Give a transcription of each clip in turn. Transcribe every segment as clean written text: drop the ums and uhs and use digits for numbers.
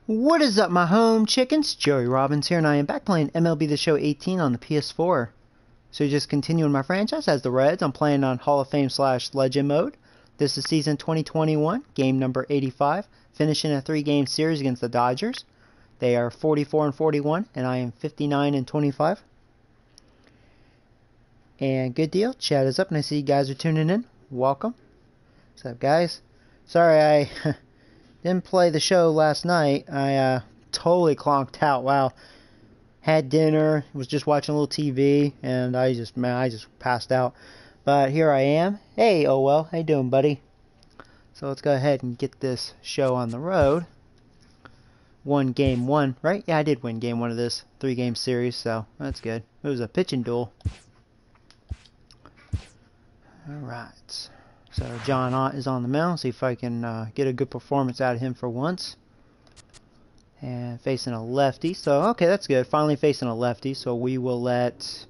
What is up, my home chickens? Joey Robbins here, and I am back playing MLB The Show 18 on the PS4. So just continuing my franchise as the Reds, I'm playing on Hall of Fame / Legend mode. This is season 2021, game number 85, finishing a 3-game series against the Dodgers. They are 44-41, and I am 59-25. And good deal, chat is up, and I see you guys are tuning in. Welcome. What's up, guys? Sorry I didn't play the show last night. I totally clonked out. Wow. Had dinner, was just watching a little TV, and I just passed out. But here I am. Hey, oh well, how you doing, buddy? So let's go ahead and get this show on the road. Won game 1, right? Yeah, I did win game 1 of this 3-game series, so that's good. It was a pitching duel. Alright. So John Ott is on the mound. See if I can get a good performance out of him for once. And facing a lefty. So, okay, that's good. Finally facing a lefty. So we will let...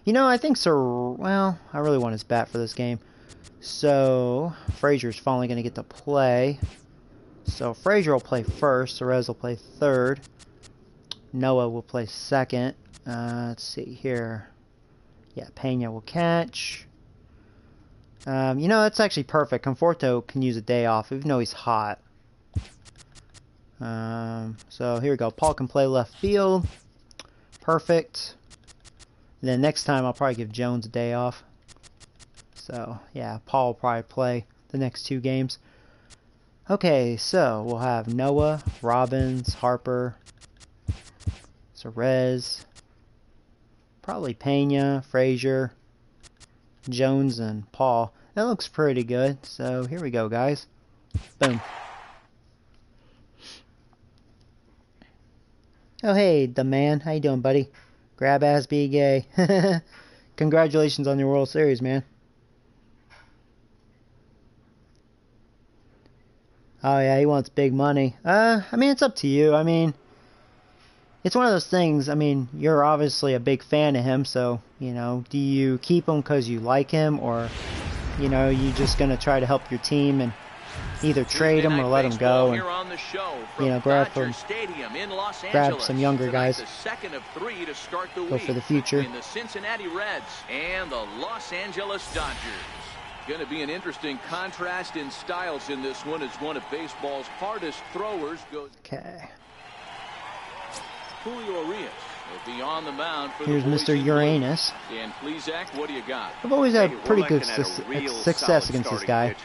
You know, I think well, I really want his bat for this game. So, Frazier's finally going to get to play. So, Frazier will play first. Perez will play third. Noah will play second. Let's see here. Yeah, Pena will catch. You know, that's actually perfect. Conforto can use a day off, even though he's hot. So here we go. Paul can play left field. Perfect. And then next time I'll probably give Jones a day off. So, yeah, Paul will probably play the next 2 games. Okay, so we'll have Noah, Robbins, Harper, Cerez, probably Pena, Frazier, Jones, and Paul. That looks pretty good. So here we go, guys. Boom. Oh hey, the man. How you doing, buddy? Grab ass, be gay. Congratulations on your World Series, man. Oh yeah, he wants big money. I mean, it's up to you. I mean, it's one of those things. I mean, you're obviously a big fan of him, so, you know, do you keep him because you like him, or, you know, you just going to try to help your team and either trade him or let him go and, you know, grab some younger guys. Go for the future. The Cincinnati Reds and the Los Angeles Dodgers. Going to be an interesting contrast in styles in this one, as one of baseball's hardest throwers goes. Okay. Julio Urias will be on the mound for Here's Mr. Uranus. And please, Zach, what do you got? I've always had pretty good success against this guy.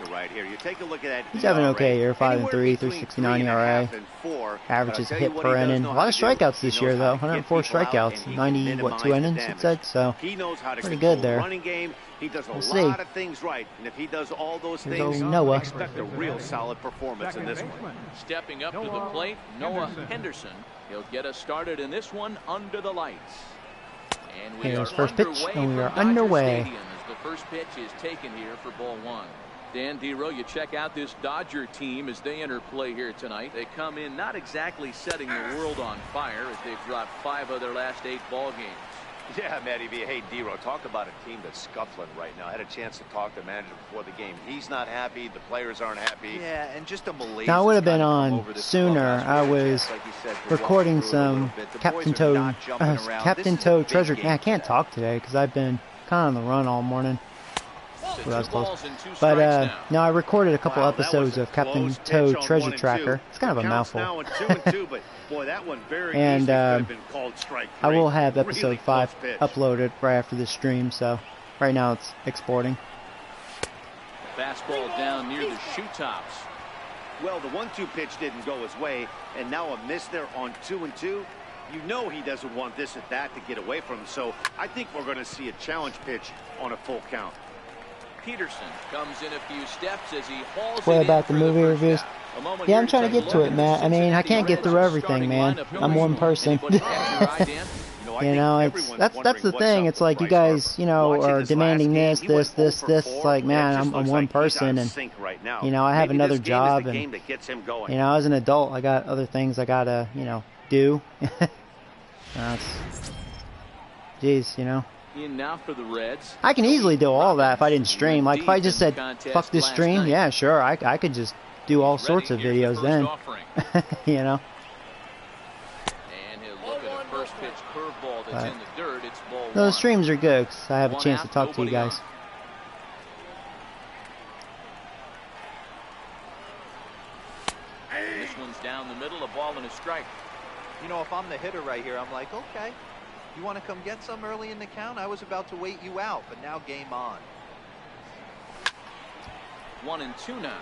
He's having an okay year, 5-3, 369 ERA. Averages a hit per inning. A lot of strikeouts this year, though. 104 strikeouts, 2 innings, it said. So, pretty good there. We'll see. Here's Noah. Expect a real solid performance in this one. Stepping up to the plate, Noah Henderson. He'll get us started in this one under the lights. And we Here's first pitch, and we are underway. As the first pitch is taken here for ball 1. Dan Dero, you check out this Dodger team as they enter play here tonight. They come in not exactly setting the world on fire, as they've dropped 5 of their last 8 ball games. Yeah, Matty V. Hey, Dero, talk about a team that's scuffling right now. I had a chance to talk to the manager before the game. He's not happy. The players aren't happy. Yeah, and just a malaise. Now, I would have been on sooner. I was recording some Captain Toad Treasure. Man, I can't talk today because I've been kind of on the run all morning. Well, that was close. But no, I recorded a couple episodes of Captain Toad Treasure Tracker. It's kind of a mouthful. And I will have episode 5 uploaded right after this stream. So right now it's exporting. Fastball down near the shoe tops. Well, the 1-2 pitch didn't go his way, and now a miss there on 2-2. You know he doesn't want this at bat to get away from him. So I think we're going to see a challenge pitch on a full count. Peterson comes in a few steps as he hauls What it about the in movie for reviews? Yeah, I'm trying to get to it, Matt. I mean, I can't get through everything, man. I'm one person. You know, that's the thing. It's like you guys, you know, are demanding this. It's like, man, I'm one person, and you know, I have another job, and you know, as an adult, I got other things I gotta, you know, do. Jeez, you know. In now for the Reds. I can easily do all that if I didn't stream. Like, if I just said, fuck this stream, yeah, sure, I could just do all sorts of videos then. You know? first pitch curveball that's in the dirt. It's ball those one. streams are good because I have a One chance out, to talk to you nobody guys. on. This one's down the middle, a ball and a strike. You know, if I'm the hitter right here, I'm like, okay, you want to come get some early in the count? I was about to wait you out, but now game on. 1-2 now.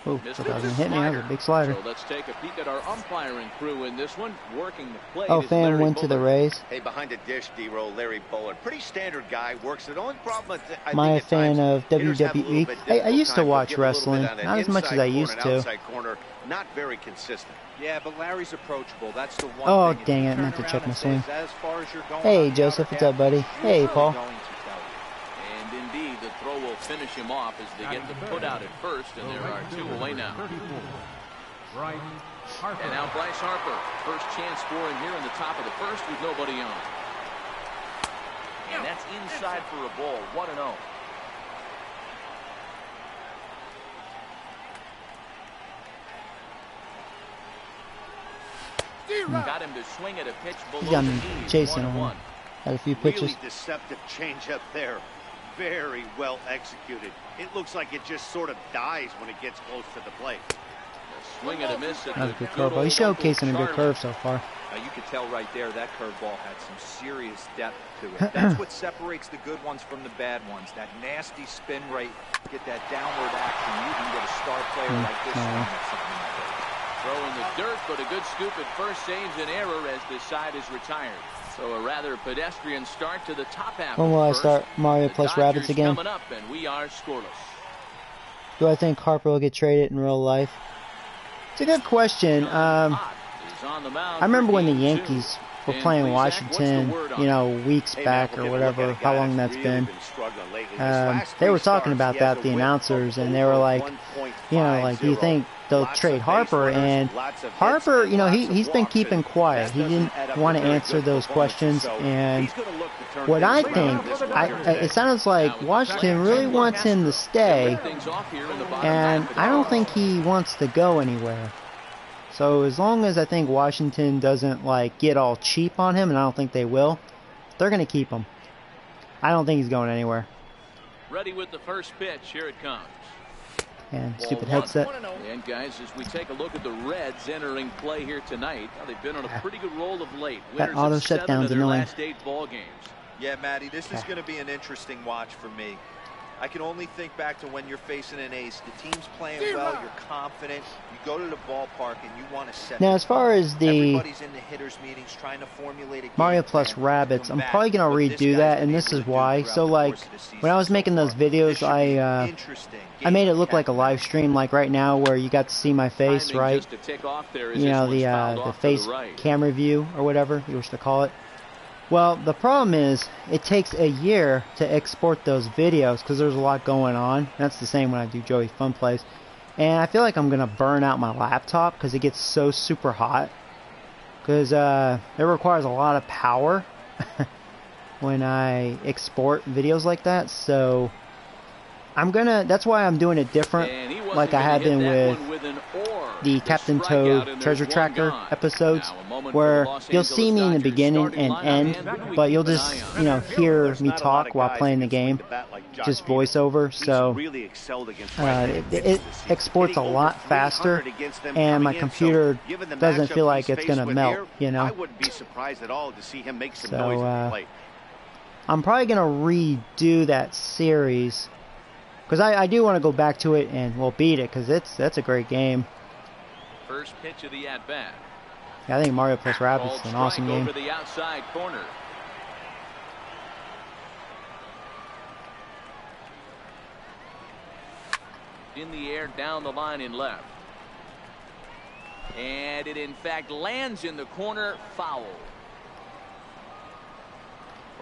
Oh, that doesn't hit me. That was a big slider. So let's take a peek at our umpiring crew in this one. Working the plate. Oh, fan went to the Rays. Hey, behind the dish, D-roll, Larry Bullard. Pretty standard guy. Works it. The only problem is I Am I a think at fan times, of hitters have a little WWE? bit Hey, I difficult used to time. They'll watch give a little wrestling. bit on an Not as much as I inside used corner, an to. outside corner. Not very consistent. Yeah, but Larry's approachable. That's the one Oh, thing. If dang you it, turn meant to around check and my say, swing. "Is that as far as you're going Hey, on the Joseph, outer what's up, buddy? half?" Hey, He's Paul. going to tell you. And indeed, the throw will finish him off as they get the put out at first, and there are 2 away now. And now Bryce Harper, first chance for him here in the top of the first with nobody on. And that's inside for a ball. 1-0. Got him to swing at a pitch below got the me knees. chasing 1-1. him. Had a few pitches. Really deceptive changeup there. Very well executed. It looks like it just sort of dies when it gets close to the plate. A swing and a miss at That was the a good good curveball. He's old Uncle showcasing a good Charlie. curve so far. You could tell right there that curveball had some serious depth to it. That's what separates the good ones from the bad ones. That nasty spin rate, get that downward action. You can get a star player like this one with something like that. Throw in the dirt, but a good scoop at first saves an error as this side is retired. So a rather pedestrian start to the top half. When will I of the start first. Mario The plus Dodgers Rabbids again? coming up, and we are scoreless. Do I think Harper will get traded in real life? It's a good question. I remember when the Yankees were playing Washington, you know, weeks back or whatever, how long that's been. They were talking about that, the announcers, and they were like, you know, like, do you think they'll trade Harper? And Harper, you know, he's been keeping quiet. He didn't want to answer those questions. And what I think, it sounds like Washington really wants him to stay, and I don't think he wants to go anywhere. So as long as I think Washington doesn't like get all cheap on him, and I don't think they will, they're going to keep him. I don't think he's going anywhere. Ready with the first pitch. Here it comes. And stupid headset. And guys, as we take a look at the Reds entering play here tonight, they've been on a pretty good roll of late. That Winners auto of 7 shutdown's of their annoying. last 8 ball games. Yeah, Matty, this is going to be an interesting watch for me. I can only think back to when you're facing an ace. The team's playing well, you're confident, you go to the ballpark and you want to set. Now, as far as the everybody's in the hitters meetings trying to formulate a game Mario plus plan, Rabbids, I'm come probably back. going to What redo this that, guy's and been this able is to do why. throughout So, the like, course of the season when I was so making those far, videos, this should be interesting. I made it look Game like a live stream, like right now, where you got to see my face, Timing right? just to tick off there as You this know, one's fouled the off to face right. camera view, or whatever you wish to call it. Well, the problem is, it takes a year to export those videos, because there's a lot going on. That's the same when I do Joey Fun Plays. And I feel like I'm going to burn out my laptop, because it gets so super hot. Because it requires a lot of power when I export videos like that. So that's why I'm doing it different, like I have been with the Captain Toad Treasure Tracker episodes, where you'll see me in the beginning and end, but you'll just, you know, hear me talk while playing the game, just voiceover. So it exports a lot faster, and my computer doesn't feel like it's gonna melt, you know. I wouldn't be surprised at all to see him make some So, noise at the plate. I'm probably gonna redo that series, because I do want to go back to it and we'll beat it, because that's a great game. First pitch of the at bat. Yeah, I think Mario plus Rabbids is an awesome game. Over the outside corner. In the air, down the line in left. And it in fact lands in the corner, foul.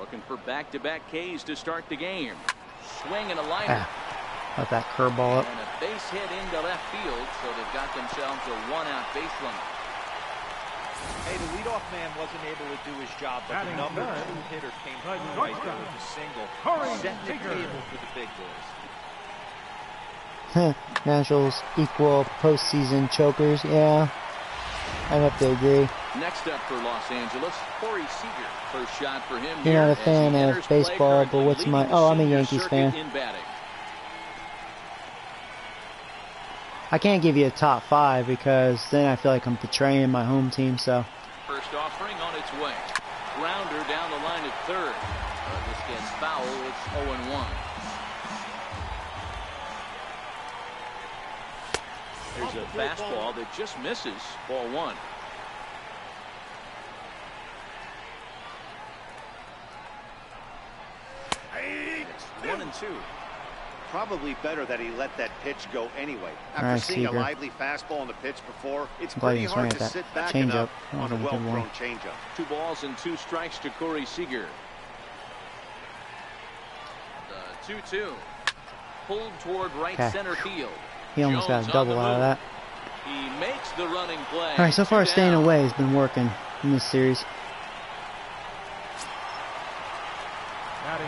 Looking for back-to-back Ks to start the game. Swing and a liner. Let that curveball up. And a base hit into left field, so they've got themselves a one-out base runner. Hey, the leadoff man wasn't able to do his job, but the number 2 hitter came through right there with a single, setting the table for the big boys. Nationals equal postseason chokers. Yeah, I'd have to agree. Next up for Los Angeles, Corey Seager. First shot for him. You're not a fan of baseball, but what's my... Oh, I'm a Yankees fan. I can't give you a top 5 because then I feel like I'm betraying my home team, so... First offering on its way. Grounder down the line at third. This gets foul. It's 0-1. There's a fastball that just misses. Ball 1. It's 1-2. Probably better that he let that pitch go anyway. After seeing a lively fastball on the pitch before, it's pretty hard to sit back enough on a well-thrown changeup. 2 balls and 2 strikes to Corey Seager. The 2-2. Pulled toward right center field. He almost got a double out of that. He makes the running play. All right, so far staying away has been working in this series.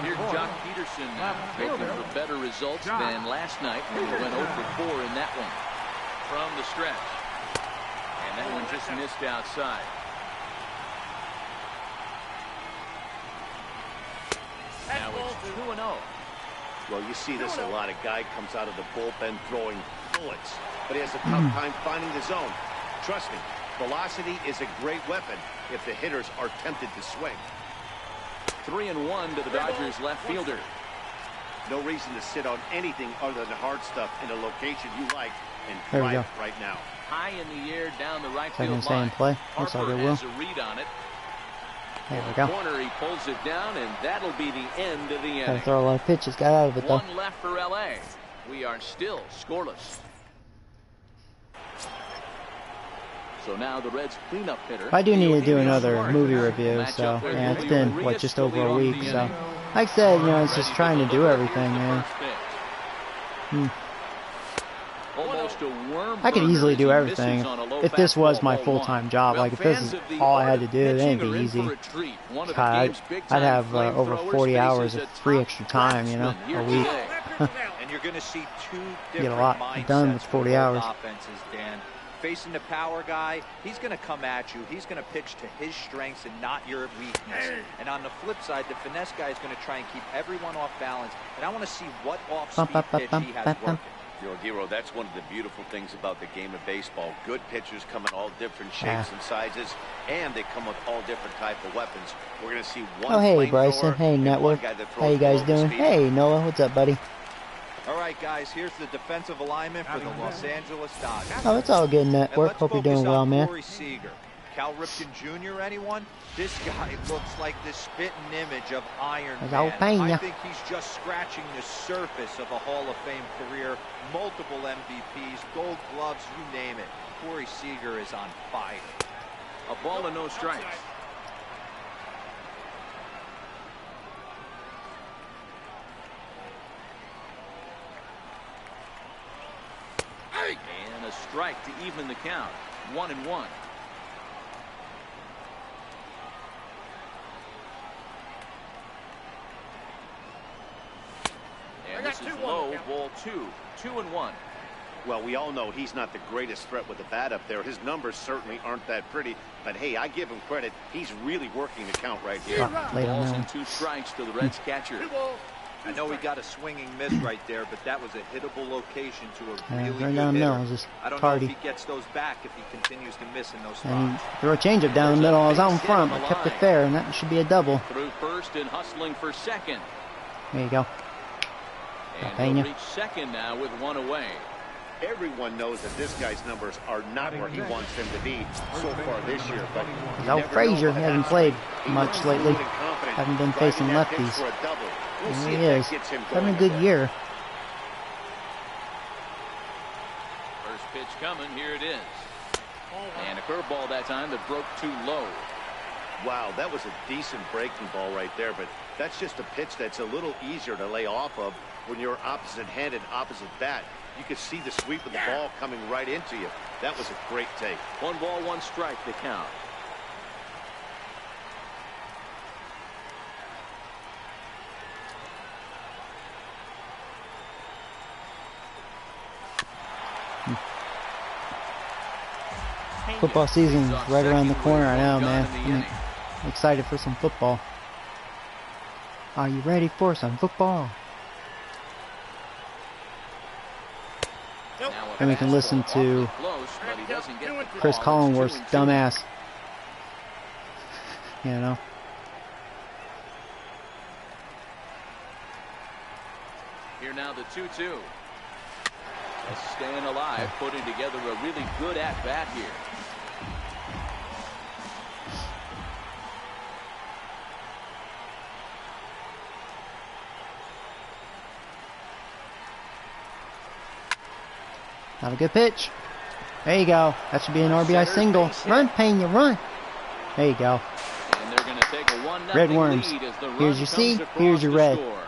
Here's Jock Peterson now, hoping for better results than last night when he went 0 for 4 in that one. From the stretch. And that one just missed outside. Now it's 2-0. Well, you see this a lot. A guy comes out of the bullpen throwing bullets, but he has a tough time finding the zone. Trust me, velocity is a great weapon if the hitters are tempted to swing. 3-1 to the Dodgers left fielder. No reason to sit on anything other than hard stuff in a location you like and try it right now. High in the air down the right Second field stay line. in play. Looks like it will. Has a read on it. There we go. Corner, he pulls it down, and that'll be the end of the inning. Gotta throw a lot of pitches. Got out of it though. 1 left for LA. We are still scoreless. So now the Reds cleanup hitter. I do need to do another movie review, so yeah, it's been what, just over a week. So, like I said, you know, it's just trying to do everything, man. I could easily do everything if this was my full-time job. Like if this is all I had to do, it ain't be easy. God, I'd have over 40 hours of free extra time, you know, a week. And you're going to see 2 different Get a lot done with 40 hours. Offenses, Dan. Facing the power guy, he's going to come at you. He's going to pitch to his strengths and not your weakness. And on the flip side, the finesse guy is going to try and keep everyone off balance. And I want to see what off-speed pitch he has working. Dero, that's one of the beautiful things about the game of baseball. Good pitchers come in all different shapes and sizes, and they come with all different type of weapons. We're going to see one. Oh, hey, Bryson. Hey, Network. How you guys doing? Hey, Noah. What's up, buddy? All right, guys, here's the defensive alignment for the Los Angeles Dodgers. Oh, it's all good, Network. Hope you're doing well, man. Corey Seager. Cal Ripken Jr., anyone? This guy looks like the spitting image of Iron Man. I think he's just scratching the surface of a Hall of Fame career. Multiple MVPs, Gold Gloves, you name it. Corey Seager is on fire. A ball and no strikes. And a strike to even the count. 1-1. And this is low, ball 2. 2-1. Well, we all know he's not the greatest threat with the bat up there. His numbers certainly aren't that pretty. But, hey, I give him credit. He's really working the count right here. Balls and 2 strikes to the Reds catcher. I know he got a swinging miss right there, but that was a hittable location to a really good hitter. I don't know if he gets those back if he continues to miss in those spots. And throw a changeup down the middle. I was out in front, but kept it fair, and that should be a double. Through first and hustling for second. There you go. And he'll reach second now with 1 away. Everyone knows that this guy's numbers are not where he wants them to be so far this year. But no, Frazier hasn't played much lately. Haven't been facing lefties. There he is. Having a good year. First pitch coming. Here it is. And a curveball that time that broke too low. Wow, that was a decent breaking ball right there, but that's just a pitch that's a little easier to lay off of when you're opposite-handed, opposite bat. You could see the sweep of the ball coming right into you. That was a great take. 1 ball, 1 strike to count. Football season is right around the corner. I know, man. I'm excited for some football. Are you ready for some football? And we can listen to Chris Collinsworth's dumbass. You know. Here now the 2-2. Staying alive, putting together a really good at-bat here. Not a good pitch. There you go. That should be an RBI single. Run, Pena, run. There you go. And they're going to take a 1-0 Red worms. lead as the run Here's your C. comes Here's your across red. the score.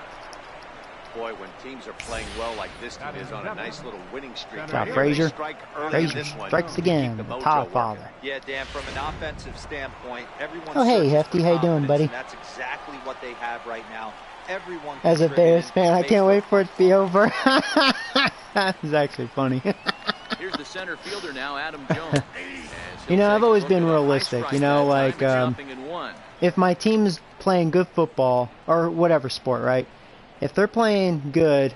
Boy, when teams are playing well like this team is on a nice little winning streak. Got They Frazier. strike early in Frazier this one strikes to keep again. the The mojo Top working. Father. Yeah, Dan, from an offensive standpoint, everyone Oh, hey, searches Hefty. for How you doing, confidence, buddy? and that's exactly what they have right now. Everyone As a Bears contributing, fan, I makes can't for wait for it to be fun. over. That is actually funny. Here's the center fielder now, Adam Jones. You know, I've always been realistic. You know, like, if my team's playing good football, or whatever sport, right? If they're playing good,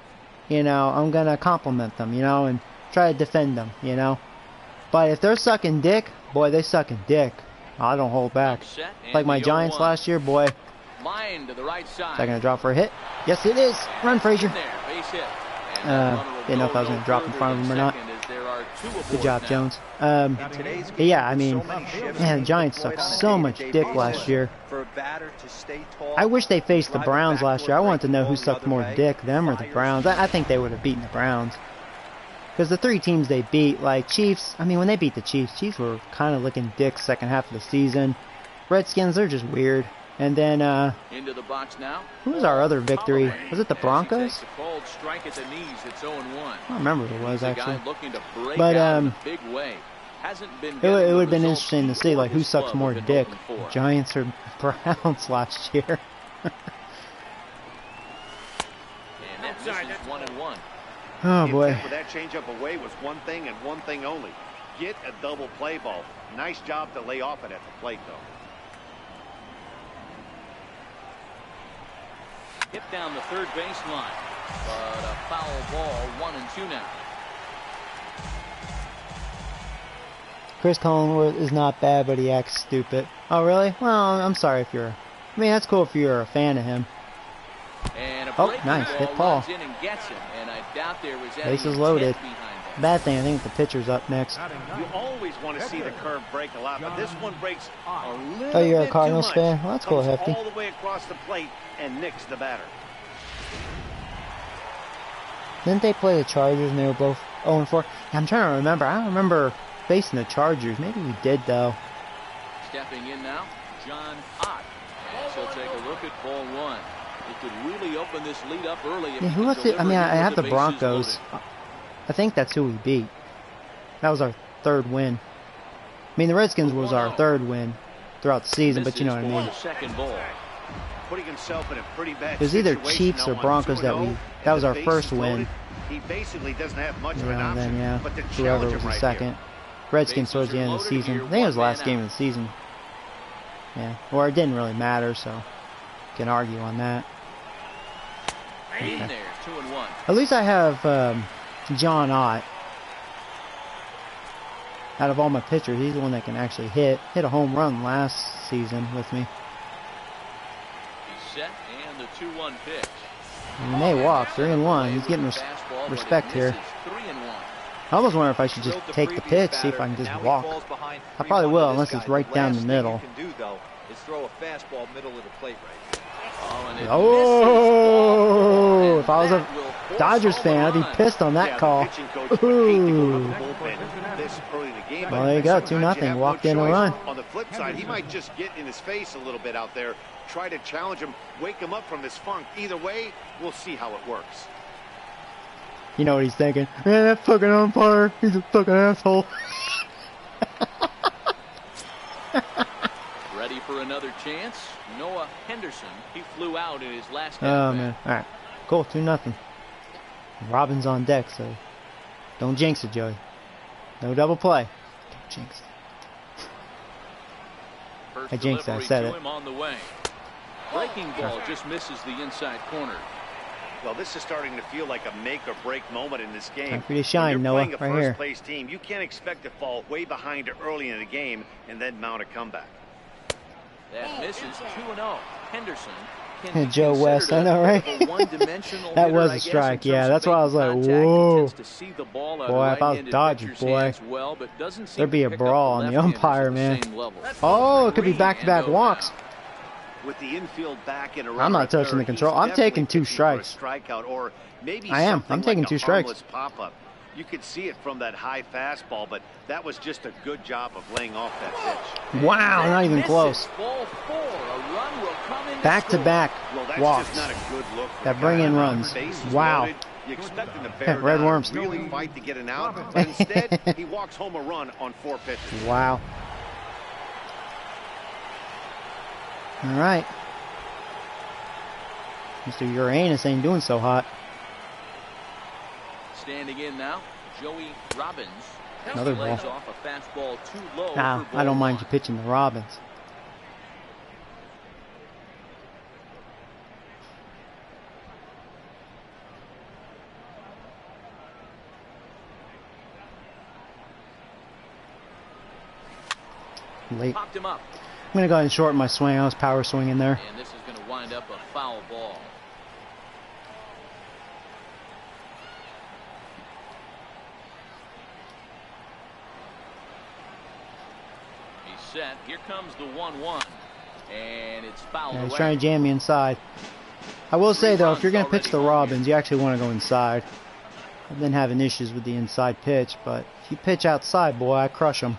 you know, I'm going to compliment them, you know, and try to defend them, you know. But if they're sucking dick, boy, they sucking dick. I don't hold back. Like my Giants last year, boy. Line to the right side. Is that going to drop for a hit? Yes, it is. Run, Frazier. Base hit. Didn't know if I was going to drop in front of him or not. Good job, Jones. Yeah, I mean, man, the Giants sucked so much dick last year. I wish they faced the Browns last year. I wanted to know who sucked more dick, them or the Browns. I think they would have beaten the Browns. Because the three teams they beat, like Chiefs, I mean, when they beat the Chiefs were kind of looking dicks second half of the season. Redskins, they're just weird. And then, into the box now. Who was our other victory? Was it the Broncos? Strike at the knees. It's 0-1. I don't remember who it was, actually. But it would have been interesting to see, like, who sucks more dick, Giants or Browns last year. And that misses 1-1. Oh, boy. For that changeup away was one thing and one thing only. Get a double play ball. Nice job to lay off it at the plate, though. Hit down the third baseline, but a foul ball, 1-2 now. Chris Collinsworth is not bad, but he acts stupid. Oh, really? Well, I'm sorry if you're... I mean, that's cool if you're a fan of him. And oh, nice. Hit Paul. Bases loaded. Bad thing, I think the pitcher's up next. You always want to see the curve break a lot, but this one breaks a little Oh, you're a bit Cardinals too much. fan? Well, that's cool, Comes Hefty. all the way across the plate and nicks the batter. Didn't they play the Chargers and they were both 0-4? I'm trying to remember. I don't remember facing the Chargers. Maybe we did, though. Stepping in now, John Ott. And so take a look at ball one. It could really open this lead up early. Yeah, who was it? I mean, I have the Broncos. I think that's who we beat. That was our third win. I mean, the Redskins was our third win throughout the season, but you know what I mean. Second ball. Putting himself in a pretty bad It was either situation Chiefs now or on Broncos that 2-0, that was and our the first bases win. loaded. He basically doesn't have much of an Yeah, option, then, yeah. but to Whoever challenge was him the right second. here. Redskins towards the end of the season. I think it was the last game of the season. Yeah, or it didn't really matter, so can argue on that. In there, 2-1. At least I have John Ott. Out of all my pitchers, he's the one that can actually hit a home run last season with me. He's set, and the 2-1 pitch. And they walk 3-1. He's getting respect here. I almost wonder if I should just take the pitch, see if I can just walk. I probably will, unless it's right down the middle. Throw a fastball middle of the plate right here. Oh! If I was a Dodgers fan, I'd be pissed on that call. Ooh. Well, there you go, 2-0. Walked in a run. On the flip side, he might just get in his face a little bit out there, try to challenge him, wake him up from his funk. Either way, we'll see how it works. You know what he's thinking? Man, that fucking umpire, he's a fucking asshole. Ready for another chance? Noah Henderson. He flew out in his last Oh, man. All right. Cool, 2-0. Robin's on deck, so don't jinx it, Joey. No double play. Don't jinx it. first I jinxed it, I delivery said to it. him on the way. Breaking ball just misses the inside corner. Well, this is starting to feel like a make or break moment in this game. Time for you to shine, when you're Noah, playing a right here. first place team, you can't expect to fall way behind early in the game and then mount a comeback. That misses 2-0. Henderson can be Joe West, I considered know, a right? bit of a one-dimensional That hitter, was I a guess, in strike, yeah. terms of That's why I was making like, contact. He whoa. tends to see the ball out of Boy, if I was right-handed dodging, pitchers' boy, hands well, but doesn't seem there'd be to a pick up brawl on the left-handers umpire, at the man. same level. Oh, it could be back-to-back walks. With the infield back and I'm not touching the control. I'm taking 2 strikes. Strikeout, or maybe I am. I'm taking like 2 strikes. Pop-up. You could see it from that high fastball, but that was just a good job of laying off that pitch. Wow, not even Misses. close. Ball 4. A run will come in to Back-to-back Well, that's walks just not a good look for that a bring guy in with runs. bases Wow. loaded. You expect him to bear Red down worms. and really fight to get an out, but instead he walks home a run on 4 pitches. Wow. All right. Mr. Uranus ain't doing so hot. Standing in now, Joey Robbins. Another He lays ball. off a fastball too low Nah, for I don't ball mind 1. you pitching the Robins. Late. Popped him up, I'm going to go ahead and shorten my swing. I was power swinging there. and this is going to wind up a foul ball. He's set. Here comes the 1-1, and it's fouled Yeah, he's away. trying to jam me inside. I will say, though, if you're going to pitch the Robins, you actually want to go inside. I've been having issues with the inside pitch, but if you pitch outside, boy, I crush them.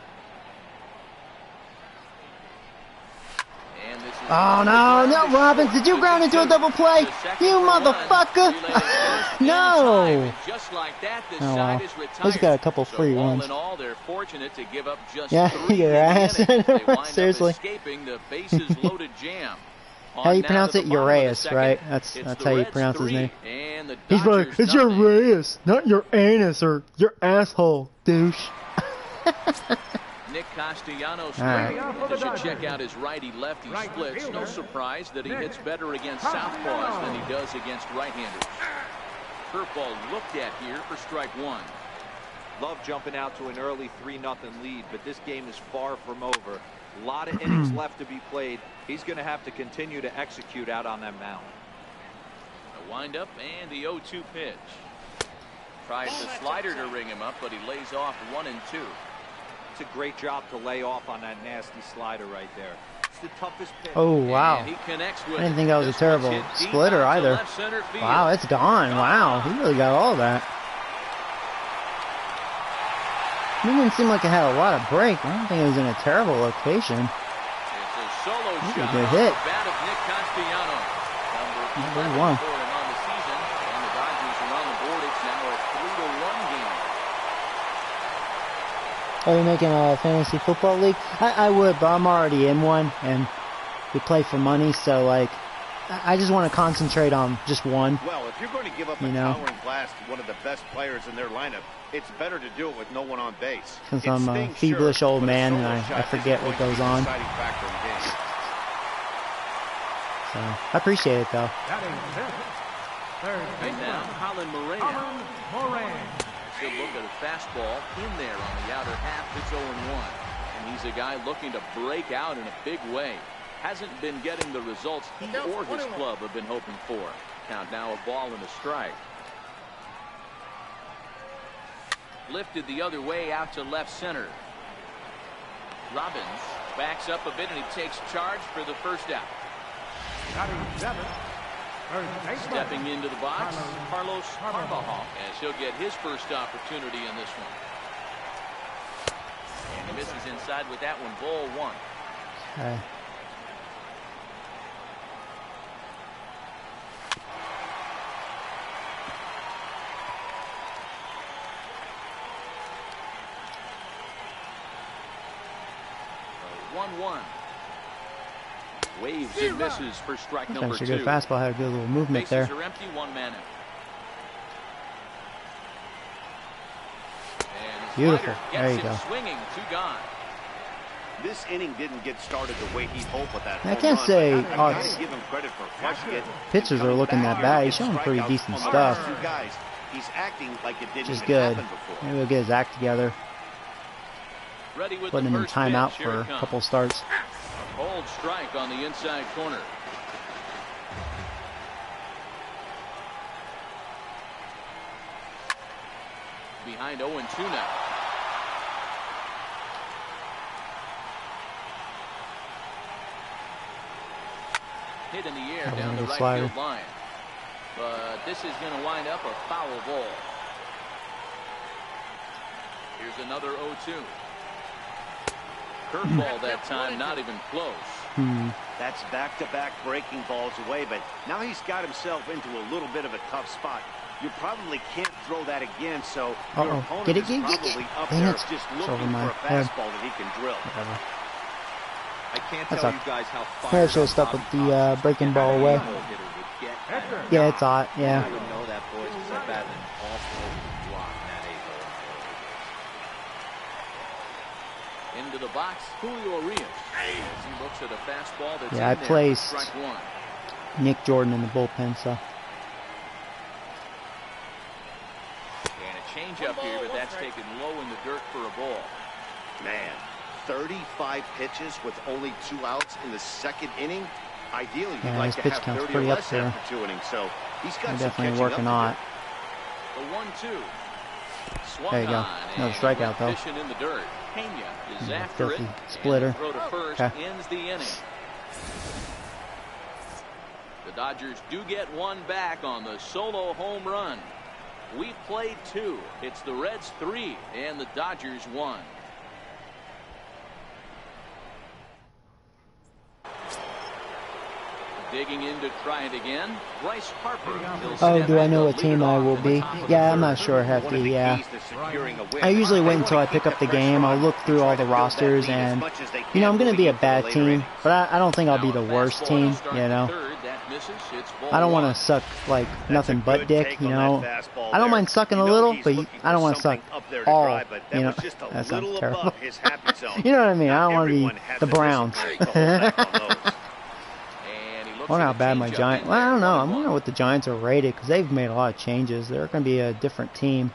And this is Oh, no, no, Robbins, did you ground into a double play? You motherfucker! No! Just like that, this Oh, side well. is retired. He's got a couple free all runs. in all, they're fortunate to give up just Yeah, 3 your in the ass. inning. They wind Seriously. up escaping the bases-loaded jam. How you On pronounce now it? to the bottom of the Uraeus, second. right? It's That's the how you Reds pronounce his 3, name. and the He's like, Dodgers it's nothing. Uraeus, not your anus or your asshole, douche. Nick Castellanos right. as you check out his righty-lefty splits. No surprise that he hits better against southpaws than he does against right-handers. Curveball looked at here for strike 1. Love jumping out to an early 3-0 lead, but this game is far from over. A lot of innings left to be played. He's going to have to continue to execute out on that mound. A windup and the 0-2 pitch. Tries the slider to ring him up, but he lays off 1 and 2. It's a great job to lay off on that nasty slider right there. It's the toughest pitch. Oh, wow. And he connects with I didn't it. think that was a This terrible one's hit deep splitter out to either. left center field. Wow, it's gone. Wow, he really got all that. It didn't seem like it had a lot of break. I don't think it was in a terrible location. It's a solo That's a shot good off hit. the bat of Nick Castellanos. Number Number 11 1. for him on the season, and the Dodgers are on the board. It's now a 3-1 game. Are you making a fantasy football league? I would, but I'm already in one, and we play for money, so, like, I just want to concentrate on just one. Well, if you're going to give up a You know? towering blast to one of the best players in their lineup, it's better to do it with no one on base. Since It I'm a stings, feverish sure, old but a man solo and I shot forget isn't what going to goes be the on. deciding factor in the game. So, I appreciate it, though. And now, Colin Moran. He'll look at a fastball in there on the outer half. It's 0-1. And he's a guy looking to break out in a big way. Hasn't been getting the results he or his club have been hoping for. Count now a ball and a strike. Lifted the other way out to left center. Robbins backs up a bit and he takes charge for the first out. Stepping into the box, Carlos Carvajal, as he'll get his first opportunity in this one. And he misses inside with that one, ball 1. Okay. So 1-1. Waves and misses for strike That's number actually a 2. good fastball. Had a good little movement Bases there. are empty, 1 man out. And the Beautiful. slider There gets you him go. swinging, 2 gone. This inning didn't get started the way he'd hoped with that. I can't say Hawks give him credit for crushing it. pitchers are looking that bad. He's showing pretty decent stuff. He's acting like it didn't Which is even good. happen before. Maybe we'll get his act together. Putting him in timeout for a couple starts. Cold strike on the inside corner. Behind 0-2 now. Hit in the air down the right field line. But this is going to wind up a foul ball. Here's another 0-2. Curveball that time, not even close. That's back-to-back breaking balls away, but now he's got himself into a little bit of a tough spot. You probably can't throw that again, so your opponent is probably up there just looking for a fastball that he can drill. Whatever. I can't tell you guys how I should have stuck with the breaking ball away. Yeah, it's hot. Yeah. I would know that, boys, because I've had an awful block in that 8-hole. Into the box, Julio Urias. As he looks at a fastball that's I in there, placed strike one. Nick Jordan in the bullpen, so. And a changeup here, but that's taken low in the dirt for a ball. Man, 35 pitches with only 2 outs in the second inning. Ideally, you'd like to have 30 or less after 2 innings, so he's got some definitely working on it. The 1-2. Swung There you go. on, Another strikeout, though. Fishing in the dirt. Pena is after filthy it. splitter. Throw to first ends the inning. The Dodgers do get one back on the solo home run. We played 2. It's the Reds 3 and the Dodgers 1. Digging in to try it again. Bryce Harper. Oh, do I know what team I will be? Yeah, I'm not sure, Hefty. Yeah. I usually wait until I pick up the game. I'll look through all the rosters, and, you know, I'm going to be a bad team, but I don't think I'll be the worst team, you know. I don't want to suck, like, nothing but dick, you know. I don't mind sucking a little, but I don't want to suck all, you know. That sounds terrible. You know what I mean? I don't want to be the Browns. I wonder how bad my Giants... Well, I don't know. I'm wondering what the Giants are rated, because they've made a lot of changes. They're going to be a different team.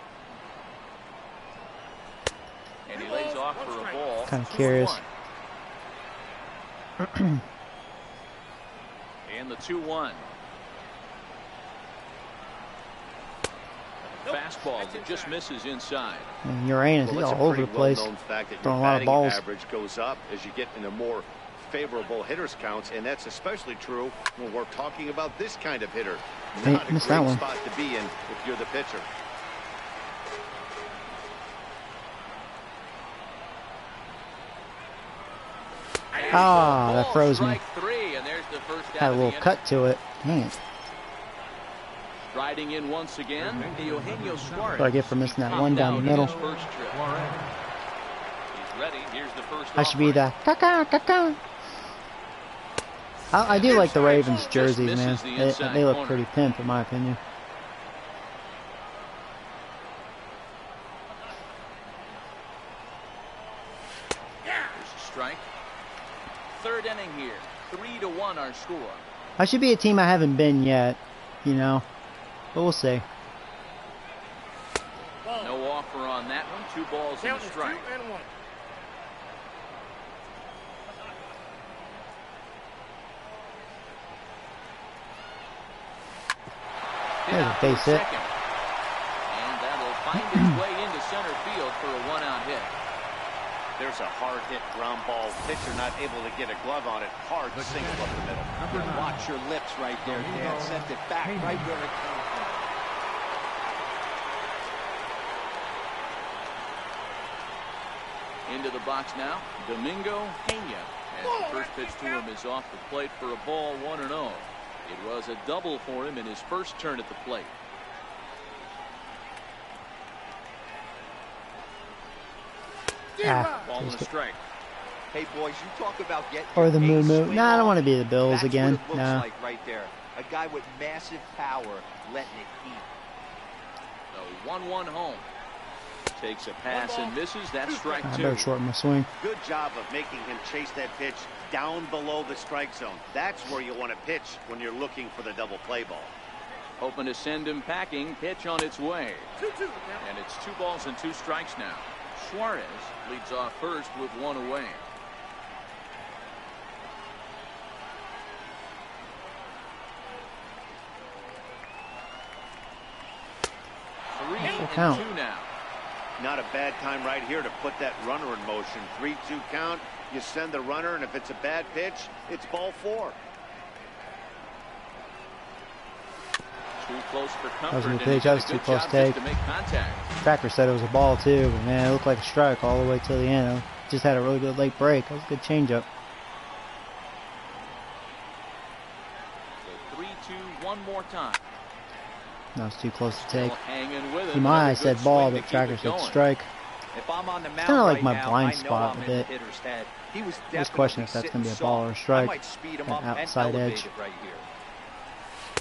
And he lays off for a ball. Kind of curious. And the 2-1. Fastball that just misses inside. And Uranus, he's all over the place. Throwing a lot of balls. Average goes up as you get into more favorable hitters counts, and that's especially true when we're talking about this kind of hitter. Not a great spot to be in if you're the pitcher. Ah, that froze me. Had a little inning. cut to it. Dang it. Riding in once again, Eugenio Suarez. What I get for missing that one down the middle. He's ready. Here's the first I should be the caca. I do like the Ravens jerseys, man. They look pretty pimp, in my opinion. There's a strike. Third inning here. 3-1 our score. I should be a team I haven't been yet, you know. But we'll see. No offer on that one. 2 balls and a strike. There's a base hit. And that'll find its way into center field for a 1-out hit. There's a hard hit ground ball. Pitcher not able to get a glove on it. Hard single up the middle. Watch your lips right there, Dan. Sent it back right where it came from. Into the box now, Domingo Pena. As the first pitch to him is off the plate for a ball, 1-0. It was a double for him in his first turn at the plate. Ball and a strike. Hey boys, you talk about getting Or the moo. Nah, I don't want to be the Bills again. That's what it looks like right there. A guy with massive power letting it eat. The 1-1 home. Takes a pass and misses. That's strike I two. better shorten my swing. Good job of making him chase that pitch down below the strike zone. That's where you want to pitch when you're looking for the double play ball. Hoping to send him packing. Pitch on its way. And it's 2 balls and 2 strikes now. Suarez leads off first with 1 away. Full count. 3-2 now. Not a bad time right here to put that runner in motion. 3-2 count. You send the runner, and if it's a bad pitch, it's ball 4. Too close for comfort. That was a good and he pitch. did That a was too good close job take. just to make contact. Tracker said it was a ball too, but man, it looked like a strike all the way till the end. Just had a really good late break. That was a good changeup. So 3-2 one more time. That was too close to Still take. hanging with him. In my Another eyes said good ball, swing to but keep Tracker it said going. strike. If I'm on the mound kinda like right my now, blind I know spot I'm a in the bit. hitter's head. He was Just question definitely if that's sitting gonna be a ball or a soft. strike. I might speed him An up and outside elevate edge. it right here.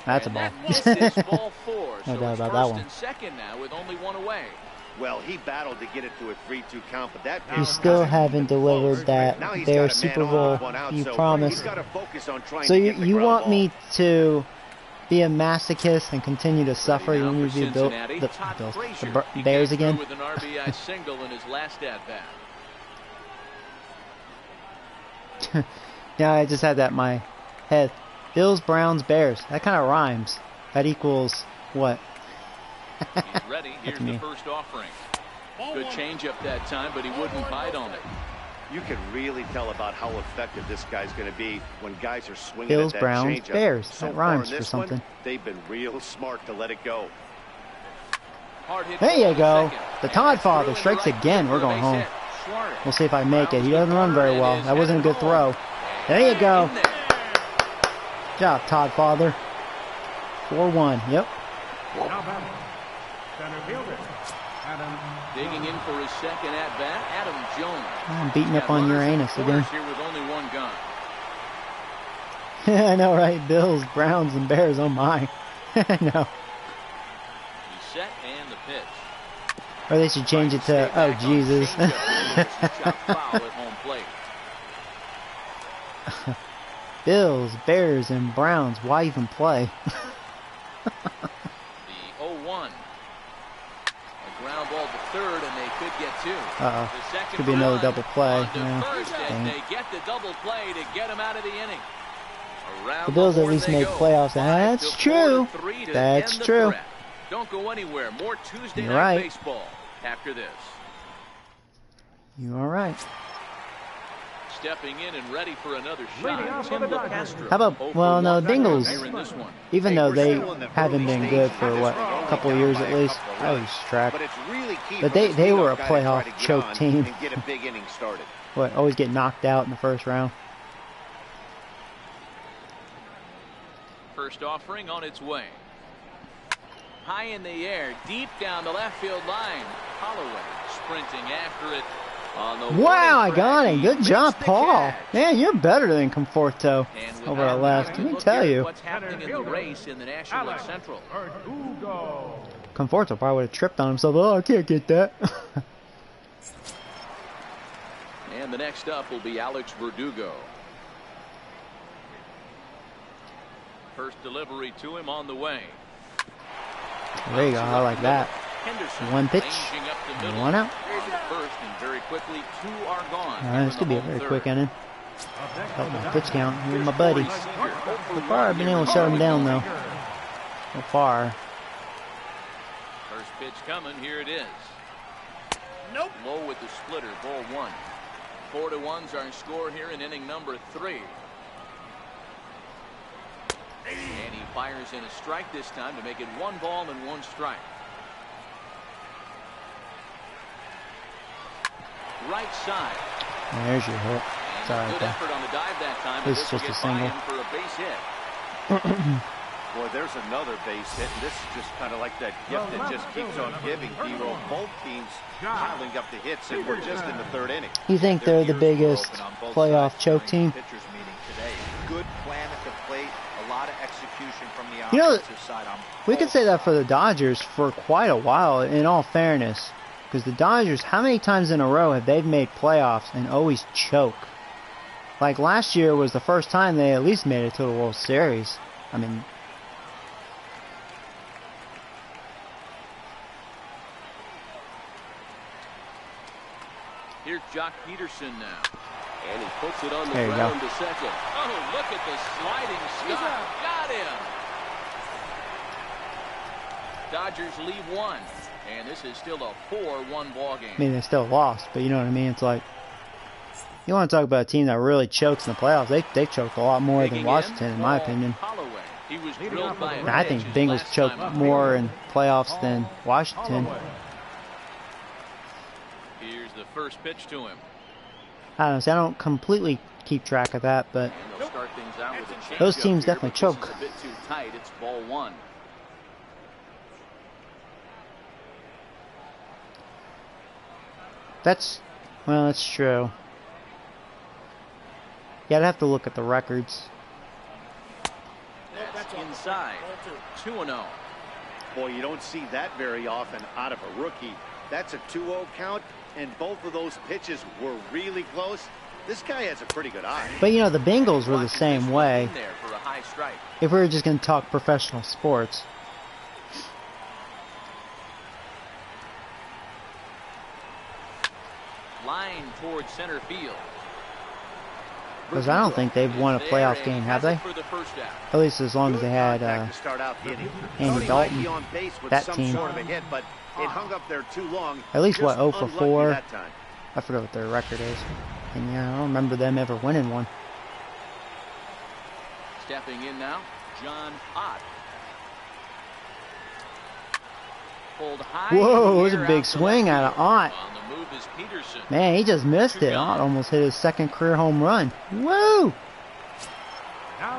That's a And ball. that misses ball 4. No So doubt it's about first that one. and second now with only 1 away. Well, he battled to get it to a 3-2 count, but that You still haven't delivered that Now he's Bear got a Super man on Bowl with 1 out, you so promised. he's got to focus on trying So to you get the you ground want ball. me to be a masochist and continue to suffer? You Ready now want me for to be Cincinnati. the Todd Bills, Frazier. the He Bears came through again? with an RBI single in his last at bat. Yeah, I just had that in my head. Bills, Browns, Bears. That kind of rhymes. That equals what? He's ready. Here's me. the first offering. Good changeup that time, but he wouldn't bite on it. You can really tell about how effective this guy's going to be when guys are swinging Bills, at that Browns, changeup. Bears. So That far rhymes in for this one, something. they've been real smart to let it go. Hard hit There ball you to go. second. The And Todd that's through father into strikes right again. field We're for a going base home. hit. Suarez. We'll see if I make it. He Browns doesn't run very corner well. and That is wasn't a good headed throw. home. There you go. In there. Good job, Todd father. 4-1. Yep. Digging in for his second at bat, Adam Jones. I'm beating He's up got on runners in Uranus the again. corners here with only 1 gun. I know, right? Bills, Browns, and Bears. Oh my. I know. He's set and the pitch. Or they should change it Stay to, oh back on Jesus. changeup. It's a chopped foul at home plate. Bills, Bears, and Browns. Why even play? The 0-1. A ground ball to third, and they could get 2. Uh-oh. The second Could be another run double play. on to Yeah. first, and Dang it. they get the double play to get him out of the inning. Around The Bills at horn least they made go. playoffs. 5 That's to true. 4 to 3 to That's end the true. threat. Don't go anywhere. More Tuesday You're Night right. Baseball after this. You all right? Stepping in and ready for another shot. Tim LeCastro. How about, 0 for well, no, 1 Bengals, here in this one. even Hey, though we're they still in the haven't early been stages. good for, You're what, only a couple down years by at a least. couple of That runs. was track. But it's really key But for they- this they were leadoff a guy to try playoff to get choke on team. and get a big inning started. What, always get knocked out in the first round. First offering on its way. High in the air, deep down the left field line. Holloway sprinting after it on the Wow, I warning got track. it. He Good job, makes the Paul. catch. Man, you're better than Conforto And with over the that, left. we Let me look tell at you. what's happening in the race in the National League Central. Conforto probably would have tripped on himself. Oh, I can't get that. And the next up will be Alex Verdugo. First delivery to him on the way. There you go. I like that. Henderson One pitch, ranging up the middle. one out. On the first, and very quickly 2 are gone. All right, this could be a very quick inning. Help my pitch count. You're my buddy. So far, I've been able to shut him down, though. So far. First pitch coming. Here it is. Nope. Low with the splitter. Ball 1. 4-1's our score here in inning number 3. And he fires in a strike this time to make it 1 ball and 1 strike. Right side. And there's your hit. And Sorry, a good okay. effort on the dive that time. This but is will just a get by single. him for a base hit. Boy, there's another base hit, and this is just kind of like that gift that just keeps on giving, Hero. Both teams piling up the hits, and we're just in the 3rd inning. You think they're the biggest playoff choke team? Pitchers meeting today. Good plan at the plate. A lot of execution from the You know, offensive side. We could say that for the Dodgers for quite a while, in all fairness. Because the Dodgers, how many times in a row have they made playoffs and always choke? Like last year was the first time they at least made it to the World Series. I mean, here's Jock Peterson now. And he puts it on the there you ground go. to second. Oh, look at the sliding Scott. Got him. Dodgers leave one. And this is still a 4-1 ball game. I mean, they still lost, but you know what I mean? It's like, you want to talk about a team that really chokes in the playoffs. They've choked a lot more than Washington, in my opinion. He was drilled by And I think Bengals choked more in playoffs than Washington. Here's the first pitch to him. I don't know, see, I don't completely keep track of that, but And they'll start things out with a those changeup teams here, definitely but choke. this is a bit too tight. It's ball one. Well, that's true. Yeah, I'd have to look at the records. That's inside. 2-0. Boy, you don't see that very often out of a rookie. That's a 2-0 count, and both of those pitches were really close. This guy has a pretty good eye. But you know, the Bengals were the Watches same this one way. in there for a high strike. If we were just going to talk professional sports. Line towards center field. Because I don't think they've won a playoff game, have they? For the first out. At least as long as they had Contact to start out the inning. Andy Thought he might Dalton, be on base with that some team. sort of a hit, but it hung up there too long. At least, what, Just 0 for unlucky 4? that time. I forget what their record is. And yeah, I don't remember them ever winning one. Stepping in now, John Ott. Pulled high. Whoa, it was in a the big air out to swing left out of field. Ott. On the move is Peterson. Man, he just missed it. Ott almost hit his second career home run. Woo!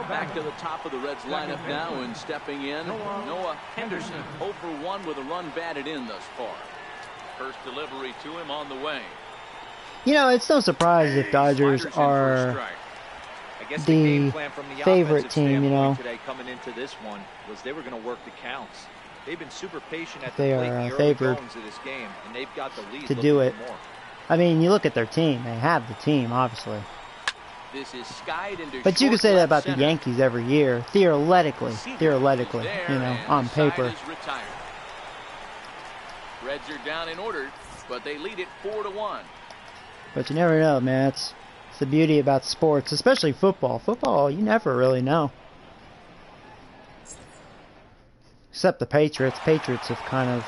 Back to the top of the Reds lineup now, and stepping in, Noah Henderson. 0 for 1 with a run batted in thus far. First delivery to him on the way. You know, it's no surprise if Dodgers Sliders in for a are strike. I guess the game plan from the favorite offensive team, you know. standpoint today coming into this one was they were going to work the counts. They've been super patient at They the plate are, in the early favored goings of this game, and they've got the lead to looking do for it. more. I mean, you look at their team. They have the team, obviously. This is skied into But you short can say that left about the center. Yankees every year. Theoretically, There, you know, and on the side paper. is retired. Reds are down in order, but they lead it 4-1. But you never know, man. It's the beauty about sports, especially football. Football, you never really know. Except the Patriots. Patriots have kind of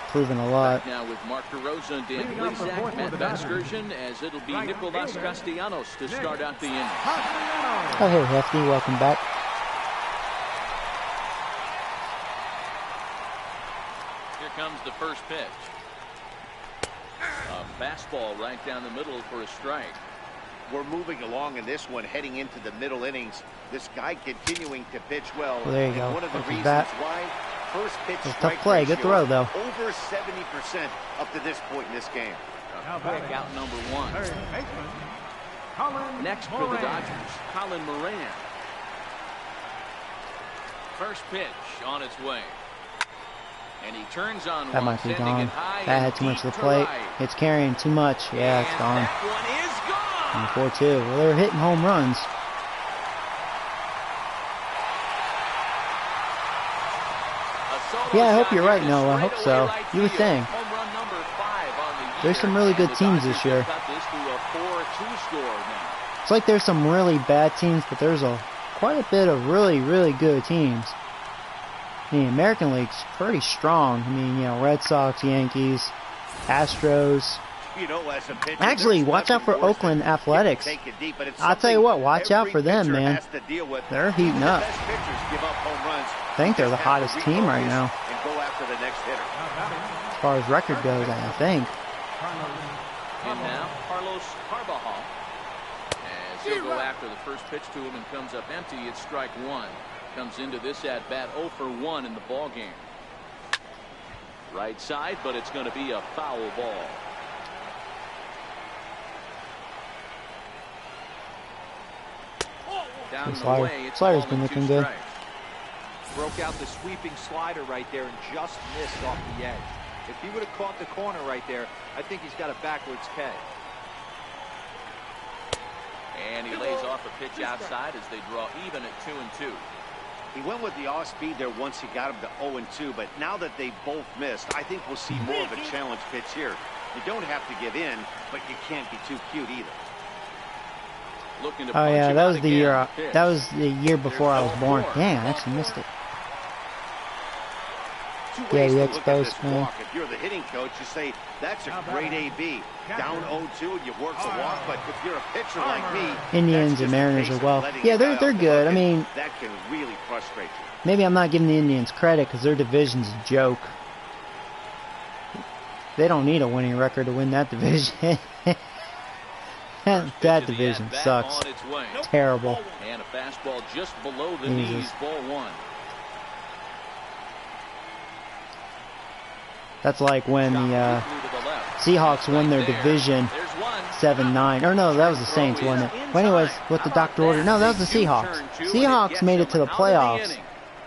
proven a lot. Back now with Mark DeRosa, Dan Blazak, Matt Vasgersian, as it'll be Nicolas Castellanos to start out the inning. Oh, hey, Hefty, welcome back. Here comes the first pitch. A fastball right down the middle for a strike. We're moving along in this one, heading into the middle innings. This guy continuing to pitch well. Well, there you and go. one of the That's his reasons bat. why first pitch It's a tough strike play. Good ratio throw, though. Over 70% up to this point in this game. Quick out number one. Next for the Dodgers, Colin Moran. First pitch on its way. And he turns on That one, might be sending gone. it high That and had too much deep of the to plate. right. It's carrying too much. Yeah, it's And gone. that one is gone. And 4-2. Well, they're hitting home runs. Yeah, I hope you're right, Noah. I hope so. You would think. There's some really good teams this year. It's like there's some really bad teams, but there's quite a bit of really, really good teams. The American League's pretty strong. I mean, you know, Red Sox, Yankees, Astros. You know, as a pitcher, Actually, there's watch out for nothing worse Oakland than Athletics. take it deep, but it's I'll tell you what, something watch out every for them, pitcher man. has to deal with. They're heating Even the up. best pitchers give up home runs. I think they're the Just have to hottest team right refocus now, and go after the next hitter. as far as record goes, I think. And now, Carlos Carbajal. As he'll go after the first pitch to him and comes up empty, it's strike one. Comes into this at bat 0 for 1 in the ball game. Right side, but it's going to be a foul ball. Down and Slider. away, it's Slider's ball been and two looking good. strikes. Broke out the sweeping slider right there and just missed off the edge. If he would have caught the corner right there, I think he's got a backwards K. And he lays off a pitch outside as they draw even at 2-2. He went with the off-speed there once he got him to 0-2, but now that they both missed, I think we'll see more of a challenge pitch here. You don't have to give in, but you can't be too cute either. Looking to Oh punch yeah, him that out was the again. year. Pitch. That was the year before I was There's born. ball Dang, I four. actually missed it. Two Yeah, ways the to look at exposed this man. walk. If you're the hitting coach, you say, that's a great AB. Down 0-2 and you work the walk, but if you're a pitcher like me, Indians that's and just a Mariners case are of well. letting Yeah, a guy they're off the good. I hook, mean, that can really frustrate you. maybe I'm not giving the Indians credit because their division's a joke. They don't need a winning record to win that division. That division sucks. On its way. Terrible. And a fastball just below the Jesus. knees, ball one. That's like when the To the left. Seahawks won their Right there. division There's one. 7-9. Or no, that was the Saints, wasn't it? Well, anyways, what the doctor ordered. No, that was the Seahawks. Seahawks made it to the playoffs.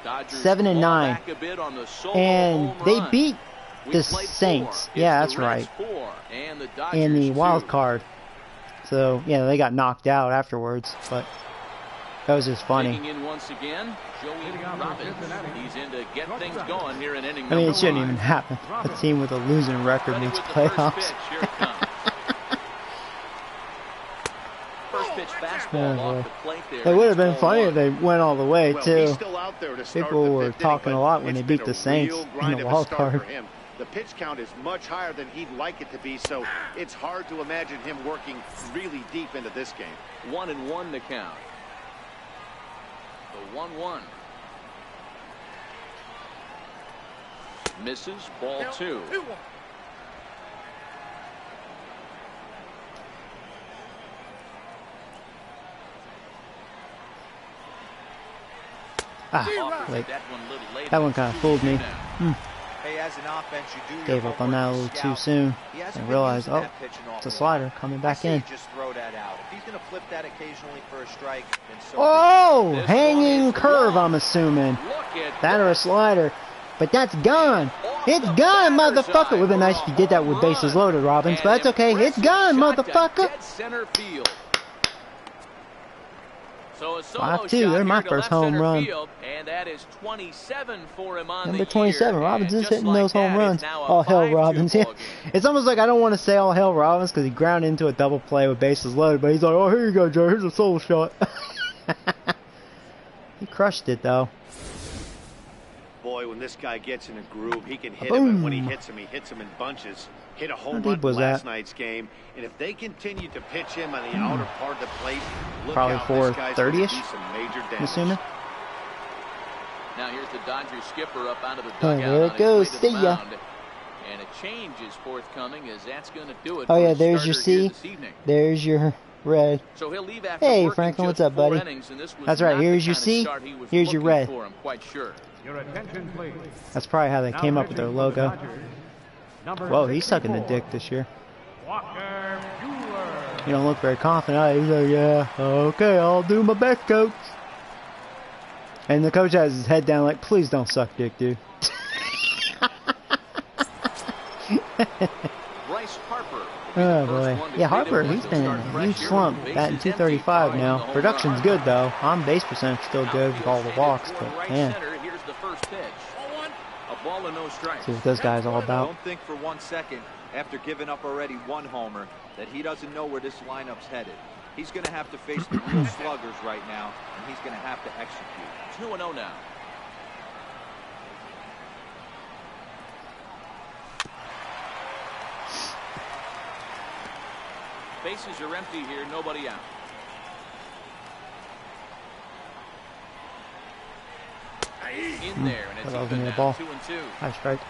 7-9. And they beat the Saints. Yeah, that's right. In the wild card. So, yeah, they got knocked out afterwards, but that was just funny. Taking in once again, Joey Robbins. He's in to get things going here in inning I mean, number it shouldn't one. even happen. A team with a losing record Ready makes with the first playoffs. pitch. Here it comes. First pitch fastball Oh, off the plate there. It would have been It's ball funny one. if they went all the way, Well, too. he's still out there to start People the were fifth inning, talking a but lot when they it's beat been the a Saints real in grind the of a wild start card. for him. The pitch count is much higher than he'd like it to be, so it's hard to imagine him working really deep into this game. 1-1 to count. The 1-1. Misses, ball two. Ah, Offers wait. that one a little late. That one kind of fooled me. Hey, as an offense, you do Gave your up on that a homework little as too scout. soon. He hasn't And been realized, using oh, that pitch an it's a awful slider lot. coming I back say in. just throw that out. If he's going to flip that occasionally for a strike, then so Oh, This one hanging is curve, long. I'm assuming. Look at That or a slider. But that's gone. It's gone, motherfucker. It would have been nice if you did that with bases loaded, Robbins. But that's okay. It's gone, motherfucker. Dead center field. So a 5-2, shot they're here my to first left home center run. field, and that is 27 for him on Number the 27, year. Robbins And is just hitting like those home that, runs. it's now a All hell 5-2 Robbins. Yeah. ball game. It's almost like I don't want to say all hell Robbins because he grounded into a double play with bases loaded, but he's like, oh, here you go, Joe. Here's a solo shot. He crushed it, though. Boy, when this guy gets in a groove, he can hit Boom. him, and when he hits him in bunches. Hit a home How run deep was last that? night's game, and if they continue to pitch him on the outer part of the plate, look Probably out, this guy's gonna 430-ish, do some major I'm damage. assuming. Now here's the Dodgers skipper up out of the Oh, dugout. there it on his goes. way to the See ya. mound. And a change is forthcoming as that's going to do it. Oh, for yeah, the there's your starter here C. this evening. There's your red. So he'll leave after Hey, working Franklin, just what's up, 4 buddy? innings, and this was That's right, not the here's your kind of C, start he was here's your looking red. for, I'm quite sure. Your attention, please. That's probably how they Now came up with their pitching for the logo. Dodgers, number Whoa, he's sucking the 64, dick this year. Walker Buehler. You don't look very confident. He's like, yeah, okay, I'll do my best, coach. And the coach has his head down like, please don't suck dick, dude. Bryce Harper. Oh, boy. Yeah, Harper, he's been in a huge slump. Batting 235 now. Production's good, though. On base percentage still good with all the walks, but man, Here's the first pitch. A ball and no strike. see what those guys all about. Don't think for 1 second, after giving up already one homer, that he doesn't know where this lineup's headed. He's going to have to face the real sluggers right now, and he's going to have to execute. 2-0 now. Bases are empty here, nobody out. In there, and it's Thought I was even gonna now, get a ball. 2-2. High strike.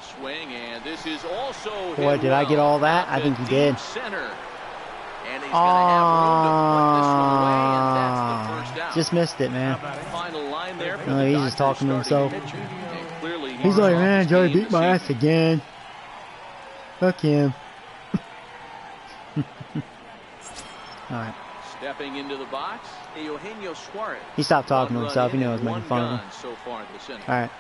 Swing, and this is also Boy, hit did I get well all that? out I think to he did. deep center. And he's going to have room to put this one away, and that's the first out. Just missed it, man. Final line there for No, the he's just Dodgers talking to starting himself. pitcher. And clearly He's like, off man, his Joey game beat my this ass again. Fuck him. Alright. Stepping into the box, Eugenio Suarez. He stopped talking to himself. He knew I was making fun of him. So far this inning. All right.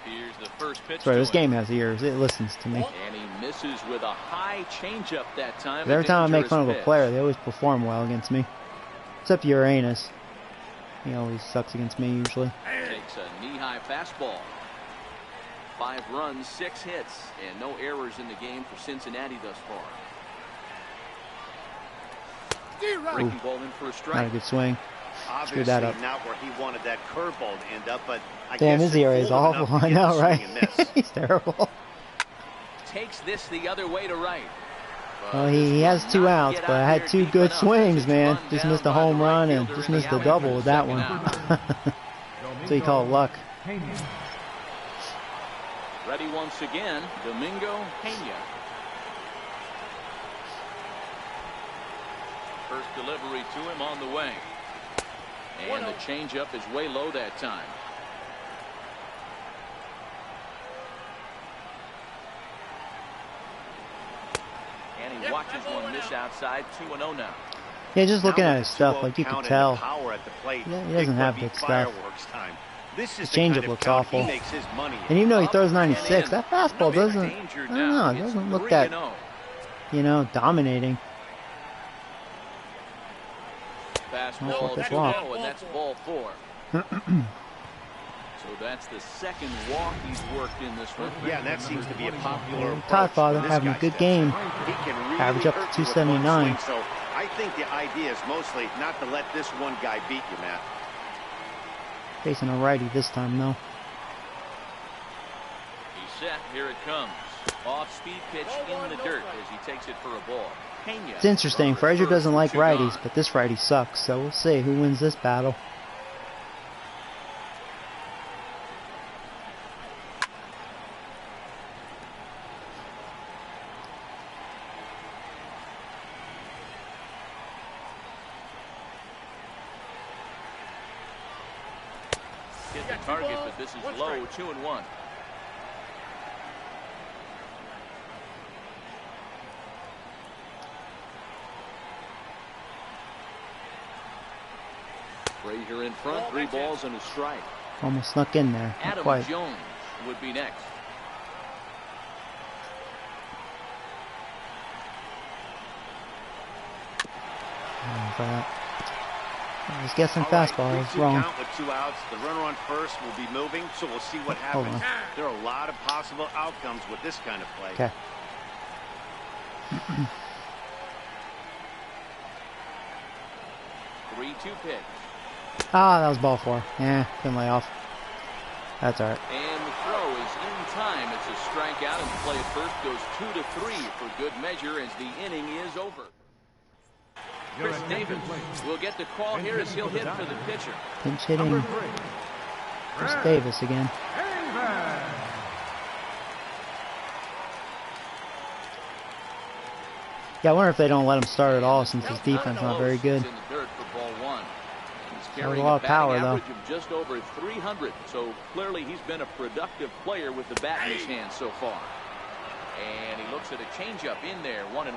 Here's the first pitch. Sorry, this game has ears. It listens to me. And he misses with a high changeup that time. Every time I make fun of a player, they always perform well against me. Except Uranus. He always sucks against me usually. Takes a knee-high fastball. 5 runs, 6 hits, and no errors in the game for Cincinnati thus far. Breaking ball in for a strike. Not a good swing. Screwed that up. Not where he wanted that curveball to end up, but I damn, guess his ERA is awful. I know, right? He's terrible. Takes this the other way to right. Well, he has 2 outs, but I had 2 good swings, man. Just missed a home run and just missed a double with that one. So you call it luck. Ready once again, Domingo Pena. First delivery to him on the way. And the changeup is way low that time. And he watches one miss outside. 2-0 now. Yeah, just looking at his stuff, like you can tell. Yeah, he doesn't have good stuff. His changeup looks awful. And even though he throws 96, that fastball doesn't, I don't know, it doesn't look that, you know, dominating. Fastball 2-0, and that's ball 4. So that's the second walk he's worked in this one. Yeah, and that seems to be a popular approach. Godfather having a good game. Really average up to 279. So I think the idea is mostly not to let this one guy beat you, Matt. Facing a righty this time, though. He's set. Here it comes. Off-speed pitch in the dirt as he takes it for a ball. Pena. It's interesting. Frazier doesn't like righties, but this righty sucks. So we'll see who wins this battle. Hit the target, but this is low. 2-1. Frazier in front, 3 balls and a strike. Almost snuck in there. Not Adam quite. Jones would be next. I was guessing fastball. I was wrong. Count with 2 outs. The runner on first will be moving, so we'll see what happens. There are a lot of possible outcomes with this kind of play. Okay. 3-2 pitch. Ah, that was ball 4. Yeah, couldn't lay off. That's all right. And the throw is in time. It's a strikeout, and the play at first goes 2-3 for good measure as the inning is over. Chris Davis will get the call here as he'll hit for the pitcher. Pinch hitting. Chris Davis again. Yeah, I wonder if they don't let him start at all since his defense not very good. Carrying a lot of power, though. Of just over 300, so clearly he's been a productive player with the bat in his hand so far. And he looks at a changeup in there, 1-1.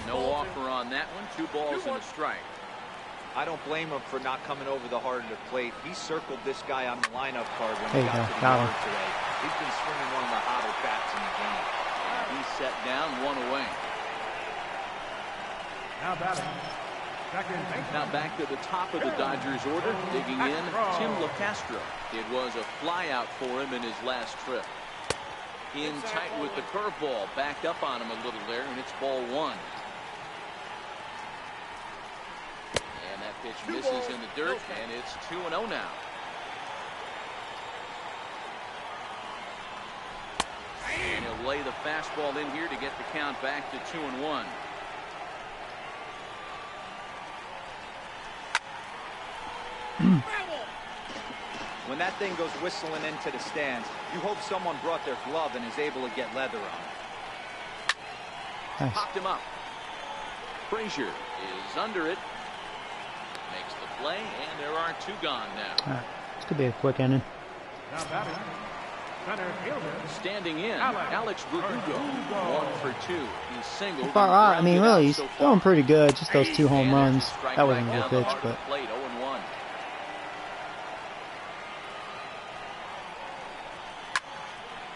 No offer on that one. 2 balls and a strike. I don't blame him for not coming over the heart of the plate. He circled this guy on the lineup card when he got to the yard today. He's been swinging one of the hotter bats in the game. He's set down, 1 away. Now batting. Now back to the top of the Dodgers order, digging in, Tim LeCastro. It was a flyout for him in his last trip. In tight with the curveball, backed up on him a little there, and it's ball 1. And that pitch misses in the dirt, and it's 2-0 now. And he'll lay the fastball in here to get the count back to 2-1. When that thing goes whistling into the stands, you hope someone brought their glove and is able to get leather on it. Nice. Popped him up. Frazier is under it. Makes the play, and there are 2 gone now. All right. This could be a quick inning. Now batting. Center fielder. Standing in, Alex Verdugo, 1 for 2. He's singled. Far out. I mean, really, he's so far. throwing pretty good. Just those 2 home And runs. it's a strike That wasn't right a down good the pitch, heart of but the plate, 0-1.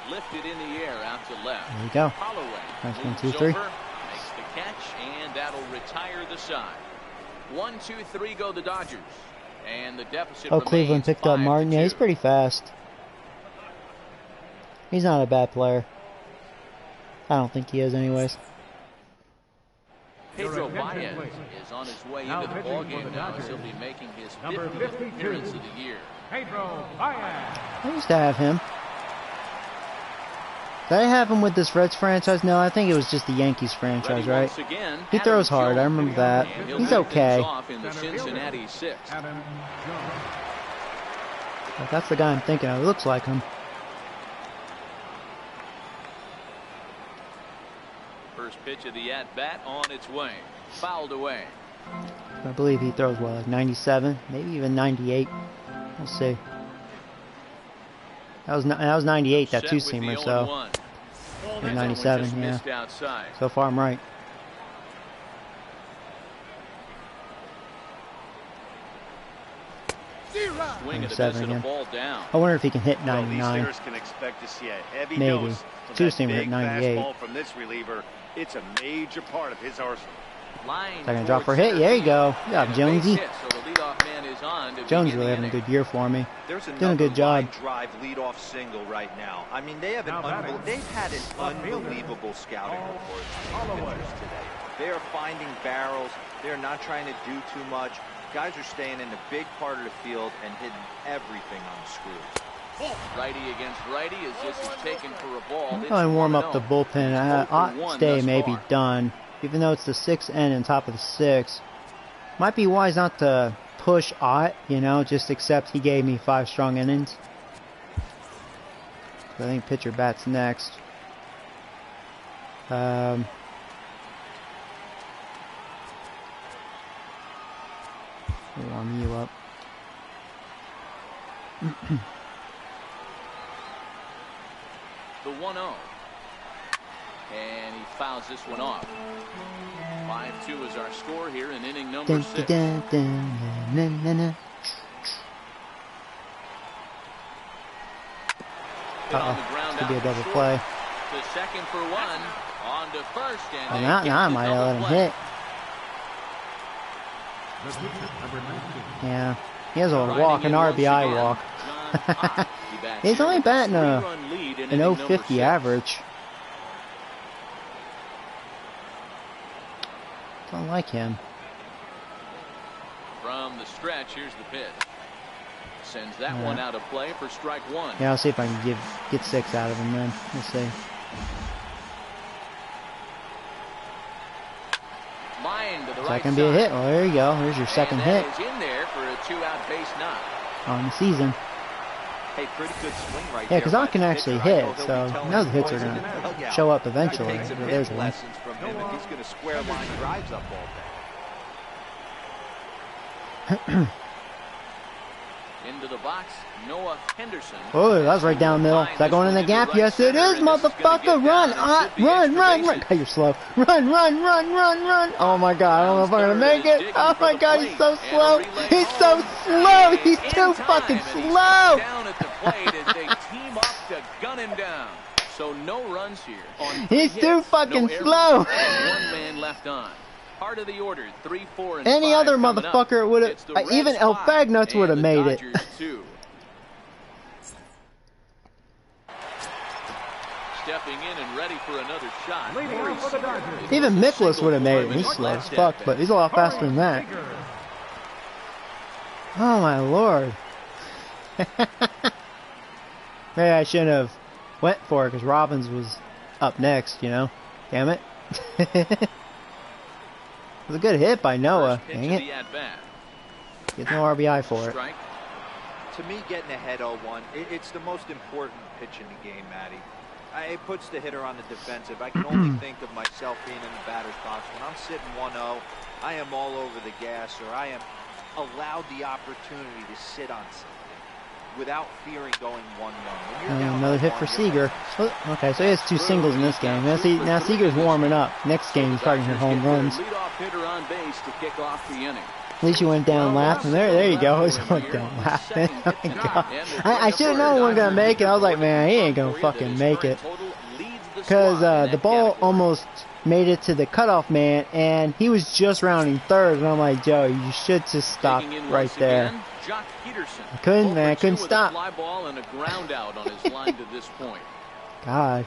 Lifted in the air out to left. there you go. Holloway Nice 1, moves 2, 3. over, makes the catch, and that'll retire the side. 1, 2, 3 go the Dodgers, and the deficit Oh, remains Cleveland picked up 5-2. Martin. Yeah, he's pretty fast. He's not a bad player. I don't think he is, anyways. Pedro Baez is on his way Now into the pitching for ballgame the now as Dodgers. he'll be making his Number 50th 52. appearance of the year. Pedro Baez. I used to have him. Did I have him with this Reds franchise? No, I think it was just the Yankees franchise, Ready right? once again, He Adam throws hard. I Jones. remember that. And he'll He's lead okay. things off in the Center Cincinnati fielder. 6. Adam Jones. But that's the guy I'm thinking of. It looks like him. First pitch of the at-bat on its way. Fouled away. I believe he throws, what, like 97? Maybe even 98. We'll see. That was 98, that Set with the two-seamer, 0-1. so That one 97, just yeah. missed outside. so far I'm right. Swing and a miss 97 and a again. ball down. I wonder if he can hit Well, these 99. hitters can expect to see a heavy Maybe. dose from Two-seamer that at big 98. fastball from this reliever. It's a major part of his arsenal. Line Second drop for towards hit. There you go. center Good job, field. And a base Jonesy. hit, so the leadoff man is on to Jones begin really the having a inning. good year for me. There's Doing a another good job. line drive leadoff single right now. I mean, they've Now batting. had an Left fielder. unbelievable scouting report on Holloway. pitchers today. They are finding barrels. They're not trying to do too much. Guys are staying in the big part of the field and hitting everything on the screws. Righty against righty as this is taken for a ball. It's Probably warm up 1-0. the bullpen. He's 0 for Ought 1 stay thus maybe far. done. Even though it's the 6th inning on top of the 6th. Might be wise not to push Ott, you know, just accept he gave me 5 strong innings. I think pitcher bats next. We'll warm you up. The 1-0. And he fouls this one off. 5-2 is our score here in inning number 6. Hit on the ground Could be a out double short. play. To second for 1. On to first. And Oh, they now get I the might double let him play. hit. The pitcher, number 19. Yeah. He has a Riding walk, an in once RBI again, walk. John Ott. He bats He's here only with batting a 3-run lead in an inning number 050 6. average. Don't like him. From the stretch, here's the pitch. Sends that Yeah. one out of play for strike 1. Yeah, I'll see if I can get 6 out of him then. We'll see. Line to the Is that right going to be a side. hit? Well, there you go. There's your second and hit that is in there for a 2-out base knock. on the season. Hey, pretty good swing right Yeah, there. because by I can the actually pitcher. I know hit, he'll so be telling now the the hits are boys going in the to dugout. show up To eventually. take some But hit there's one. lessons from him if he's going to square line drives up all day. Into the box, Noah Henderson. Oh, that was right down the middle. Is that going in the gap? Yes, it is, motherfucker. Run, run. God, you're slow. Run. Oh my God, I don't know if I'm gonna make it. Oh my God, he's so slow. He's so slow. He's too fucking slow. Down at the plate as they team up to gun him down. So no runs here. On 3 He's hits, too fucking no errors, slow. and 1 man left on. Part of the order, 3, 4, and Any 5 other coming up. motherfucker would It's the have, Reds even El 5 Fagnuts would have and the made it. Dodgers 2. Stepping in and ready for another shot. Leading off for the Dodgers. Even Mikolas would have made it. Single He's for slow him as at fuck, left but he's a lot faster than that. Baker. Oh my Lord. Maybe I shouldn't have went for it because Robbins was up next, you know. Damn it. It was a good hit by Noah. First pitch Dang of it. the at-bat. Gets no RBI for it. Strike. To me, getting ahead 0-1, it's the most important pitch in the game, Matty. It puts the hitter on the defensive. I can only think of myself being in the batter's box. When I'm sitting 1-0, I am all over the gas, or I am allowed the opportunity to sit on something. without fearing going 1-1. And another hit for Seager. Oh, okay, so he has 2 singles in this game. Now Seager's warming up. Next game he's probably going to hit home runs. Leadoff hitter on base to kick off the inning. At least you went down laughing. There you go. He went down laughing. Oh my God. I should have known we weren't going to make it. I was like, man, he ain't going to fucking make it. Because the ball almost made it to the cutoff man, and he was just rounding third. And I'm like, Joe, you should just stop right there. I couldn't, man. I couldn't stop. Fly ball and a ground out on his line to this point. God.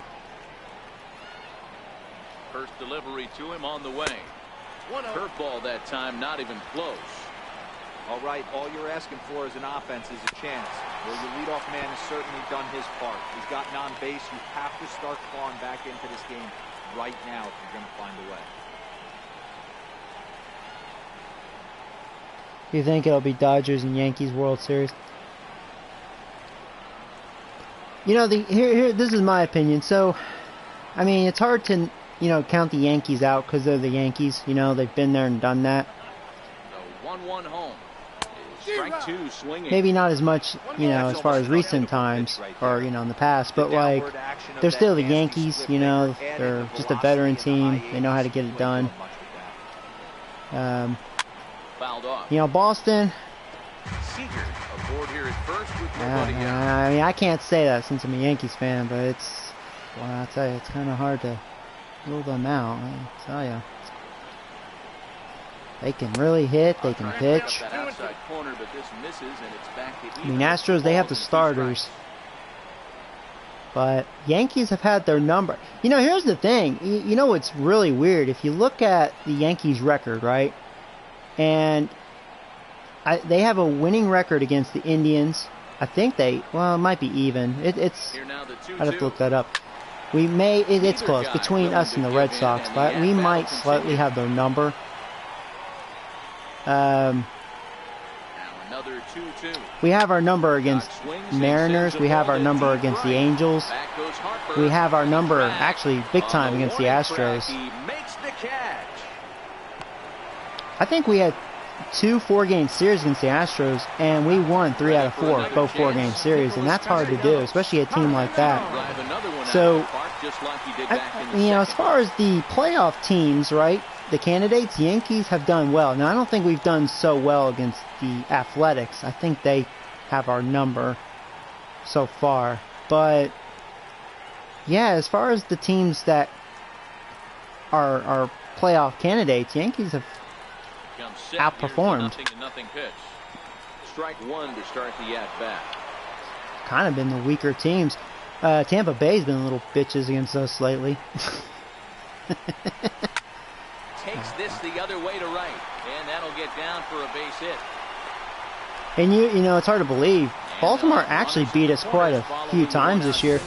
First delivery to him on the way. Curveball that time, not even close. All right, all you're asking for as an offense is a chance. Well, your leadoff man has certainly done his part. He's gotten on base. You have to start clawing back into this game right now if you're going to find a way. You think it'll be Dodgers and Yankees World Series? You know, here this is my opinion. So, I mean, it's hard to, you know, count the Yankees out because they're the Yankees. You know, they've been there and done that. The 1-1 home. Strike 2 swinging. Maybe not as much, you know, as far as recent times or, you know, in the past, but like they're still the Yankees. You know, they're just a veteran team. They know how to get it done. You know, Boston. I mean, I can't say that since I'm a Yankees fan, but it's, well, I'll tell you, it's kind of hard to rule them out. I tell you, they can really hit. They can pitch. I mean, Astros, they have the starters, but Yankees have had their number. You know, here's the thing. You know what's really weird? If you look at the Yankees' record, right, and they have a winning record against the Indians. I think well, it might be even. It's I'd have to look that up. We may, it's close between us and the Red Sox, but we might slightly have their number. We have our number against Mariners. We have our number against the Angels. We have our number, actually, big time against the Astros. I think we had 2 4-game series against the Astros, and we won 3 out of 4, both 4-game series, and that's hard to do, especially a team like that. So, you know, as far as the playoff teams, right, the candidates, Yankees have done well. Now, I don't think we've done so well against the Athletics. I think they have our number so far. But, yeah, as far as the teams that are playoff candidates, Yankees have outperformed. Strike 1 to start the at-bat. Kind of been the weaker teams. Tampa Bay's been little bitches against us lately. Takes this the other way to right, and that'll get down for a base hit. And you know, it's hard to believe. Baltimore actually beat us quite a few times this year.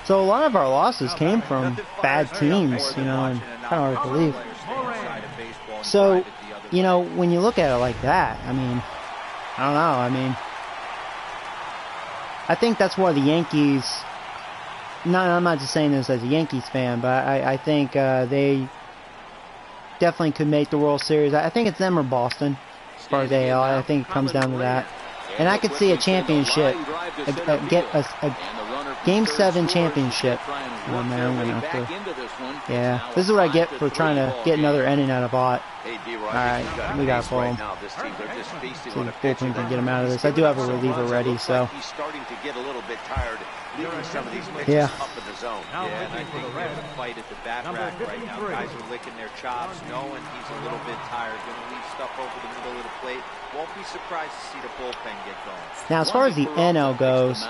So a lot of our losses came from bad teams, you know, and kind of hard to believe. So, you know, when you look at it like that, I mean, I don't know. I mean, I think that's why the Yankees, I'm not just saying this as a Yankees fan, but I think they definitely could make the World Series. I think it's them or Boston as far as AL. I think it comes down to that. And I could see a championship, get a Game 7 championship. Oh man, I'm gonna have to. Yeah, this is what I get for trying to get another inning out of Ott. Alright, we gotta pull him. See if the bullpen can get him out of this. I do have a reliever ready, so. He's starting to get a little bit tired, leaving some of these pitches Yeah. up in the zone. Yeah, and I think there's a fight at the bat rack right now. Guys are licking their chops, knowing he's a little bit tired. Going to leave stuff over the middle of the plate. Won't be surprised to see the bullpen get going. Now, as far as the NL goes,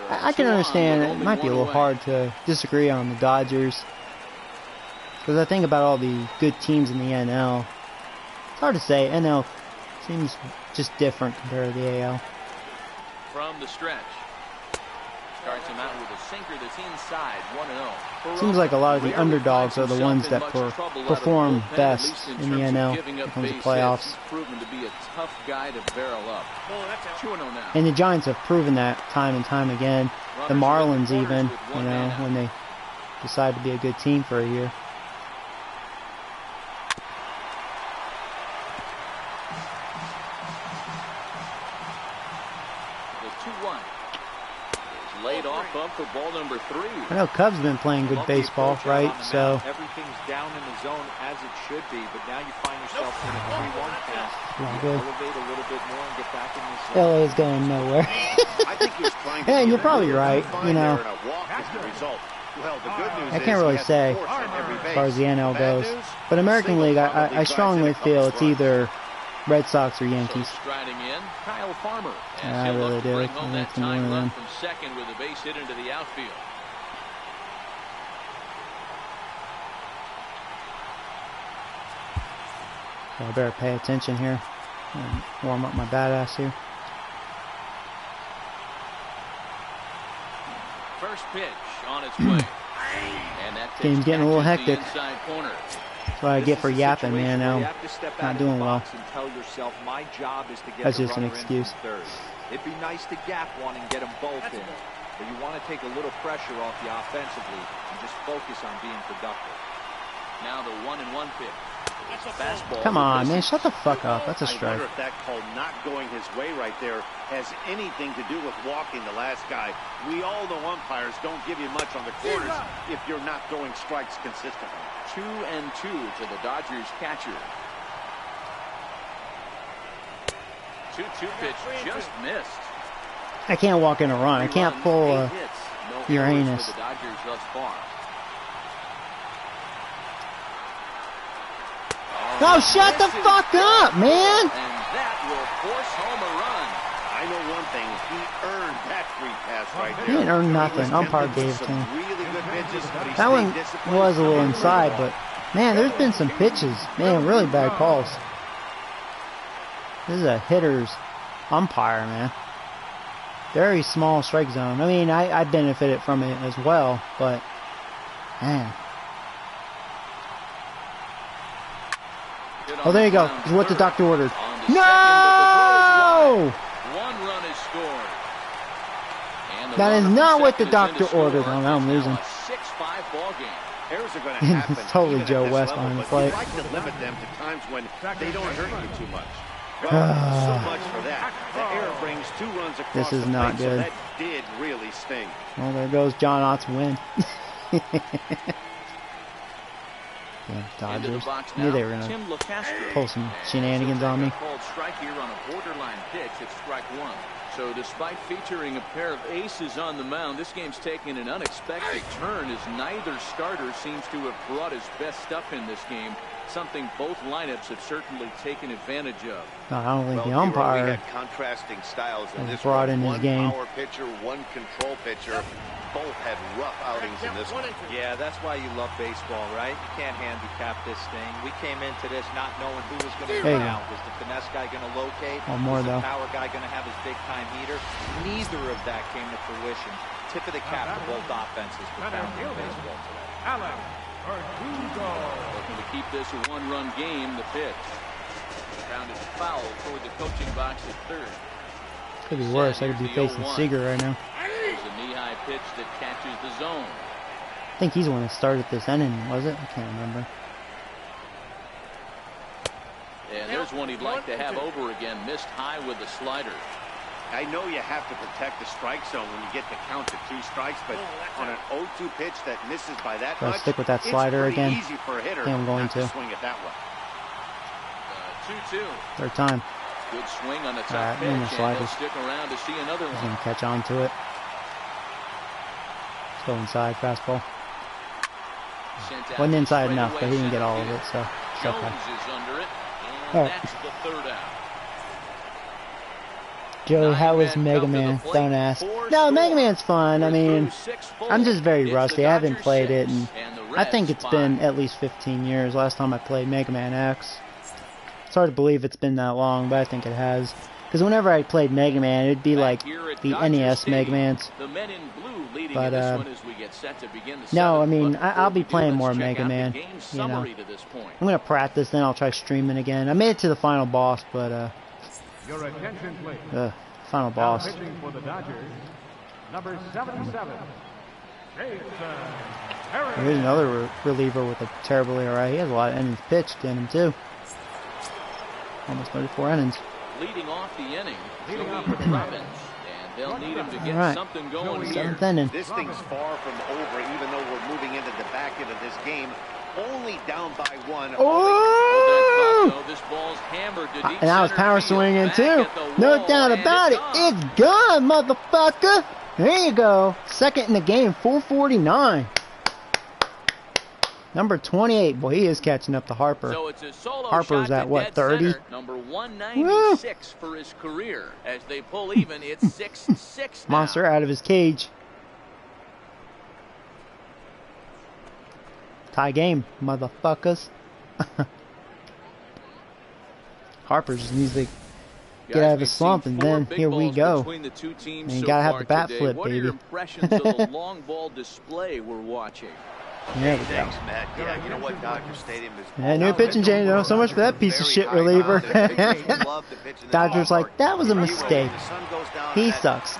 I can understand it might be a little hard to disagree on the Dodgers. Because I think about all the good teams in the NL. It's hard to say. NL seems just different compared to the AL. From the stretch. Starts him out with a sinker that's inside, 1-0. Seems like a lot of the underdogs are the ones that perform best in the NL when it comes to playoffs. Proven to be a tough guy to barrel up. 2-0 now. And the Giants have proven that time and time again. The Marlins even, you know, when they decide to be a good team for a year. 2-1. Laid off up for ball number 3. I know Cubs been playing good baseball, right? So everything's down in the zone as it should be, but now you find yourself in a 3-1 count. You elevate a little bit more and get back in this zone. LA is going nowhere. I think he was trying to And you're probably right. You know, well, the good news I can't really say as far as the NL goes, but American League, I strongly feel it's either Red Sox or Yankees. So striding in, Kyle Farmer. I really do. Bring home that time them. left from second with a base hit into the outfield. So I better pay attention here and warm up my badass here. First pitch on its way. And that Game's getting a little hectic. Inside corner. That's what I get for yapping, man. Now not doing well. Tell yourself, my job is to get That's the just an runner in excuse. from third. It'd be nice to gap one and get them both in, but you want to take a little pressure off the offensively and just focus on being productive. Now the 1-1 pitch. Fastball. Come on, man. Shut the fuck up. That's a I strike. wonder if that call not going his way right there has anything to do with walking the last guy. We all know umpires don't give you much on the corners if you're not throwing strikes consistently. 2-2 to the Dodgers catcher. 2-2 pitch just missed. I can't walk in a run. I can't pull No a errors Uranus. for the Dodgers thus far. Oh, shut the fuck up, man! And that will force home a run. I know one thing. He earned that free pass right there. He didn't earn nothing. Umpire Tempted gave with it to some him. really good pitches, but he That one stayed disciplined. was a little inside, but man, there's been some pitches. Man, really bad calls. This is a hitter's umpire, man. Very small strike zone. I mean, I benefited from it as well, but man. Oh, there you go. It's what the doctor ordered. No! One run is scored. And the That is runner not from what the second is in doctor to score. ordered. Oh, now I'm It's losing. now a 6-5 ball game. Errors are going to happen. It's totally even at Joe this West level, behind the but plate. you like to limit them to times when they don't hurt you too much. Well, so much for that. The error brings 2 runs across This is the not plate, so good. that did really sting. Well, there goes John Ott's win. Yeah, Into the Dodgers. box Knew now, they were gonna Tim LeCastro. pull some And shenanigans so on me. Called strike here on a borderline pitch. It's strike 1. So despite featuring a pair of aces on the mound, this game's taken an unexpected turn as neither starter seems to have brought his best stuff in this game. Something both lineups have certainly taken advantage of. No, I don't think the Well, we umpire had contrasting styles in has this brought one. in his One game. power pitcher, one control pitcher. Both had rough outings in this one. Yeah, that's why you love baseball, right? You can't handicap this thing. We came into this not knowing who was going to There come you go. out. Was the finesse guy going to locate? One more, was the though. power guy going to have his big-time heater? Neither of that came to fruition. Tip of the cap to both offenses for found in baseball today. Alex Verdugo. Looking to keep this a one-run game. The pitch. Grounded foul toward the coaching box at third. could be worse. I could be facing Seager right now. There's a knee-high pitch that catches the zone. I think he's the one that started this inning, was it? I can't remember. And there's one he'd like to have over again. Missed high with the slider. I know you have to protect the strike zone when you get the count to 2 strikes, but on an 0-2 pitch that misses by that Do I much, stick with that slider it's pretty again? easy for a hitter Yeah, I'm going not to. swing it that way. 2-2. Third time. Good swing on the top Alright, pitch, and the and he'll sliders. stick around to see another He's one. going to catch on to it. Let's go inside, fastball. Sent out Wasn't inside straightaway enough, but he didn't get all of center it, so it's field. okay. Jones is under it, and Alright. that's the third out. Joe, how was Nine men Mega come to the Man? plate, Don't ask. 4 No, Mega score. Man's fun. I We're mean, through 6 full. I'm just very It's the rusty. I haven't Dodgers played 6, it, and the I think Reds it's been 5. at least 15 years. Last time I played Mega Man X. It's hard to believe it's been that long, but I think it has. Because whenever I played Mega Man, it'd be like Back here at the Dodger NES Mega Stadium, Mans. The men in blue leading But, in this one as we get set to begin the no, I seventh. mean, But I'll be before we playing do, more let's check Mega out the Man, game you know. summary to this point. I'm going to practice, then I'll try streaming again. I made it to the final boss, but, Your attention, please. final Now boss. pitching for the Dodgers, number 77, Jason Perry. Here's another reliever with a terrible ERA. He has a lot of innings pitched in him, too. Almost 34 innings. Leading off the inning, Leading Joey off the Robbins. And They'll need him to get Alright. something going here. Seventh inning. This thing's far from over, even though we're moving into the back end of this game. Only down by one. Oh! This ball's hammered to deep And that was center power field. swinging Back too. at the No wall, doubt and about it. gone. It's gone, motherfucker. There you go. Second in the game, 449. Number 28. Boy, he is catching up to Harper. So it's a solo Harper's shot at to what, dead 30? center, number 196 for his career. As they pull even, it's 6-6 now. Monster out of his cage. Tie game, motherfuckers. Harper just needs to get out of his slump, and then here we go. And you gotta have the bat flip, what are baby. your impressions of the long ball display we're watching? There we go. Thanks, Matt. Yeah, you know what, Dodger Stadium is. Yeah, new pitching change, though. So much for that piece of shit reliever. Dodger's like, that was a mistake. He sucks.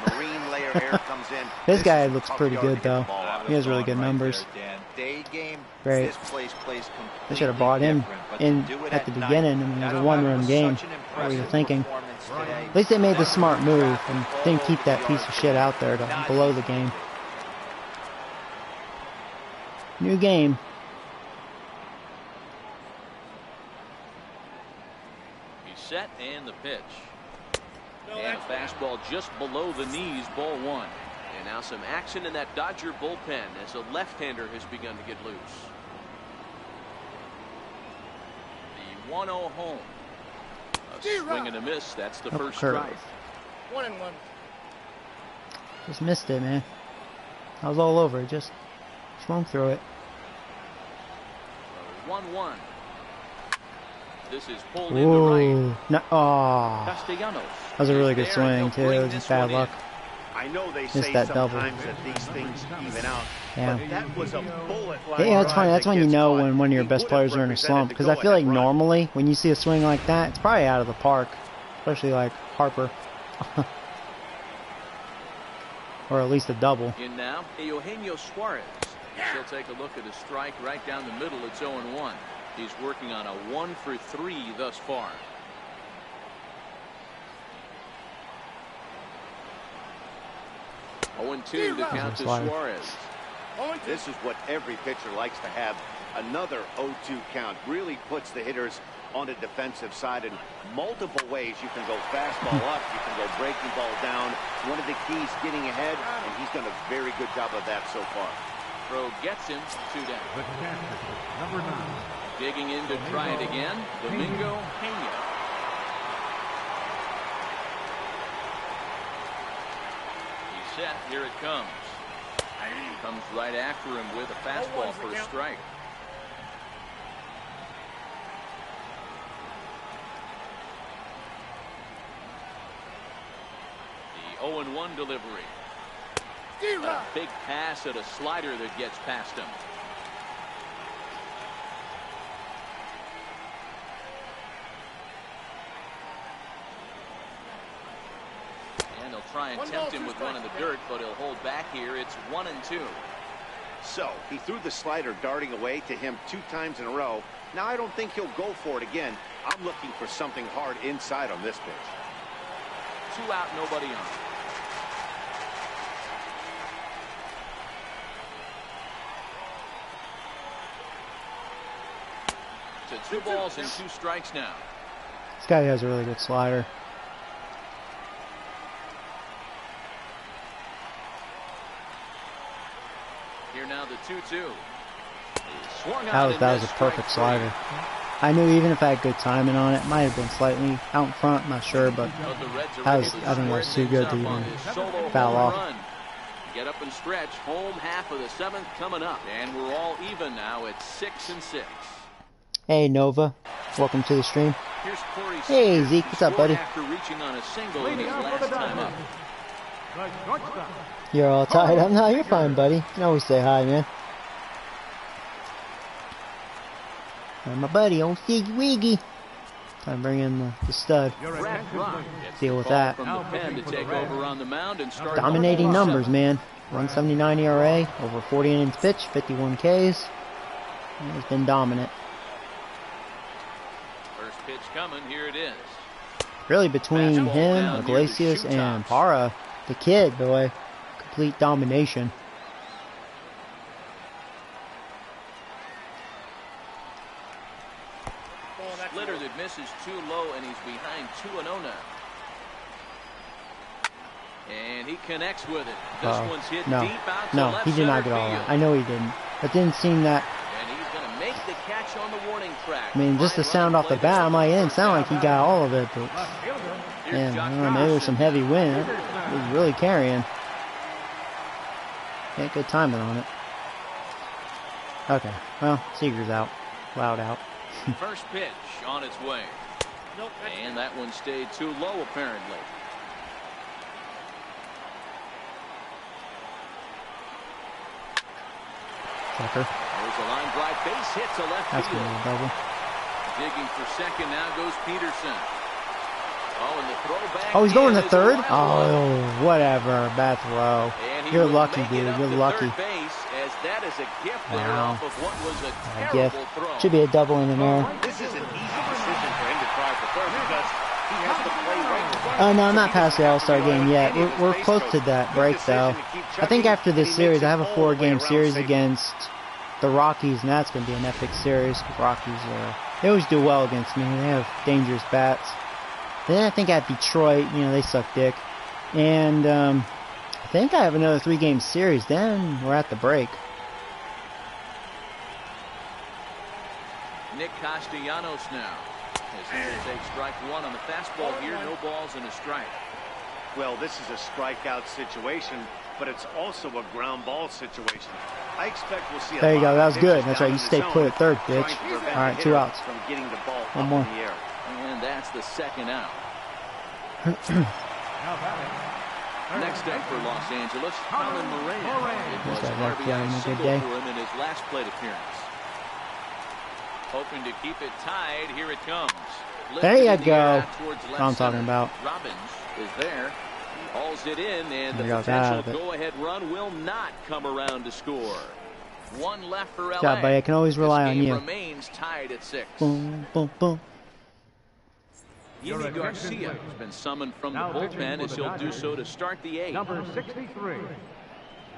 This guy looks pretty good, though. He has really good numbers. Great. They should have brought him in at the beginning. I mean, it was a one-run game. What were you thinking? At least they made the smart move and didn't keep that piece of shit out there to below the game. New game. He's set and the pitch. And a fastball just below the knees, ball one. And now some action in that Dodger bullpen as a left-hander has begun to get loose. The 1-0 home. A swing and a miss. That's the first strike. 1-1. Just missed it, man. I was all over it. Just swung through it. 1-1. This is pulled Whoa. into right. No, oh. Castellanos. That was a really good swing, too. It was just bad luck. I know they Missed say that double. sometimes that these things even out, Yeah. but that was a bullet. Yeah, that's funny. That's when you know when one of your best players are in a slump. Because I feel like normally when you see a swing like that, it's probably out of the park. Especially like Harper. Or at least a double. In now, Eugenio Suarez. He'll take a look at a strike right down the middle. It's 0-1. He's working on a 1-for-3 thus far. Oh, 0-2 to count to Suarez. This is what every pitcher likes to have. Another 0-2 count really puts the hitters on the defensive side in multiple ways. You can go fastball up, you can go breaking ball down. One of the keys, getting ahead, and he's done a very good job of that so far. Throw gets him, 2 down. The catcher, number 9. Digging in to try it again, Domingo Pena. He's set, here it comes. Comes right after him with a fastball for a strike. The 0-1 delivery. A big pass at a slider that gets past him. And they'll try and tempt him with one in the dirt, but he'll hold back here. It's 1-2. So he threw the slider darting away to him 2 times in a row. Now I don't think he'll go for it again. I'm looking for something hard inside on this pitch. 2 out, nobody on. So 2 balls and 2 strikes now. This guy has a really good slider. Here now the 2-2. Swung That out was and a missed, perfect strike slider. I knew even if I had good timing on it, might have been slightly out in front, not sure, but But the Reds are that was, able to I think that was square too good things to up on even this solo foul home off. run. Get up and stretch. Home half of the 7th coming up. And we're all even now at 6-6. Hey Nova, welcome to the stream. Here's Corey Hey, Seager, Zeke, who what's up, scored buddy? After reaching on a single in his Leading off last for the time Dodgers, up. the shortstop. You're all tied up. No, you're fine, buddy. You can always say hi, man. And my buddy, old Siggy Wiggy. Time to bring in the stud. Your Brad attention, Rock please. gets Deal the with call that. from the pen to take over on the mound and start. Dominating ball numbers, 7. man. 179 ERA, over 40 innings pitched, 51 Ks. He's been dominant. First pitch coming. Here it is. Really, between Fastball him, down near the Iglesias, shoe and tops. Parra, The kid, boy. Complete domination. Splitter that misses too low, and he's behind 2-0 now. And he connects with it. This one's hit deep out to left he did not center get all field. that. I know he didn't. It didn't seem that. And he's going to make the catch on the warning track. I mean, just the sound off the bat, I'm like, it didn't sound like he got all of it, but man, I don't know, maybe there's some heavy wind. It was really carrying. Yeah, good timing on it. Okay, well, Seager's out. Loud out. First pitch on its way. And that one stayed too low, apparently. Tucker. There's a line drive base hit to left That's field. gonna be a double. Digging for second now goes Peterson. Oh, and the throwback. Oh, he's going to is third? a wild one. Oh, whatever. Bad throw. And he You're will lucky, make dude. it up You're to lucky. third base, as that is a gift there Wow. off of what was a Gift. terrible throw. Should be a double in there. This is an easy decision for him to try for third because he has to play right in front of Oh, him. no, I'm not So he past the doesn't All-Star have to game rely yet. on any of his We're base close to coach. that Good break, decision though. to keep I think chugging, after this and he series, makes I have it a all the way 4-game around series safely. against the Rockies, and that's going to be an epic series. Rockies, they always do well against me. They have dangerous bats. Then I think at Detroit, they suck dick. And I think I have another 3-game series. Then we're at the break. Nick Castellanos now. As he takes strike one on the fastball here. No balls and a strike. Well, this is a strikeout situation, but it's also a ground ball situation. I expect we'll see a There you lot go. of That was pitches good. That's down right. You in the stay zone, put at third, trying bitch. to prevent All right, the 2 hitter outs. from getting the ball One up more. in the air. And that's the second out. Now batting. Next up for Los Angeles, Colin Moran. It was Looks like an that's having RBI a good single day. for him in his last plate appearance. Hoping to keep it tied. Here it comes. There you Lifted in the go. air out towards That's left what I'm talking center. about. Robbins is there. Hauls it in, and the There goes that out potential of it. go-ahead run will not come around to score. One left for LA. Good job, buddy. I can always rely This on game you. remains tied at 6. Boom, boom, boom. Yimi Garcia has been summoned from the Now pitching bullpen, for as the he'll do Dodgers. so to start the 8th. Number 63,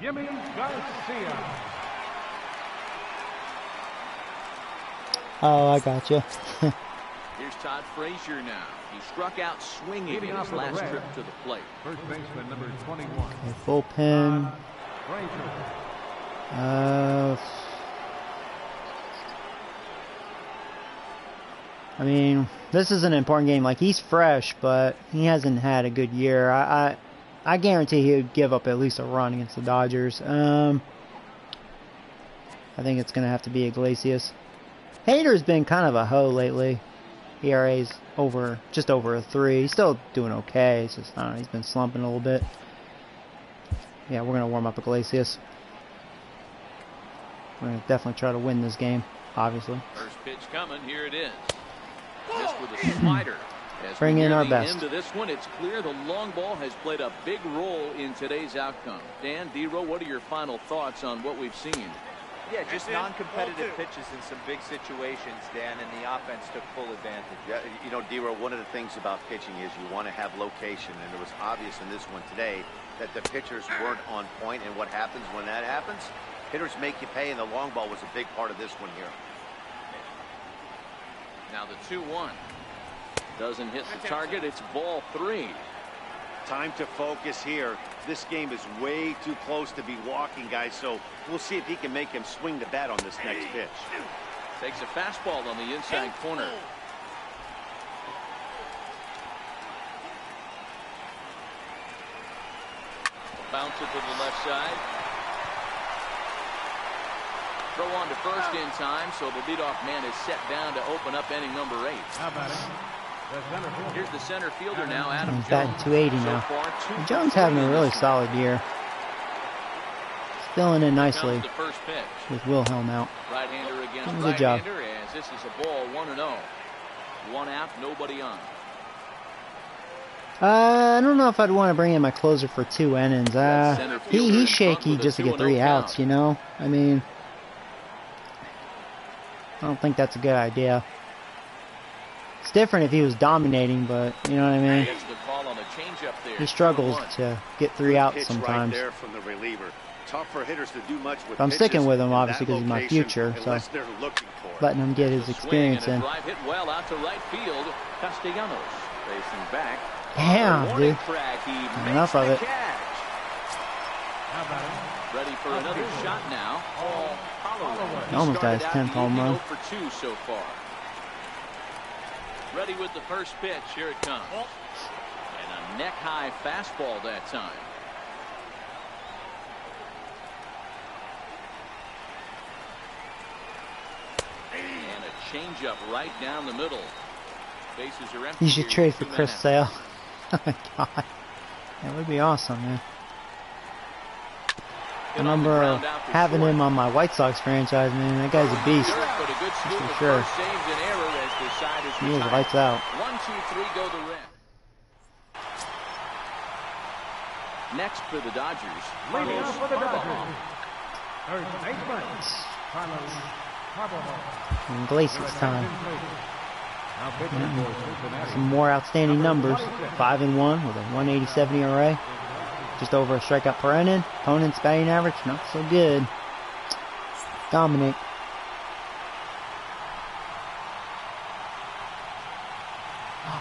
Yimi Garcia. Oh, I got you. Here's Todd Frazier now. He struck out swinging Leading in off his for the last Reds. trip to the plate. First baseman number 21. Bullpen. Frazier. I mean, this is an important game. Like, he's fresh, but he hasn't had a good year. I guarantee he would give up at least a run against the Dodgers. I think it's gonna have to be Iglesias. Hader's been kind of a hoe lately. ERA's just over a 3. He's still doing okay. It's just, I don't know, he's been slumping a little bit. Yeah, we're gonna warm up Iglesias. We're gonna definitely try to win this game, obviously. First pitch coming. Here it is. Missed with a slider. As Bring we in near our the best. end of this one, it's clear the long ball has played a big role in today's outcome. Dan, D-Row, what are your final thoughts on what we've seen? Yeah, just non-competitive pitches in some big situations, Dan, and the offense took full advantage. Yeah, D-Row, one of the things about pitching is you want to have location, and it was obvious in this one today that the pitchers weren't on point, and what happens when that happens? Hitters make you pay, and the long ball was a big part of this one here. Now the 2-1. Doesn't hit the target. It's ball 3. Time to focus here. This game is way too close to be walking, guys, so we'll see if he can make him swing the bat on this next pitch. Takes a fastball on the inside corner. Bounce it to the left side. Throw on to first in time, so the leadoff man is set down to open up inning number 8. Now batting. The center fielder. Here's the center fielder now, Adam He's Jones. batting 280 So now. far, 2 for Jones 3 having a in really this one. solid year. Filling in nicely Comes the first pitch. with Wilhelm out. Right-hander against Good job. right-hander, as this is a ball 1-0. 1 out, nobody on. I don't know if I'd want to bring in my closer for 2 innings. Center fielder in He's front shaky with a just to get 2-0 3 outs, count. you know? I mean, I don't think that's a good idea. It's different if he was dominating, but you know what I mean? Gets the call foul on the changeup there. He struggles to get 3 outs Pitch sometimes. right there from the reliever. Tough for hitters to do much with I'm sticking pitches with him in obviously that because he's my location future, so unless they're looking for it. letting him get his The swing experience and a in. drive hit well out to right field. Castellanos facing back. Damn, Warning dude. track. He Enough makes of the it. catch. How about it? Ready for another shot now. Holloway. He Almost got his started out 10th the home evening run. 0 for 2 so far. Ready with the first pitch. Here it comes. And a neck-high fastball that time. And a changeup right down the middle. Bases are empty. You should here. trade for 2 Chris men Sale. Oh my god. That would be awesome, man. I remember having him on my White Sox franchise, man. That guy's a beast. But a good swoop for at sure. first saves an error as the side is He is retired. lights out. 1, 2, 3 go the Reds. Next for the Dodgers. Leading Carlos off for the Carvalho. Dodgers. Third baseman, Carlos Carvalho. And Iglesias time. Now pitching for Cincinnati. Some more outstanding numbers. 5-1 with a 187 ERA. Just over a strikeout per inning. Opponent's batting average, not so good. Dominate.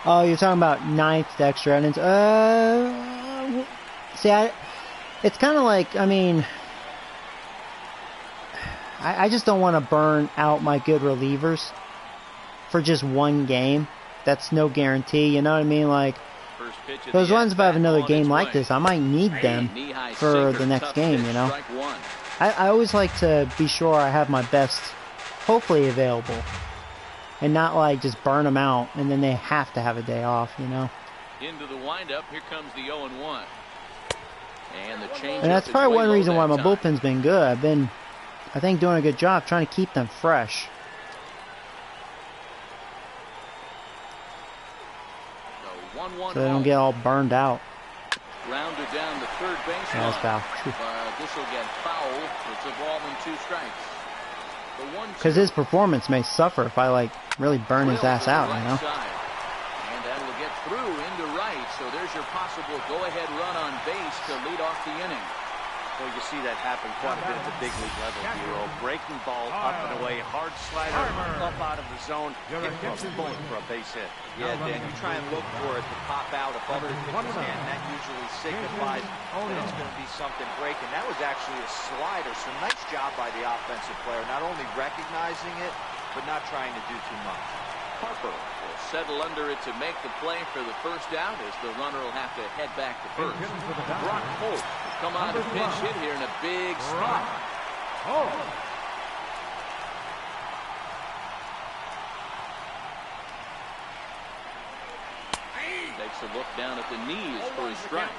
Oh, you're talking about ninth to extra innings. See, it's kind of like, I mean, I just don't want to burn out my good relievers for just one game. That's no guarantee, you know what I mean? Like, First pitch of those the ones, if I have at-bat another on game its like way. this, I might need them Knee-high for sinker, the next tough game, pitch, you know? strike 1. I always like to be sure I have my best, hopefully, available. And not, like, just burn them out, and then they have to have a day off, you know? Into the windup. Here comes the 0-1. And the change. And that's probably one reason why my bullpen's been good. I've been, I think, doing a good job trying to keep them fresh. So 1-1 So they don't get all burned out. Rounded down the third base Yeah, that's line. foul. This will get foul. It's a ball and 2 strikes. The 1-2. Because his performance may suffer if I, like, really burn his ass out, you know? And that'll get through into right. So there's your possible go-ahead run on base to lead off the inning. Well, you see that happen quite a bit at the big league level, Hero. Breaking ball up and away, hard slider, up out of the zone, hit for a base hit. Yeah, Dan, you try and look for it to pop out above the pitcher's hand. That usually signifies that it's going to be something breaking. That was actually a slider, so nice job by the offensive player, not only recognizing it, but not trying to do too much. Harper will settle under it to make the play for the first out as the runner will have to head back to first. Brock Holt will come on to pinch hit here in a big spot. Takes a look down at the knees for his strike.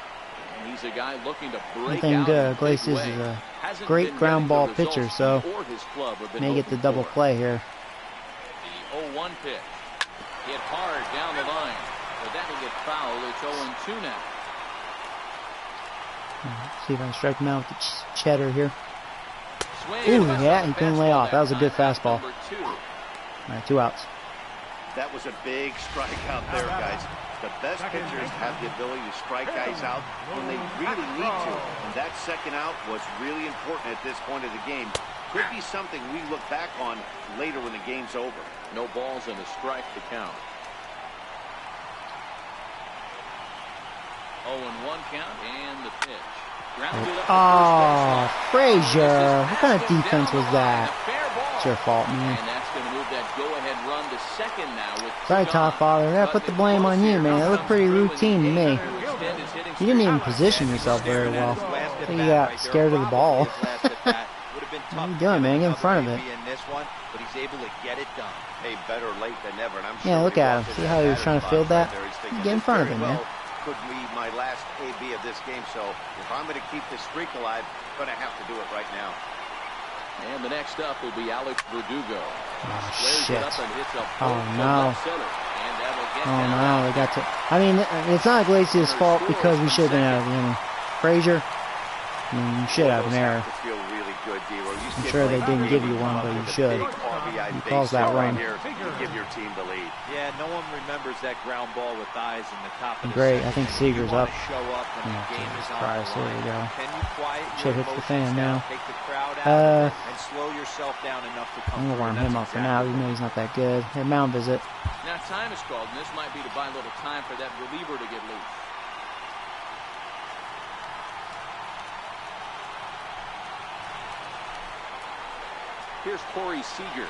And he's a guy looking to break I think out in a big Iglesias way. is a Hasn't great been ground getting ball the pitcher, results so he or his club have been may get the hoping double for. play here. The 0-1 pitch. Hit hard down the line. But that'll get fouled. It's 0-2 now. See if I can strike him out with the cheddar here. Swing. Ooh, yeah, he couldn't lay off. That was a good time. fastball. Number 2. All right, 2 outs. That was a big strikeout there, guys. The best pitchers have the ability to strike guys out when they really need to. And that second out was really important at this point of the game. Could be something we look back on later when the game's over. No balls and a strike to count. 0-1 count and the pitch. Grounded up Oh, to first Frazier. base. What kind of defense was that? A fair ball. It's your fault, man. And that's going to move that go-ahead run to second now with Sorry, Top Father. I put the blame on you, man. That looked pretty routine to me. You didn't even position yourself very well. I think you got scared of the ball. What are you doing, man? Get in front of it. But he's able to get it done. Hey, better late than never. And I'm Yeah, sure look he at walked him. into See how he was batter's trying to box field that? right there. He's thinking, Get in this front of very him, man. well could be my last AB of this game. So if I'm going to keep this streak alive, I'm going to have to do it right now. And the next up will be Alex Verdugo. Oh, Squares shit. it up and hits a Oh, poke to no. left center. And that'll get Oh, down. no. They got to... I mean, it's not Iglesias' fault because we should have been out of the inning. Frazier, I mean, you should have an error. To feel really good, D-Roy. You I'm skid sure they late, didn't give you come one, up but you with a should. big RBI RBI He calls that right run. here to give your team the lead. Yeah, no one remembers that ground ball with eyes in the top of the Great, second. I think And Seager's you wanna up. show up when the game Jesus is on Christ, the there we line. go. Can you quiet Shit your hits the emotions fan down, now. take the crowd out of it, and slow yourself down enough to come I'm gonna through? warm That's him up for exactly now, what even though he's not that good. Hey, mound visit. Now time is called, and this might be to buy a little time for that reliever to get loose. Here's Corey Seager.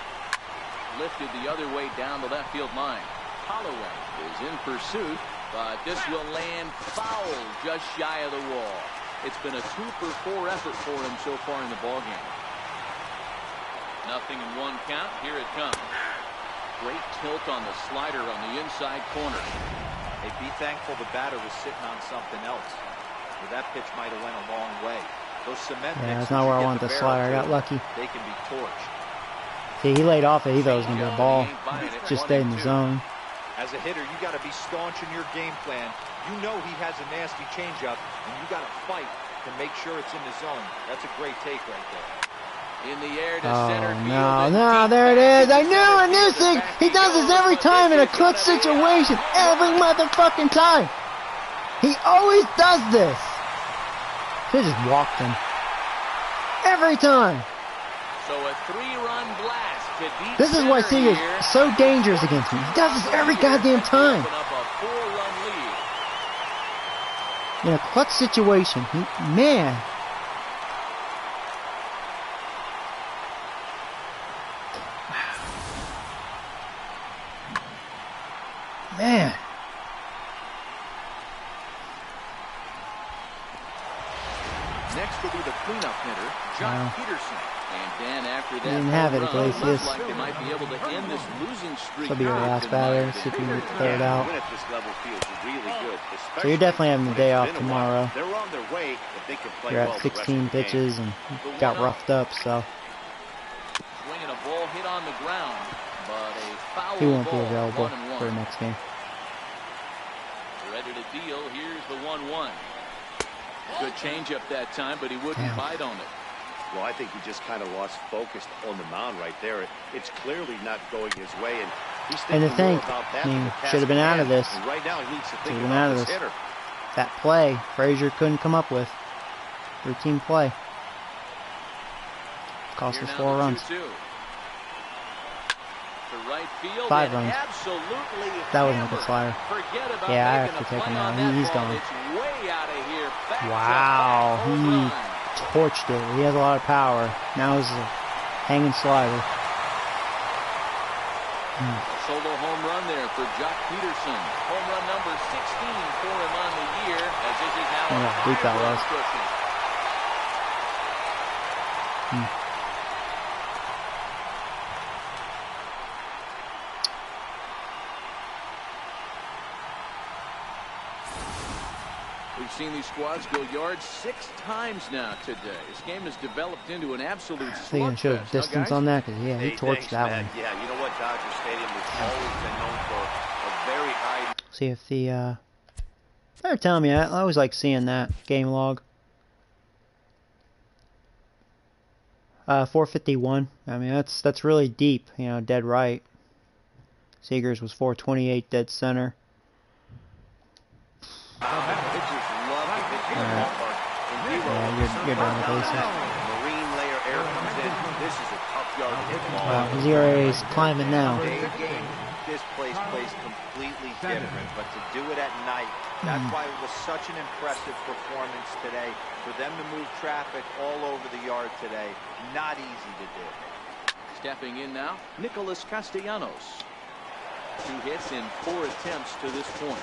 Lifted the other way down the left field line. Holloway is in pursuit, but this will land foul just shy of the wall. It's been a 2-for-4 effort for him so far in the ballgame. Nothing in one count. Here it comes. Great tilt on the slider on the inside corner. Hey, be thankful the batter was sitting on something else. Well, that pitch might have went a long way. Those cement Yeah, mixers that's not you where I get want the barrel slider. I to, got lucky. They can be torched. See, he laid off it. He thought it was gonna be a ball. Just stayed in the zone. As a hitter, you got to be staunch in your game plan. You know he has a nasty changeup, and you got to fight to make sure it's in the zone. That's a great take right there. In the air to Oh, center field. no, there it is. I knew it. He does this every time in a clutch situation. Every motherfucking time. He always does this. He just walked him. Every time. So a 3-run blast to deep This is why center Seager's here. so dangerous against me. He does this every goddamn time. Open up a 4-run lead. In a clutch situation, man. Man. Next will be the cleanup hitter, John Peterson. And Dan, after that, didn't have it, run, Iglesias. looks like they might be able to end this losing streak. This will be your last batter. See if you can get the third out. Win at this level feels really good. So you're definitely having the when day it's off been a while. tomorrow. They're on their way if they can play You're well at the rest of 16 the game. pitches and got roughed up, so Swinging a ball hit on the ground, but a foul he won't be ball, available 1-1. for the next game. Ready to deal. Here's the 1-1. Good changeup that time, but he wouldn't bite on it. Well, I think he just kind of lost focus on the mound right there. It's clearly not going his way, and he's And to thinking more think, about that I mean, than the task should have been at out of hand. this. And right now, he needs to Should think have been out about of this this. hitter. That play, Frazier couldn't come up with. Routine play. Cost us 4 runs. 2-2. To right field, 5 runs. Absolutely That wasn't a good hammered. slider. Forget about Yeah, I have making to a take play him on out. that He's ball. gone. It's way out of here. Back to Wow, back home he run. torched it. He has a lot of power. Now he's a hanging slider. Solo home run there for Jock Peterson. Home run number 16 for him on the year, as this is now Oh, a deep that 5-run was. cushion. We've seen these squads go yards 6 times now today. This game has developed into an absolute So you can show slugfest. distance on that? Because, yeah, he Hey, torched thanks, that Matt. one. Yeah, you know what? Dodger Stadium has always been known for a very high. See if the, they're telling me, I always like seeing that game log. 451. I mean, that's really deep, you know, dead right. Seager's was 428 dead center. Pitchers love to hit the Alright. ballpark. And Yeah, Dero, you're done with down Iglesias. that marine layer air comes in. This is a tough yard to hit the ball. Wow, his ERA's climbing now. Day game, this place plays completely different, but to do it at night, that's why it was such an impressive performance today. For them to move traffic all over the yard today, not easy to do. Stepping in now, Nicholas Castellanos. 2 hits in 4 attempts to this point.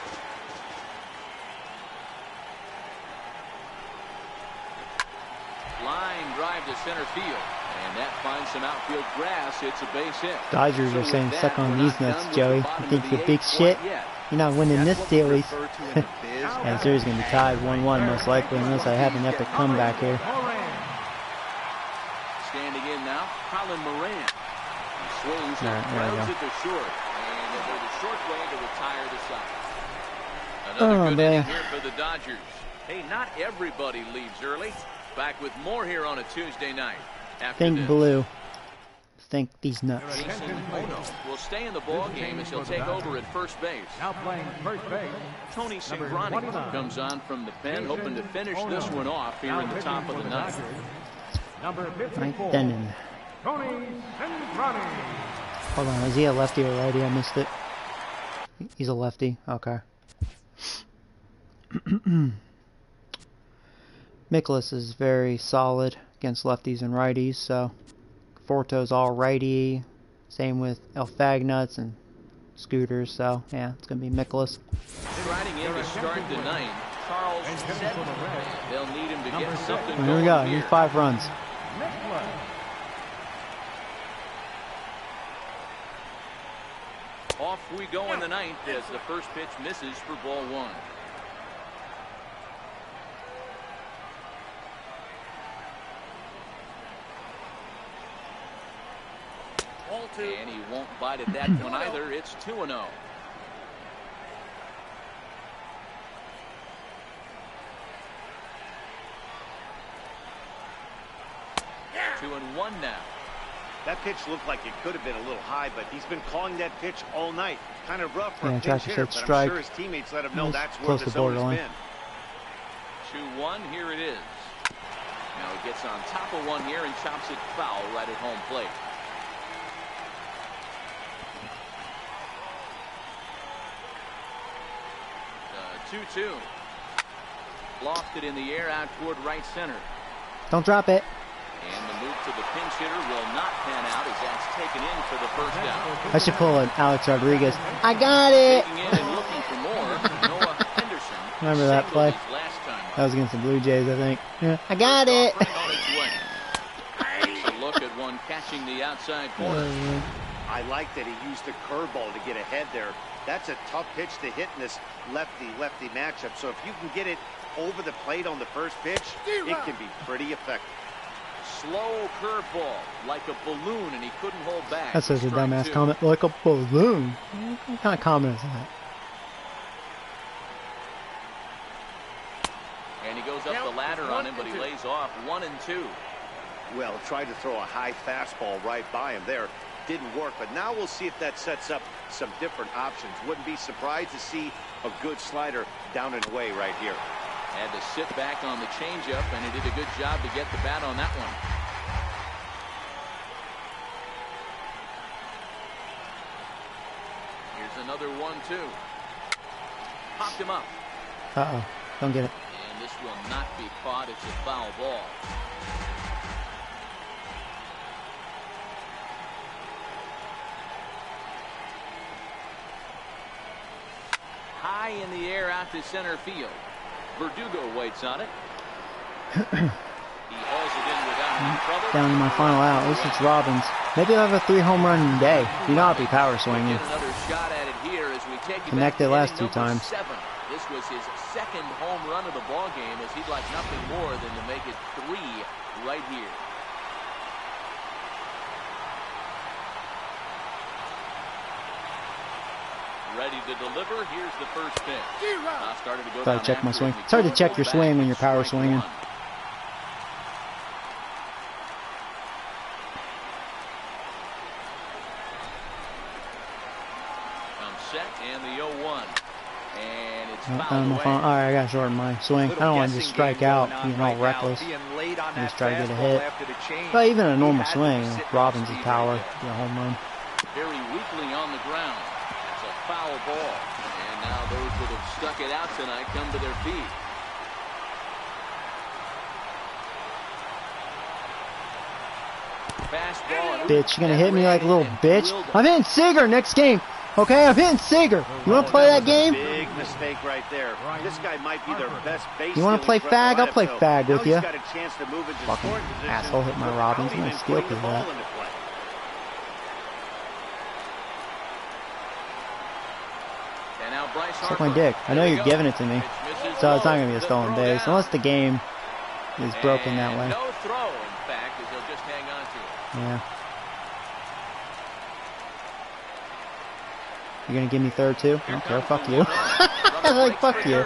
Line drive to center field, and that finds some outfield grass. It's a base hit. Dodgers are So saying with suck that, on we're these not done nuts, with Joey. the bottom You think of you're the big 8th shit? quite yet. You're not winning this That's what we series. refer to in the biz And the series going to be tied 1-1 most likely unless I have an epic comeback here. Standing in now, Colin Moran. He swings and There we grounds go. it to short. And they go the short way to retire the side. Oh, Another good man. inning here for the Dodgers. Hey, not everybody leaves early. Back with more here on a Tuesday night. After Think this. blue. think these nuts. Jason Ono will stay in the ball game as he'll take over at first base. Now playing first base. Tony Cingrani comes on from the pen, hoping to finish this one off here in the top of the ninth. Number Right 54. then. Tony Cingrani. Hold on, is he a lefty or righty? I missed it. He's a lefty. Okay. Mikolas is very solid against lefties and righties, so Forto's all righty. Same with Elfagnuts and Scooters, so yeah, it's gonna be Mikolas. Riding in to start the ninth, Charles Sedman. They'll need him to get something Here we go. going Here's here. 5 runs. Nicholas. Off we go in the ninth as the first pitch misses for ball 1. And he won't bite at that one either. It's 2-0. 2-1 now. That pitch looked like it could have been a little high, but he's been calling that pitch all night. Kind of rough for Yeah, a pinch Tractor hitter, said but I'm strike. sure his teammates let him know It's that's where close the to zone has borderline. been. 2-1, here it is. Now he gets on top of one here and chops it foul right at home plate. Uh, 2-2. Lofted in the air out toward right center. Don't drop it. And the move to the pinch hitter will not pan out as that's taken in for the first down. I should pull an Alex Rodriguez. I got it. Taking in and looking for more, Noah Henderson. Remember that play? singled his last time up. That was against the Blue Jays, I think. Yeah, I got it. Offering on its way. Takes a look at one catching the outside corner. I like that he used the curveball to get ahead there. That's a tough pitch to hit in this lefty-lefty matchup. So if you can get it over the plate on the first pitch, it can be pretty effective. Slow curveball, like a balloon, and he couldn't hold back. That's such a Strike dumbass 2. comment. Like a balloon. What kind of comment is that? And he goes up the ladder on him, but he lays off 1 and 2. Well, tried to throw a high fastball right by him there. Didn't work, but now we'll see if that sets up some different options. Wouldn't be surprised to see a good slider down and away right here. Had to sit back on the changeup, and he did a good job to get the bat on that one. Here's another 1-2. Popped him up. Uh-oh. Don't get it. And this will not be caught. It's a foul ball. High in the air out to center field. Verdugo waits on it. He hauls it in without any trouble. Down to my final out. At least it's Robbins. Maybe I'll have a 3 home run day. You know I'll be power swinging. Get another shot at it here as we take it Connected back to last inning 2 times. number 7. This was his second home run of the ball game, as he'd like nothing more than to make it 3 right here. Ready to deliver. Here's the first pitch. Started to go Gotta down check my after swing. it. It's hard to check your swing when you're power Strike swinging. 1. Comes set and the 0-1. And it's fouled away. Alright, I gotta shorten my swing. I don't want to just strike out, being all reckless. Just try to get a hit. But even a normal swing, Robbins' power, be a home run. Very weakly on the ground. It's a foul ball. And now those that have stuck it out tonight come to their feet. Fastball. Bitch, you gonna hit me like a little bitch? I'm hitting Seager next game. Okay, I'm hitting Seager. You wanna play that game? Big mistake right there. This guy might be their best base. You wanna play fag? I'll play fag with you. Fucking Fucking asshole hit my Robbins. I'm gonna steal for that. Suck my dick. I know you're giving it to me. So it's not gonna be a stolen base. Unless the game is broken that way. No throw, in fact, as they'll just hang on to it. Yeah. You're gonna give me third too? I don't care. Fuck you. I'm like, fuck you.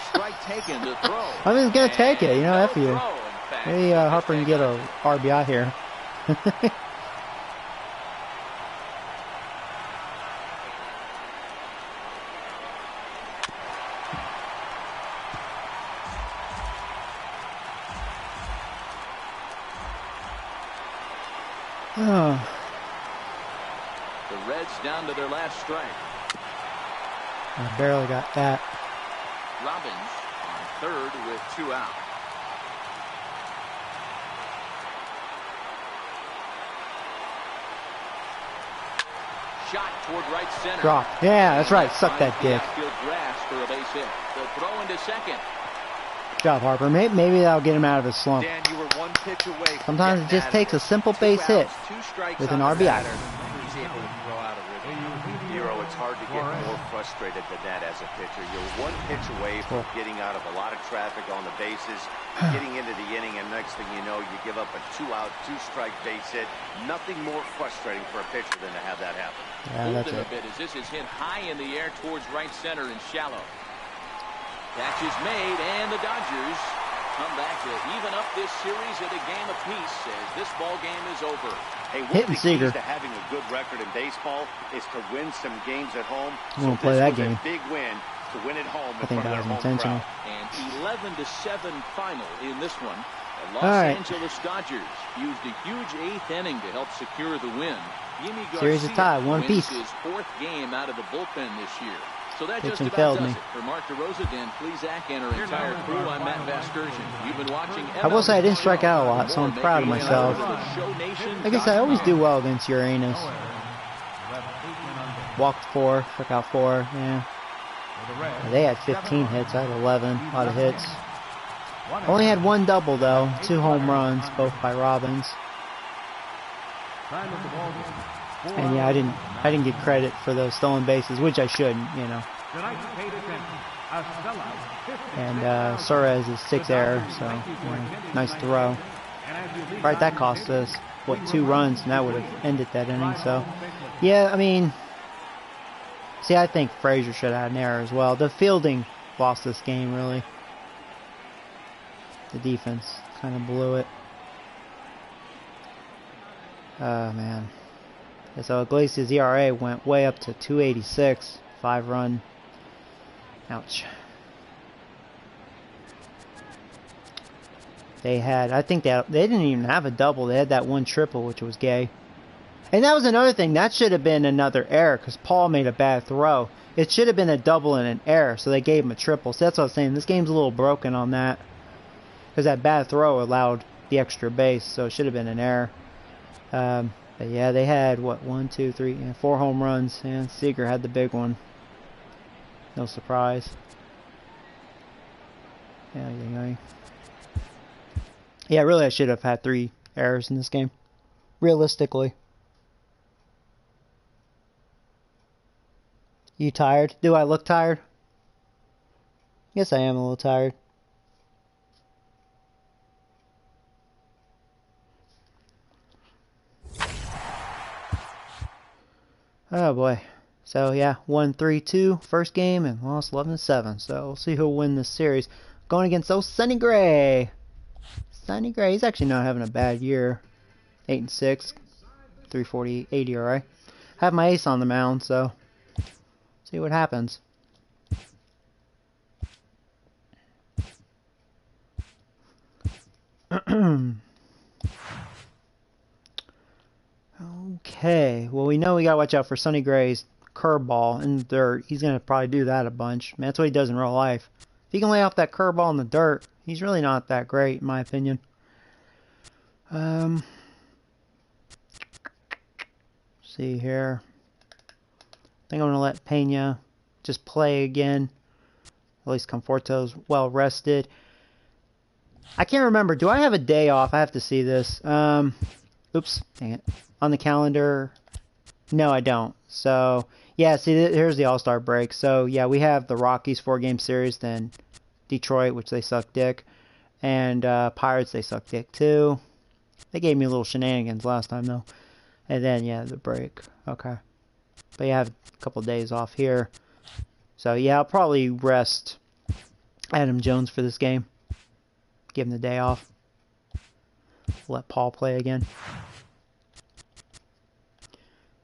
Strike taken to throw. I'm just gonna take it. You know, F you. Throw, in fact. Maybe Harper can get a RBI here. Oh. The Reds down to their last strike. I barely got that. Robbins on third with 2 out. Shot toward right center. Drop. Yeah, that's right. Suck that dick. Outfield grass for a base hit. The throw into second. Good job, Harper. Maybe that'll get him out of his slump. Dan, you were one pitch away. Sometimes it just takes a simple base hit with an RBI. He's able to throw out a rhythm. Hero, it's hard to get more frustrated than that as a pitcher. You're one pitch away from getting out of a lot of traffic on the bases, getting into the inning, and next thing you know, you give up a 2-out, 2-strike base hit. Nothing more frustrating for a pitcher than to have that happen. Yeah, that's Hold him it. a bit as this is hit high in the air towards right center and shallow. Catch is made, and the Dodgers come back to even up this series at a game apiece as this ball game is over. Hey, one Hitting of the keys Seager. to having a good record in baseball is to win some games at home. I'm gonna play that this was game. a big win to win at home I in think front that of their was home intentional. crowd. And 11-7 final in this one. The Los All right. Angeles Dodgers used a huge 8th inning to help secure the win. Yimi Series is Garcia tied, one wins piece. his 4th game out of the bullpen this year. So that just Pitching about failed does me. it. For Mark DeRosa, Dan Plesac, and our entire crew, I'm Matt Vasgersian. You've been watching I will say I didn't strike out a lot, so I'm More proud of making it myself. over to ShowNation.com. Like I said, I always do well against Uranus. Walked 4, struck out 4. Yeah. They had 15 hits. I had 11. A lot of hits. Only had 1 double though. 2 home runs, both by Robbins. And yeah, I didn't get credit for those stolen bases, which I shouldn't, you know. And Suarez is 6 error, so you know, nice throw. Right, that cost us what 2 runs, and that would have ended that inning. So yeah, I mean, see, I think Frazier should have had an error as well. The fielding lost this game really. The defense kind of blew it. Oh man. And so Iglesias' ERA went way up to 286, 5-run. Ouch. They had, I think they didn't even have a double. They had that 1 triple, which was gay. And that was another thing. That should have been another error because Paul made a bad throw. It should have been a double and an error, so they gave him a triple. So that's what I was saying. This game's a little broken on that because that bad throw allowed the extra base, so it should have been an error. But yeah, they had, what, 1, 2, 3, 4 home runs, and Seager had the big one. No surprise. Yeah, really I should have had 3 errors in this game. Realistically. You tired? Do I look tired? Yes, I am a little tired. Oh boy. So yeah, 1-3-2 first game and lost 11-7. So we'll see who'll win this series. Going against Sonny Gray. Sonny Gray, he's actually not having a bad year. 8-6, 3.48 ERA. Have my ace on the mound, so see what happens. Okay, well we know we gotta watch out for Sonny Gray's curveball in the dirt. He's gonna probably do that a bunch. Man, that's what he does in real life. If he can lay off that curveball in the dirt, he's really not that great in my opinion. See here. I think I'm gonna let Pena just play again. At least Conforto's well rested. I can't remember. Do I have a day off? I have to see this. Oops, dang it. On the calendar, no, I don't. So, yeah, see, here's the All-Star break. So, yeah, we have the Rockies 4-game series, then Detroit, which they suck dick, and Pirates, they suck dick too. They gave me a little shenanigans last time, though. And then, yeah, the break. Okay. But yeah, I have a couple days off here. So, yeah, I'll probably rest Adam Jones for this game. Give him the day off. Let Paul play again.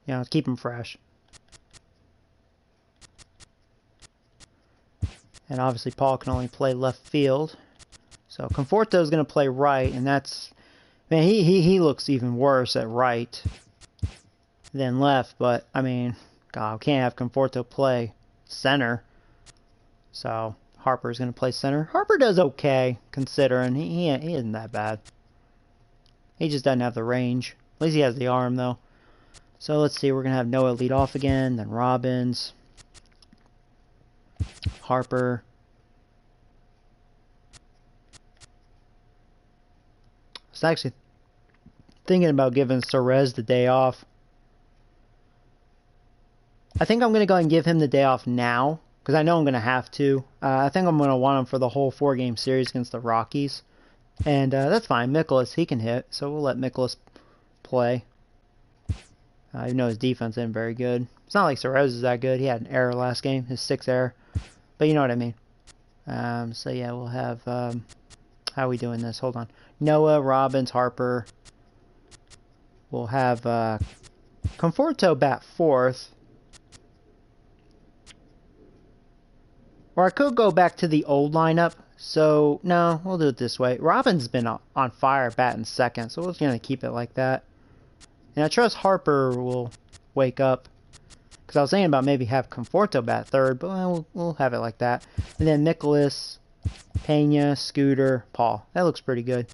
You know, keep him fresh. And obviously Paul can only play left field. So Conforto is going to play right, and that's Man, he looks even worse at right than left, but I mean, God, we can't have Conforto play center. So Harper's going to play center. Harper does okay, considering he isn't that bad. He just doesn't have the range. At least he has the arm, though. So let's see, we're going to have Noah lead off again, then Robbins, Harper. I was actually thinking about giving Cerez the day off. I think I'm going to go ahead and give him the day off now, because I know I'm going to have to. I think I'm going to want him for the whole 4-game series against the Rockies. And that's fine. Mikolas, he can hit, so we'll let Mikolas play. Even though his defense isn't very good. It's not like Cerez is that good. He had an error last game, his 6th error. But you know what I mean. So yeah, we'll have... how are we doing this? Hold on. Noah, Robbins, Harper. We'll have Conforto bat 4th. Or I could go back to the old lineup. So, no, we'll do it this way. Robbins has been on fire batting 2nd, so we're just going to keep it like that. And I trust Harper will wake up. Because I was thinking about maybe have Conforto bat 3rd, but we'll have it like that. And then Mikolas, Pena, Scooter, Paul. That looks pretty good.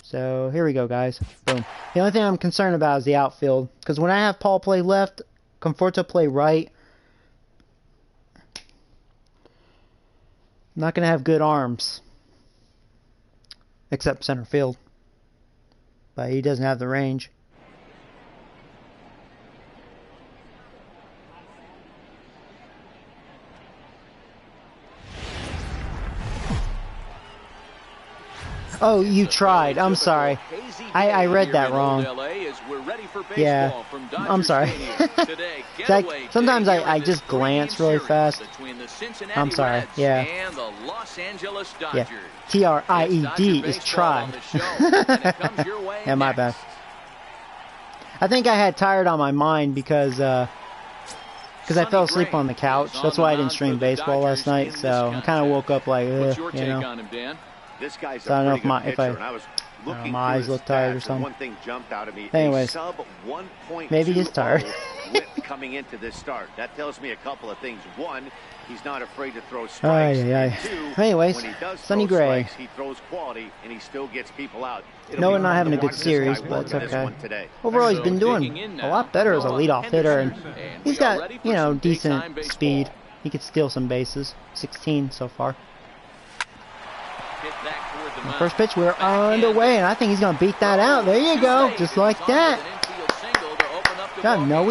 So, here we go, guys. Boom. The only thing I'm concerned about is the outfield. Because when I have Paul play left, Conforto play right, I'm not going to have good arms. Except center field. But he doesn't have the range. Oh, you tried. I'm sorry. I read that wrong. Yeah, I'm sorry. Like, sometimes I just glance really fast. I'm sorry. Yeah. Yeah. T-R-I-E-D is tried. Yeah, my bad. I think I had tired on my mind because I fell asleep on the couch. That's why I didn't stream baseball last night. So I kind of woke up like, you know. This guy's So I don't know if my eyes look tired or something. One thing jumped out at me. Anyways, maybe he's tired. Whip coming into this start. That tells me a couple of things. One, he's not afraid to throw strikes. Two, anyways, when he does Sonny throw Gray. strikes, he throws quality and he still gets people out. Noah not having a good series, but it's okay. Overall, he's been doing a lot better as a leadoff hitter, and he's got, you know, decent speed. He could steal some bases. 16 so far. First pitch, we're underway, and I think he's going to beat that out. There you go, just like that. Good job, Noe.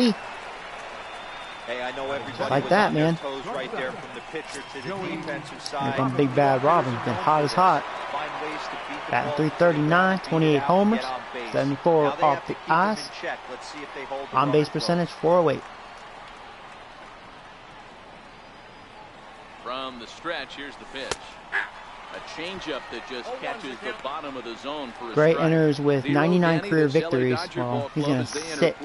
Hey, I know everybody like that, man. Right there from the pitcher to the defensive side. Here big bad Robin's been hot as hot. Batting 339, 28 homers, 74 off the ice. On base percentage 408. From the stretch, here's the pitch. A changeup that just catches the bottom of the zone for a Gray strike. enters with 99 career victories. Well, he's going to sit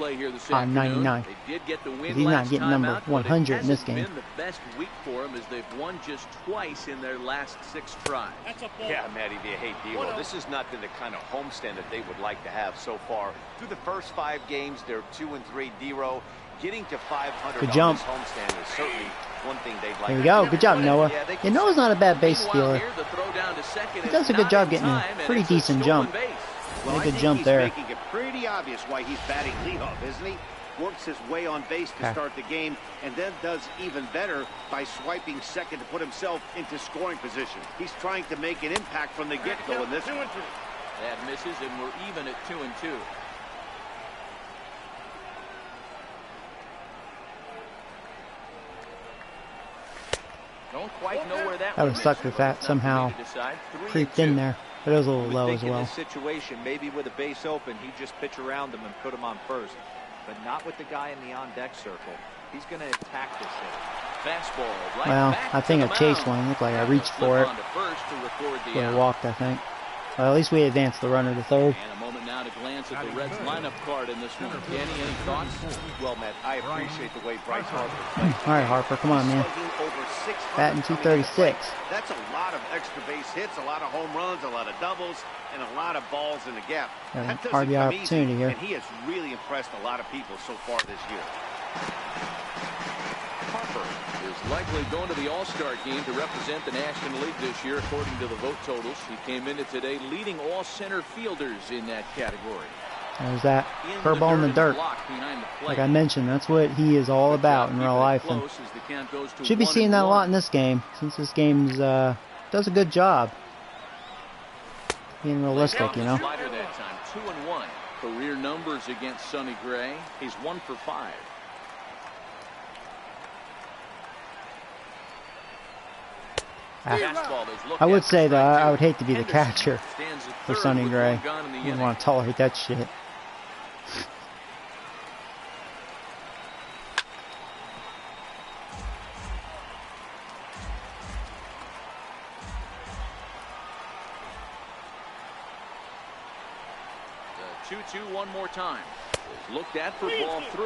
on 99. He's not getting number 100 in this game. Been the best week for him as they've won just twice in their last 6 tries. Yeah, Matty, they hate D-Roll. This has not been the kind of homestand that they would like to have so far. Through the first 5 games, they're 2-3 D-Roll. Getting to 500 Good jump. on this homestand is certainly one thing they'd like. There we go. Good job, Noah. Yeah, Noah's not a bad base stealer. He does a good job getting a pretty decent jump. Well, a good jump there. Making it pretty obvious why he's batting leadoff, isn't he? Works his way on base to start the game, and then does even better by swiping second to put himself into scoring position. He's trying to make an impact from the get-go in this one. That misses, and we're even at 2-2. Don't quite know where that I would have sucked if that somehow creeped in there, but it was a little low as well. In this situation, maybe with a base open, he'd just pitch around him and put him on first, but not with the guy in the on-deck circle. He's going to attack this hit. Fastball. Right Well, back I think to I the chased mound. one. It looked like I reached for it. Would have walked, I think. Well, at least we advanced the runner to third. And a moment now to glance at the Reds lineup card in this one. Danny, any thoughts? Well, Matt, I appreciate the way Bryce Harper plays. All right, Harper, come on, man. Batting 236. That's a lot of extra base hits, a lot of home runs, a lot of doubles, and a lot of balls in the gap. Got an That doesn't RBI come opportunity easy, here. and he has really impressed a lot of people so far this year. Harper is likely going to the All-Star game to represent the National League this year, according to the vote totals. He came into today leading all center fielders in that category. There's that curveball in the dirt. Like I mentioned, that's what he is all about in real life. And should be seeing that a lot in this game, since this game does a good job being realistic, you know. Slider that time, 2-1. Career numbers against Sonny Gray. He's 1 for 5. I would say though, I would hate to be the catcher for Sonny Gray. I wouldn't want to tolerate that shit. The 2-2 one more time. Looked at for ball 3.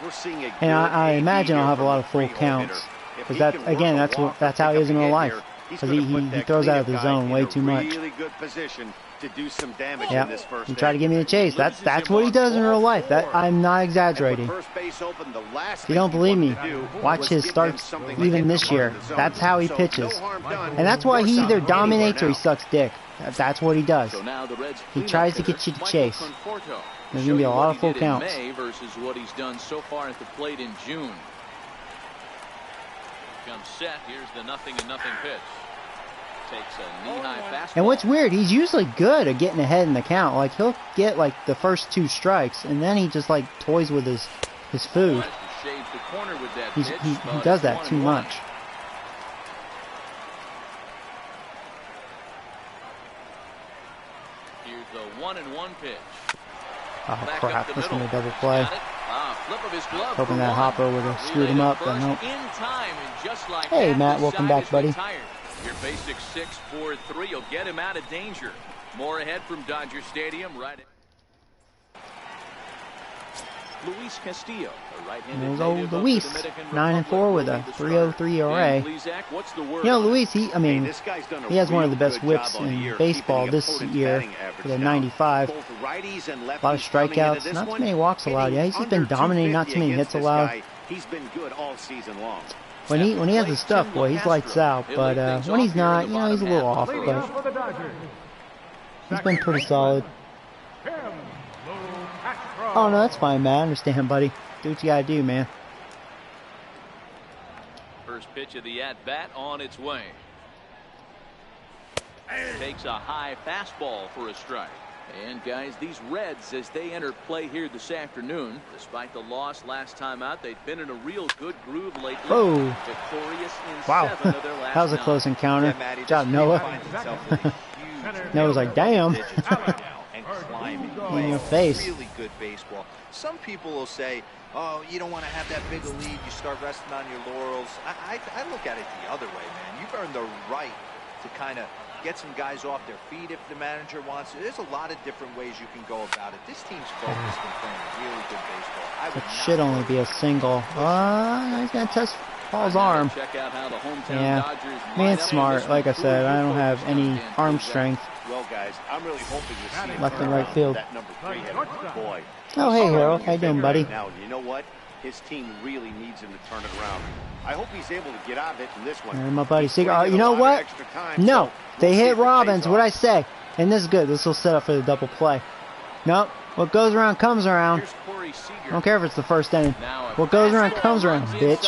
We're seeing a And I imagine I'll have a lot of full counts. Because that's how he is in real life. Because he throws out of the zone way too much. Really good position to do some damage in this first He tried to give me a chase. That's what he does in real life. I'm not exaggerating. If you don't believe me, watch his starts even this year. That's how he pitches. And that's why he either dominates or he sucks dick. That's what he does. He tries to get you to chase. There's going to be a lot of full counts. Versus what he's done so far at the plate in June. Comes set. Here's the 0-0 pitch. Takes a knee-high fastball. And what's weird, he's usually good at getting ahead in the count. Like he'll get like the first 2 strikes, and then he just like toys with his food. He does that too much. Here's the 1-1 pitch. Oh crap! That's gonna be a double play. Flip of his glove. Hoping that Hopper would have screwed him up, but nope. Hey Matt, welcome back, buddy. Your basic 6-4-3 will get him out of danger. More ahead from Dodger Stadium. Right. Luis Castillo, a right-handed There's old Luis, 9-4 with a 3.03 ERA. You know, Luis, he has one of the best whips in baseball this year with a 95. A lot of strikeouts, not too many walks allowed. Yeah, he's just been dominating, not too many hits allowed. He's been good all season long. When he has his stuff, boy, he's lights out. But when he's not, you know, he's a little off. But he's been pretty solid. Oh, no, that's fine, man. I understand, buddy. Do what you gotta do, man. First pitch of the at-bat on its way. Takes a high fastball for a strike. And, guys, these Reds, as they enter play here this afternoon, despite the loss last time out, they've been in a real good groove lately. Oh. Victorious in wow. 7 of their last That was a close encounter. Good job, Noah. Noah's like, damn. In your face. Really good baseball. Some people will say, oh, you don't want to have that big a lead. You start resting on your laurels. I look at it the other way, man. You've earned the right to kind of get some guys off their feet if the manager wants to. There's a lot of different ways you can go about it. This team's focused and playing really good baseball. It should only be a single. He's going to test Paul's arm. Yeah, I mean, it's smart. Like I said, I don't have any arm strength. Well, guys, I'm really hoping to see left and right field. That number 3 hitter. Boy. Oh, hey, Harold. How you doing, buddy? Now, you know what? His team really needs him to turn it around. I hope he's able to get out of it in this one. And my buddy Seager. You know what? No, they hit Robbins. What'd I say? And this is good. This will set up for the double play. Nope. What goes around comes around. I don't care if it's the first inning. What goes around comes around, bitch.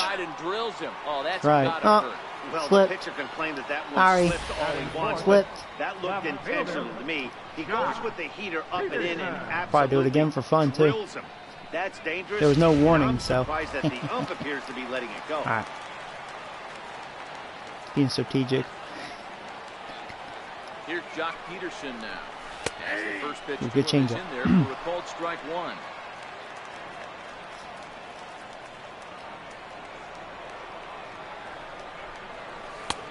Right. Oh. Well, Slip. the pitcher complained that one Sorry. slipped all he wants. Slipped. That looked intentional to me. He goes with the heater up and in and absolutely probably do it again for fun too. drills him. That's dangerous. There was no warning, I'm so. surprised that the ump appears to be letting it go. All right. Being strategic. Here's Jock Peterson now. As the first pitch Good change in there for a called strike 1.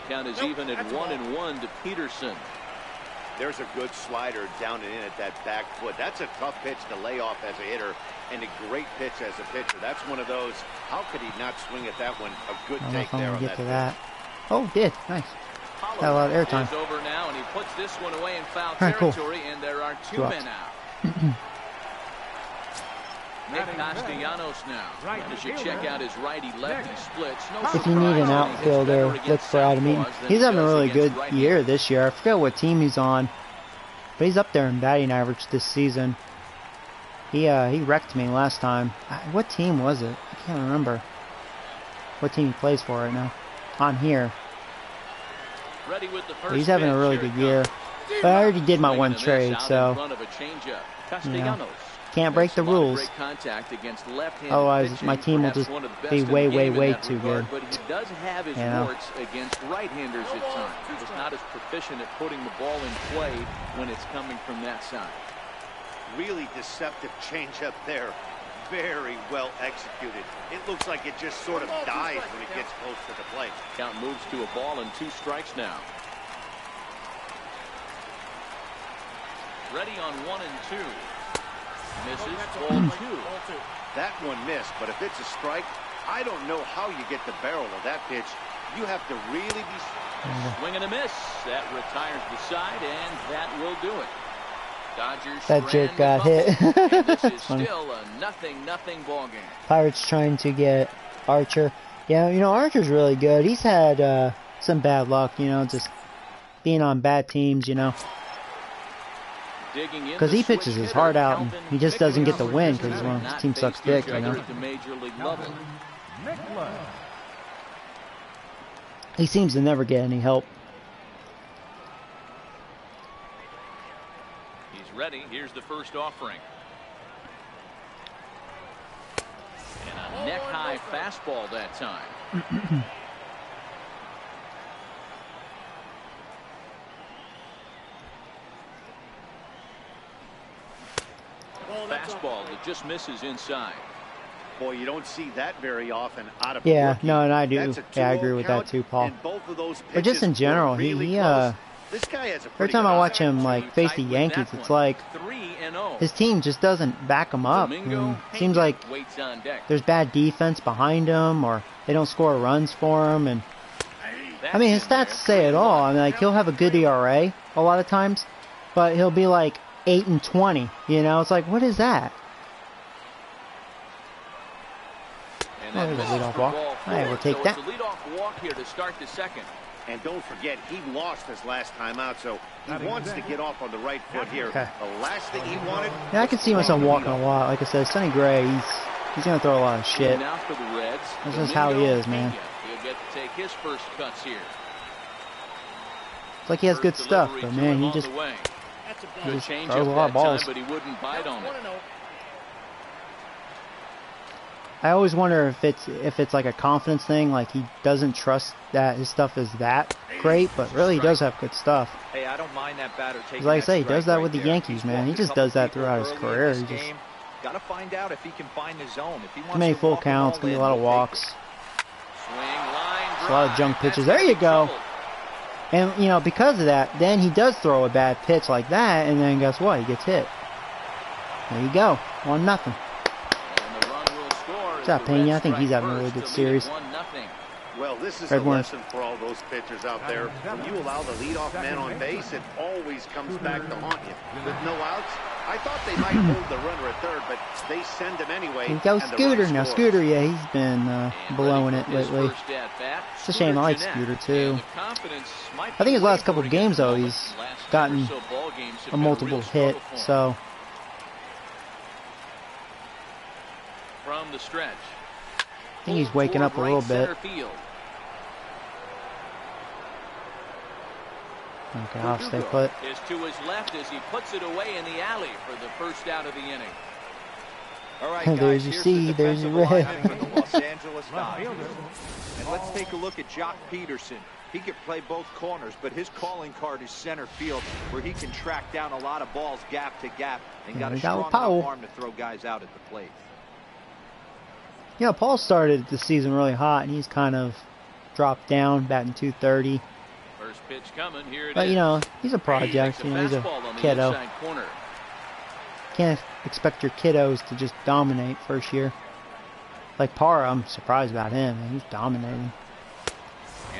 Count is even at 1-1 to Peterson. There's a good slider down and in at that back foot. That's a tough pitch to lay off as a hitter, and a great pitch as a pitcher. That's one of those. How could he not swing at that one? A good I don't know take if I'm there gonna on get to pitch. that. Oh, did. Nice. Got a lot of airtime. Is over now, and he puts this one away in foul All right, cool. territory, and there are two Dropped. men out. Nick Castellanos now. As you check out his righty-lefty splits, no If you need an outfielder, look for Adam Eaton. He's having a really good year this year. I forget what team he's on, but he's up there in batting average this season. He wrecked me last time. What team was it? I can't remember what team he plays for right now. On here. Ready with the first He's having a really good year. But I already did my one trade, so you know, can't break the rules. Otherwise, my team will just be way, way, way too good. But he does have his warts against right-handers at times. He's not as proficient at putting the ball in play when it's coming from that side. Really deceptive changeup there. Very well executed. It looks like it just sort of dies when it gets close to the plate. Count moves to a ball and 2 strikes now. Ready on 1 and 2. Misses. Ball 2. That one missed, but if it's a strike, I don't know how you get the barrel of that pitch. You have to really be... Swing and a miss. That retires the side, and that will do it. Dodgers that jerk got hit. This is still a 0-0 ball game. Pirates trying to get Archer. Yeah, you know, Archer's really good. He's had some bad luck, you know, just being on bad teams, you know. Because he pitches his heart out, and he just doesn't get the win because his team sucks dick, you know. He seems to never get any help. Ready. Here's the first offering. And a neck-high fastball that time. Fastball that just misses inside. Boy, you don't see that very often out of yeah, no, and I do. Yeah, I agree with that too, Paul. But just in general, he this guy has a every time I watch him like face the Yankees, it's like his team just doesn't back him up. I mean, it seems like there's bad defense behind him, or they don't score runs for him. And I mean, his stats say it all. I mean, like he'll have a good ERA a lot of times, but he'll be like 8 and 20. You know, it's like, what is that? Oh, there's a leadoff walk. All right, we'll take that. Leadoff walk here to start the second. And don't forget, he lost his last time out, so he wants to get off on the right foot here. Okay. The last thing he wanted... Yeah, I can see myself walking a lot. Like I said, Sonny Gray, he's going to throw a lot of shit. Now for the Reds, that's just how he is, man. He'll get to take his first cuts here. It's like he has good stuff, but man, he just throws a lot of balls. But he wouldn't bite on it. I always wonder if it's like a confidence thing, like he doesn't trust that his stuff is that great, but really he does have good stuff. Hey, I don't mind that batter taking like I say, he does that with the Yankees, man. He just does that throughout his career. He just gotta find out if he can find the zone. If he wants too many full counts, gonna be a lot of walks. A lot of junk pitches. There you go. And you know, because of that, then he does throw a bad pitch like that, and then guess what? He gets hit. There you go. 1-0. What's up, Pena? I think he's having a really good series. Well, this is a lesson for all those pitchers out there. When you allow the leadoff man on base, it always comes back to haunt you. With no outs, I thought they might hold the runner at third, but they send him anyway. Here goes Scooter. Now, Scooter, yeah, he's been blowing it lately. It's a shame. I like Scooter, too. I think his last couple of games, though, he's gotten a multiple hit, so... From the stretch. I think he's waking up a little bit. Okay, I'll stay put. Is to his left as he puts it away in the alley for the first out of the inning. All right, guys, there's your C, there's your red. Los Angeles Dodgers. And let's take a look at Jock Peterson. He can play both corners, but his calling card is center field, where he can track down a lot of balls gap to gap and got a strong enough arm to throw guys out at the plate. You know, Paul started the season really hot, and he's kind of dropped down, batting .230. First pitch coming. Here it but, is. you know, he's a project. You know, he's a kiddo. Can't expect your kiddos to just dominate first year. Like Parra, I'm surprised about him. He's dominating.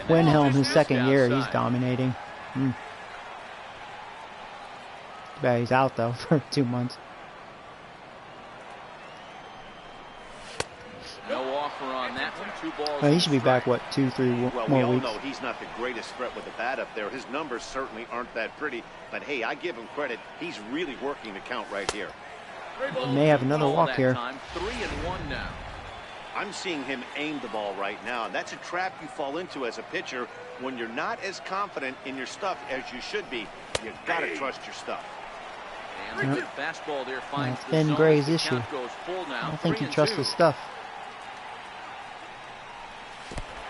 Winhelm, his missed second year, he's outside. dominating. Bet he's out though for 2 months. No offer on that one. 2 balls. Well, he should be and back, what, 2-3 Well, we more all weeks? know he's not the greatest threat with the bat up there. His numbers certainly aren't that pretty. But, hey, I give him credit. He's really working the count right here. He may have another walk that here. Time. 3-1 now. I'm seeing him aim the ball right now. And that's a trap you fall into as a pitcher when you're not as confident in your stuff as you should be. You got to trust your stuff. And the fastball there finds That's the Ben zone. Gray's The issue. count goes full now. I don't think he 3-2. trusts his stuff.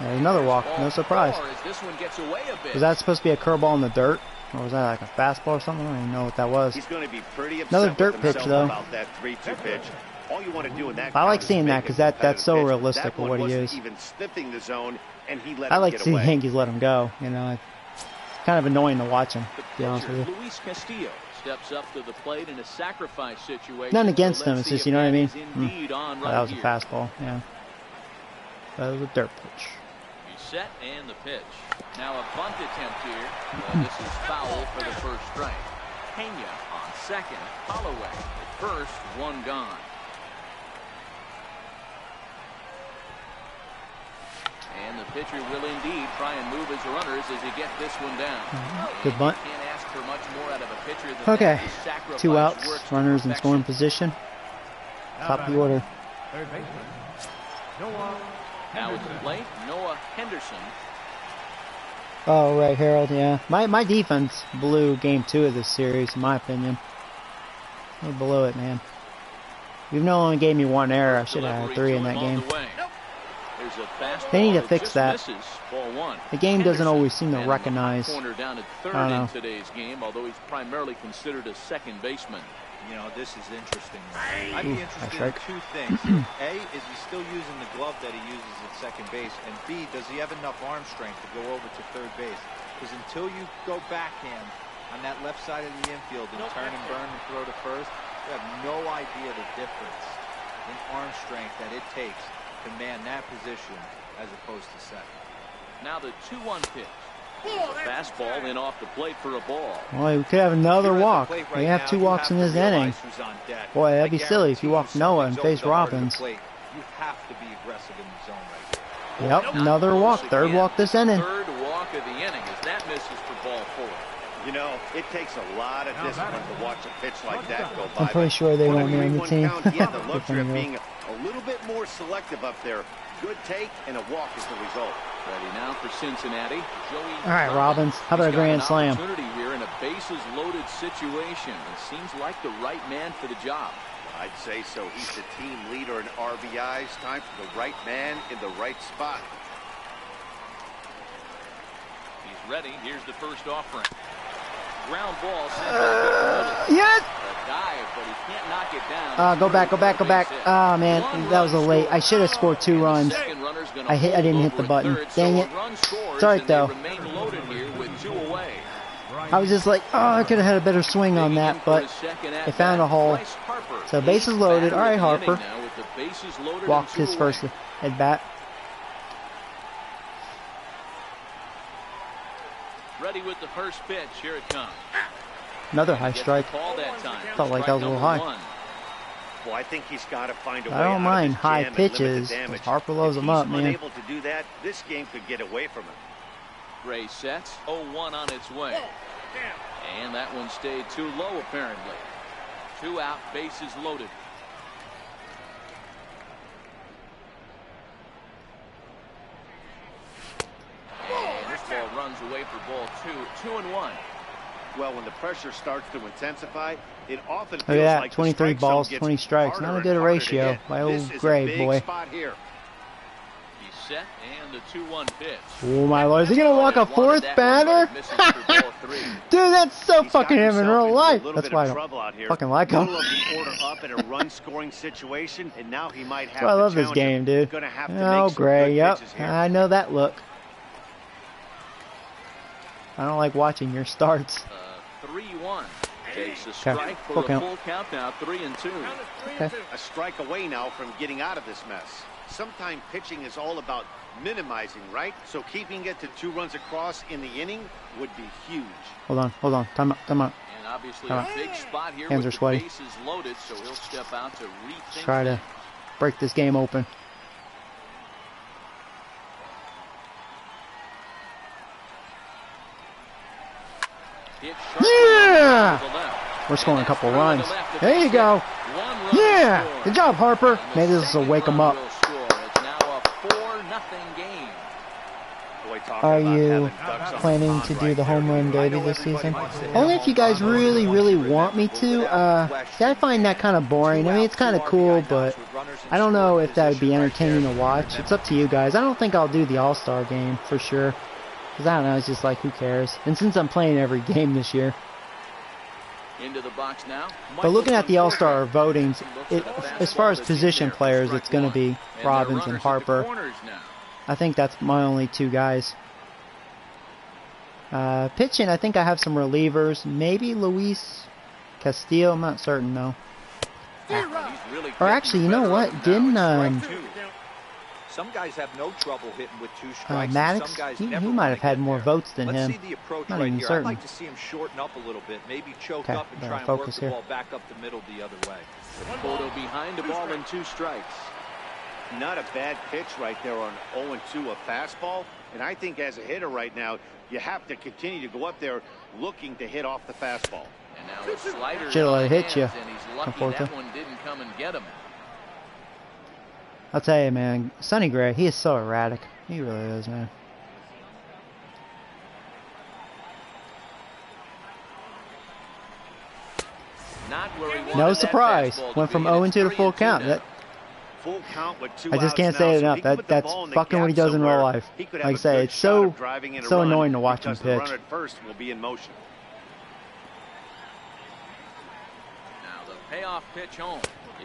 There's another walk, no surprise. As this one gets away a bit. Was that supposed to be a curveball in the dirt? Or was that like a fastball or something? I don't even know what that was. He's going to be pretty upset Another with dirt pitch, himself though. about that 3-2 pitch. All you want to do in that I like count is seeing that make because it that's so competitive pitch. realistic That for what he wasn't is. even sniffing the zone, and he let I it like get seeing away. Yankees let him go. You know, it's kind of annoying to watch him, to be honest with you. Luis Castillo steps up to the plate in a sacrifice situation. Nothing against So him, let's it's just, see you know what I mean? if that is indeed on Oh, right that was a here. fastball, yeah. That was a dirt pitch. He's set and the pitch. Now a bunt attempt here. This is foul for the first strike. Pena on second. Holloway at first. 1 gone. And the pitcher will indeed try and move his runners as he gets this one down. Good bunt. You can't ask for much more out of a pitcher than Okay, that. The sacrifice 2 outs, works to runners in perfection. scoring position. Top of the order. Third baseman, Noah Now at the Henderson. plate, Noah Henderson. Oh, right, Harold, yeah. My defense blew game 2 of this series, in my opinion. They blew it, man. Even though it only gave me 1 error, I should have had 3 in that game. There's a fastball They need to that fix just that. misses. Ball 1. The game doesn't always seem to And recognize. Corner down at third I don't in know. today's game, although he's primarily considered a second baseman. You know, this is interesting. I'd be Ooh, interested in strike. 2 things. A, is he still using the glove that he uses at second base? And B, does he have enough arm strength to go over to third base? Because until you go backhand on that left side of the infield and turn and burn and throw to first, you have no idea the difference in arm strength that it takes to man that position as opposed to second. Now the 2-1 pitch. A fastball in off the plate for a ball. Well, we could have another You're at the walk. plate We right have now, 2 you walks in have this to realize inning. who's on deck. Boy, that'd I be silly if you guarantee walked Noah and something's faced over the heart of the Robbins. plate. You have to be aggressive in the zone right there. Yep, another walk. Third Again. walk this inning. Third walk of the inning as that misses for ball 4. You know, it takes a lot of Now discipline batting. to watch a pitch like that go by. I'm pretty sure they When want me we on the won team. count, he had the Good luxury of for me, being a little bit more selective up there. Good take and a walk is the result. Ready now for Cincinnati. Joey All right, Robbins. How about a He's got grand an slam? opportunity here in a bases-loaded situation. It seems like the right man for the job. I'd say so. He's the team leader in RBIs. Time for the right man in the right spot. He's ready. Here's the first offering. Ground ball sent back up the middle. Yes! A dive, but he can't knock it down. Go back, go back, go back. Ah, man, that was a late. I should have scored 2 runs. Second runner's gonna I didn't hit hold the over at button. third, Dang so it. a run scores, It's alright, and they though. remain loaded here with 2 away. I was just like, oh, I could have had a better swing on Digging in that, for but his second at they found bat, a hole. Bryce Harper. So bases He's loaded. batting All right, in the inning Harper. now with the bases loaded Walked and 2 his away. first at bat. Ready with the first pitch. Here it comes. Another high Gets the strike. call that time. Felt like that was a little high. Strike number 1. Well, I think he's got to find a way I don't out of mind this high jam and limit the pitches, damage. 'cause Harper loads If them up, he's man. unable to do that, this game could get away from him. Ray sets. 0-1 on its way. And that one stayed too low, apparently. 2 out, bases loaded. And this ball runs away for ball 2. 2-1. Well, when the pressure starts to intensify, it often Look feels at that, like the 23 strike zone balls, gets 20 strikes. harder Not a and good harder to ratio hit. by This old is Gray, a big boy. spot here. He's set, and the 2-1 pitch. Oh, my Lord. Is he going to walk a fourth batter? Dude, that's so He's fucking got him in himself real into a life. little That's bit why I of don't trouble out here. fucking like him. Middle of the order up in a run-scoring situation, and now he might have That's why I to love this challenge him. game, dude. Gonna have to Oh, make some Gray, good yep. pitches here. I know that look. I don't like watching your starts. 3-1. Takes a Okay, strike for full a count. full count now, 3-2. Okay. A strike away now from getting out of this mess. Sometimes pitching is all about minimizing, right? So keeping it to 2 runs across in the inning would be huge. Hold on. Time out. And obviously a big spot here Hands with are sweaty. the bases loaded, so he'll step out to rethink. Try to break this game open. Yeah! We're scoring a couple runs. There you go. Yeah! Good job, Harper. Maybe this will wake him up. Are you planning to do the home run derby this season? Only if you guys really, really want me to. See, I find that kind of boring. I mean, it's kind of cool, but I don't know if that would be entertaining to watch. It's up to you guys. I don't think I'll do the All-Star game for sure. Because I don't know, it's just like, who cares? And since I'm playing every game this year. Into the box now. But looking at the All-Star votings, as far as position players, it's going to be Robbins and Harper. I think that's my only 2 guys. Pitching, I think I have some relievers. Maybe Luis Castillo. I'm not certain, though. Or actually, you know what? Didn't some guys have no trouble hitting with 2 strikes. Maddox? He might have had more votes than him. Let's see the approach Not right even here. certain. I'd like to see him shorten up a little bit, maybe choke Okay, up and try and work the ball back up the middle the other way. Photo behind the ball and 2 strikes. Not a bad pitch right there on 0-2, a fastball. And I think as a hitter right now, you have to continue to go up there looking to hit off the fastball. And now a slider Should've let it hit hands, you. and he's lucky that one didn't come and get him. I'll tell you, man, Sonny Gray, he is so erratic. He really is, man. Not where he wanted No that surprise. fastball Went to from be, and 0-2 it's to full 3-2 count. now. That, Full count with 2 I just can't outs say now, it so enough. he can put the That's ball in the fucking what he gap does in real somewhere. life. He could Like have I a say, good it's shot of driving in a so run annoying to watch him because the pitch. runner at first will be in motion. Now the payoff pitch home.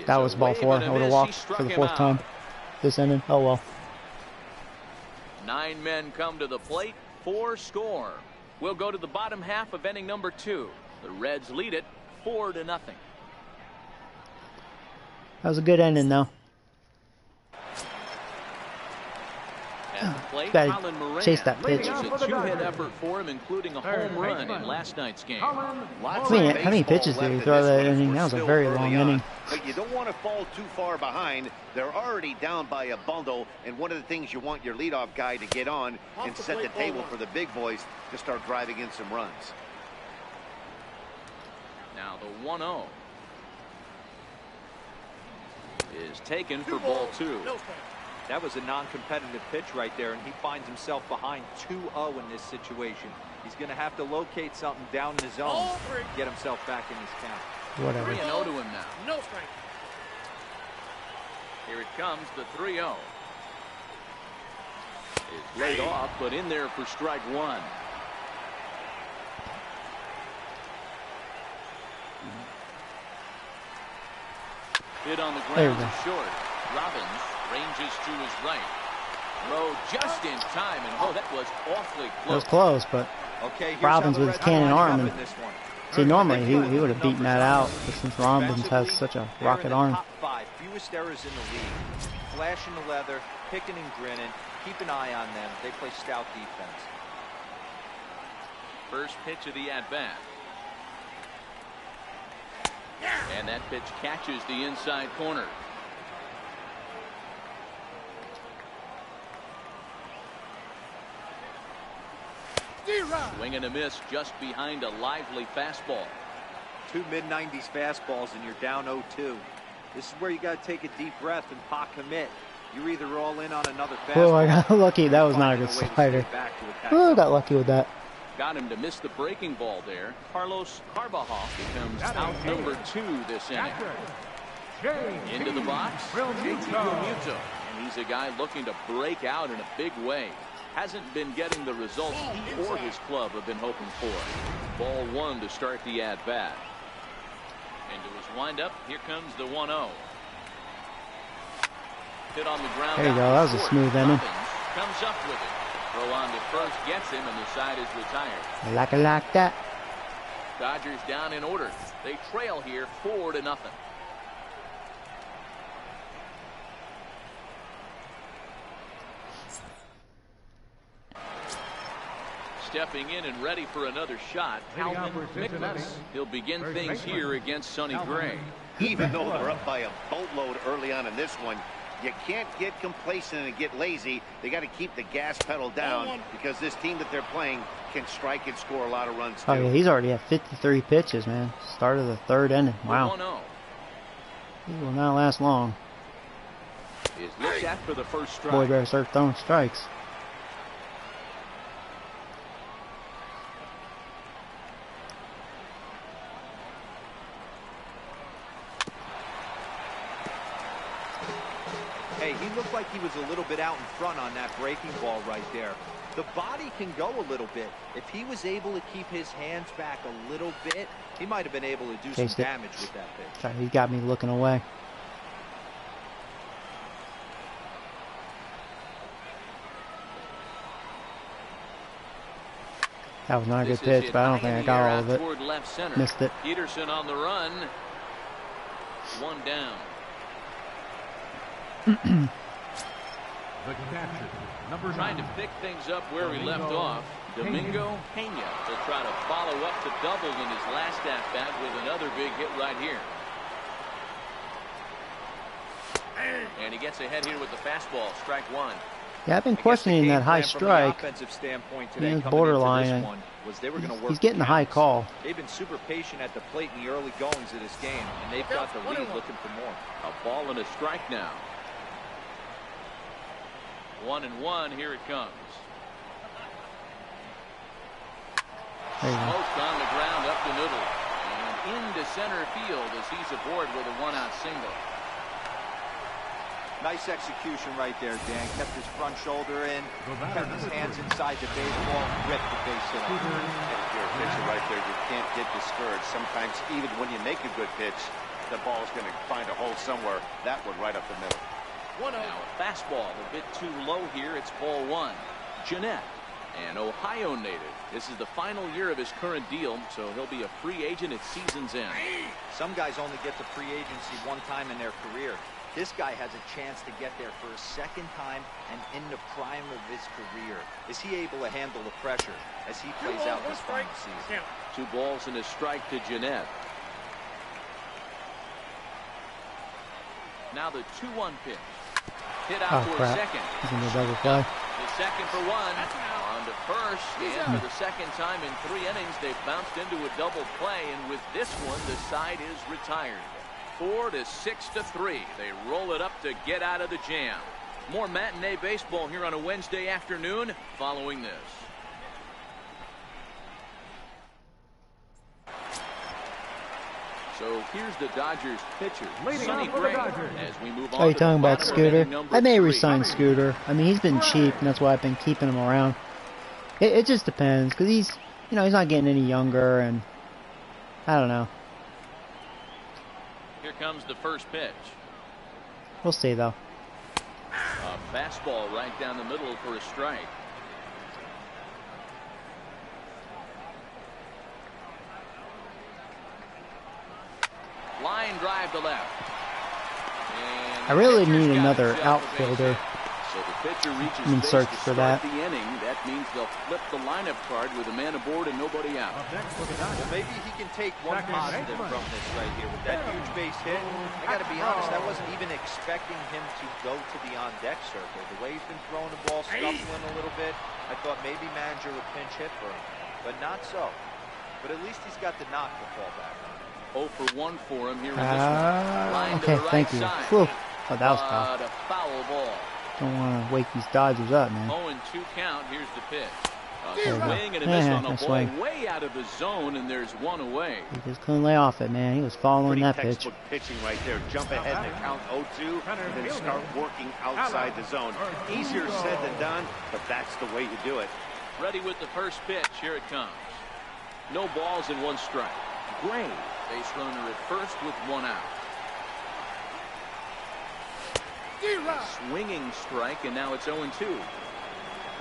That was ball 4. I would have walked for the 4th time this inning. Oh well. 9 men come to the plate, 4 score. We'll go to the bottom half of inning number 2. The Reds lead it 4-0. That was a good ending, though. At the plate, Gotta Colin Moran. chase that pitch. It was a 2-hit effort for him, including a home run in last night's game. Lots How many of baseball pitches did he left throw in this that one. inning? We're That was a still very early long on, inning. But you don't want to fall too far behind. They're already down by a bundle, and one of the things you want your leadoff guy to get on and set the table for the big boys to start driving in some runs. Now the 1-0 is taken for ball 2. That was a non-competitive pitch right there, and he finds himself behind 2-0 in this situation. He's going to have to locate something down in his zone to get himself back in his count. Whatever. 3-0 to him now. No strike. Here it comes, the 3-0. Is laid off, but in there for strike 1. Hit on the There we ground go. is short. Robbins ranges to his right. Low just in time, and oh, that was awfully That was close. close, but Okay, here's Robbins how the with his Reds cannon line arm up and- in this one. see, normally he would have beaten that out. But since Robbins has such a They're rocket in the arm. top 5 fewest errors in the league. Flashing the leather, picking and grinning. Keep an eye on them. They play stout defense. First pitch of the at-bat. And that pitch catches the inside corner. Swing and a miss just behind a lively fastball. 2 mid-90s fastballs and you're down 0-2. This is where you got to take a deep breath and pot commit. You're either all in on another fastball. Oh, I got lucky. That was not a good finding way to slider. stay back to attack. Oh, I got lucky with that. Got him to miss the breaking ball there. Carlos Carbajal becomes out number 2 this inning. Into the box, JT Realmuto. And he's a guy looking to break out in a big way. Hasn't been getting the results he or his club have been hoping for. Ball 1 to start the at-bat. Into his windup, here comes the 1-0. Hit on the ground. There you go. That was a smooth inning. Robbins comes up with it. Throw on to first gets him, and the side is retired. I like it like that. Dodgers down in order. They trail here 4-0. stepping in and ready for another shot. He'll begin things here against Sonny Gray. Even though they're up by a boatload early on in this one, you can't get complacent and get lazy. They got to keep the gas pedal down because this team that they're playing can strike and score a lot of runs too. Oh yeah, he's already at 53 pitches, man. Start of the third inning. Wow. 1-0. He will not last long. Is looked at for the first strike. Boy better start throwing strikes. Hey, he looked like he was a little bit out in front on that breaking ball right there. The body can go a little bit. If he was able to keep his hands back a little bit, he might have been able to do some damage with that pitch. Sorry, he got me looking away. That was not a good pitch, but I don't think I got all of it. Missed it. Peterson on the run. One down. The catcher, number 9. Trying to pick things up where he left off. Domingo Pena will try to follow up the double in his last at-bat with another big hit right here. And he gets ahead here with the fastball. Strike one. Yeah, I've been questioning that high strike. He's borderline. He's getting the high call. They've been super patient at the plate in the early goings of this game, and they've got the lead looking for more. A ball and a strike now. 1-1. Here it comes. Smoked on the ground up the middle and into center field as he's aboard with a one-out single. Nice execution right there, Dan. Kept his front shoulder in, kept his hands inside the baseball, ripped the base hit up. If you're a pitcher right there, you can't get discouraged. Sometimes even when you make a good pitch, the ball's going to find a hole somewhere. That one right up the middle. Now a fastball a bit too low here. It's ball one. Jeanette, an Ohio native. This is the final year of his current deal, so he'll be a free agent at season's end. Some guys only get to free agency one time in their career. This guy has a chance to get there for a second time and in the prime of his career. Is he able to handle the pressure as he plays out this final season? 2 balls and a strike to Jeanette. Now the 2-1 pitch. Hit out towards second. He's in the double play. The second for one. On to first. And for the second time in 3 innings, they've bounced into a double play. And with this one, the side is retired. 4-6-3. They roll it up to get out of the jam. More matinee baseball here on a Wednesday afternoon following this. So here's the Dodgers pitcher, Sonny Gray, as we move on. Oh, you to talking the about bottom Scooter? inning, number I may 3. resign Scooter. I mean, he's been cheap, and that's why I've been keeping him around. It just depends, because he's not getting any younger, and I don't know. Here comes the first pitch. We'll see, though. A fastball right down the middle for a strike. Line drive to left. And I really the pitcher's need got another himself a base outfielder. hit. So the pitcher reaches I'm in base search to for start that. the inning. That means they'll flip the lineup card with a man aboard and nobody out. Well, maybe he can take one positive from this right here with that huge base hit. I got to be honest, I wasn't even expecting him to go to the on-deck circle. The way he's been throwing the ball, scuffling a little bit, I thought maybe manager would pinch hit for him, but not so. But at least he's got the knock to fall back on. 0 for 1 for him here in this one. Line to Okay, the right thank you. side. Whew. Oh, that was tough. A foul ball. Don't want to wake these Dodgers up, man. 0-2 count. Here's the pitch. There A we go. swing and a miss on the Nice ball swing. way out of the zone, and there's one away. He just couldn't lay off it, man. He was following Pretty that pitch. textbook pitching right there. Jump ahead in the count 0-2, and then start working outside the zone. Easier said than done, but that's the way you do it. Ready with the first pitch. Here it comes. No balls and 1 strike. Gray, base runner at first with 1 out. Swinging strike, and now it's 0-2.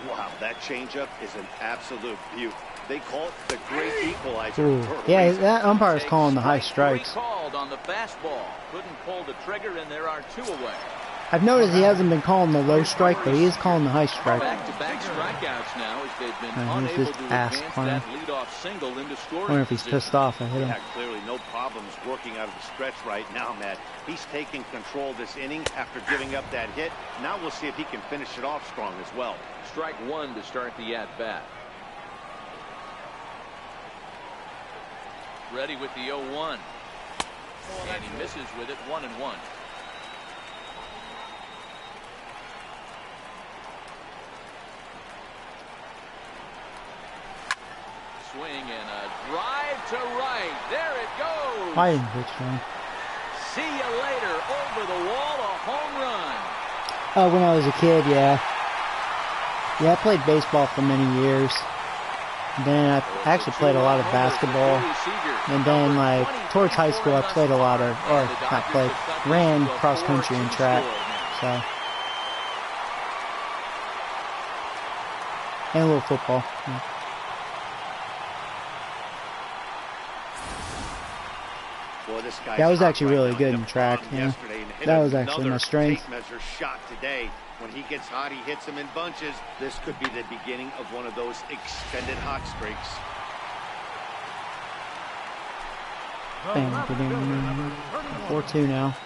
Wow, that changeup is an absolute beaut. They call it the great equalizer. Ooh. for a Yeah, reason. that umpire's calling the high strikes. Called on the fastball. Couldn't pull the trigger, and there are 2 away. I've noticed he hasn't been calling the low strike, but he is calling the high strike. Back-to-back strikeouts now as they've been Here's unable this to ass advance clown. that leadoff single into I scoring wonder if he's position. pissed off. I hit him. Yeah, clearly no problems working out of the stretch right now, Matt. He's taking control this inning after giving up that hit. Now we'll see if he can finish it off strong as well. Strike one to start the at-bat. Ready with the 0-1. And he misses with it, 1-1. Swing and a drive to right. There it goes. Fighting pitch, man. See you later. Over the wall, a home run. Oh, when I was a kid, yeah. Yeah, I played baseball for many years. Then I actually played a lot of basketball. And then, like, towards high school, I played a lot of, or not played, ran cross country and track. So. And a little football. Yeah. Boy, this guy's Yeah, I was hot actually right really now. good He in track. bombed Yeah. yesterday and hit That was actually another my strength. tape measure shot today. When he gets hot, he hits them in bunches. This could be the beginning of one of those extended hot streaks. Bam, 4-2 now.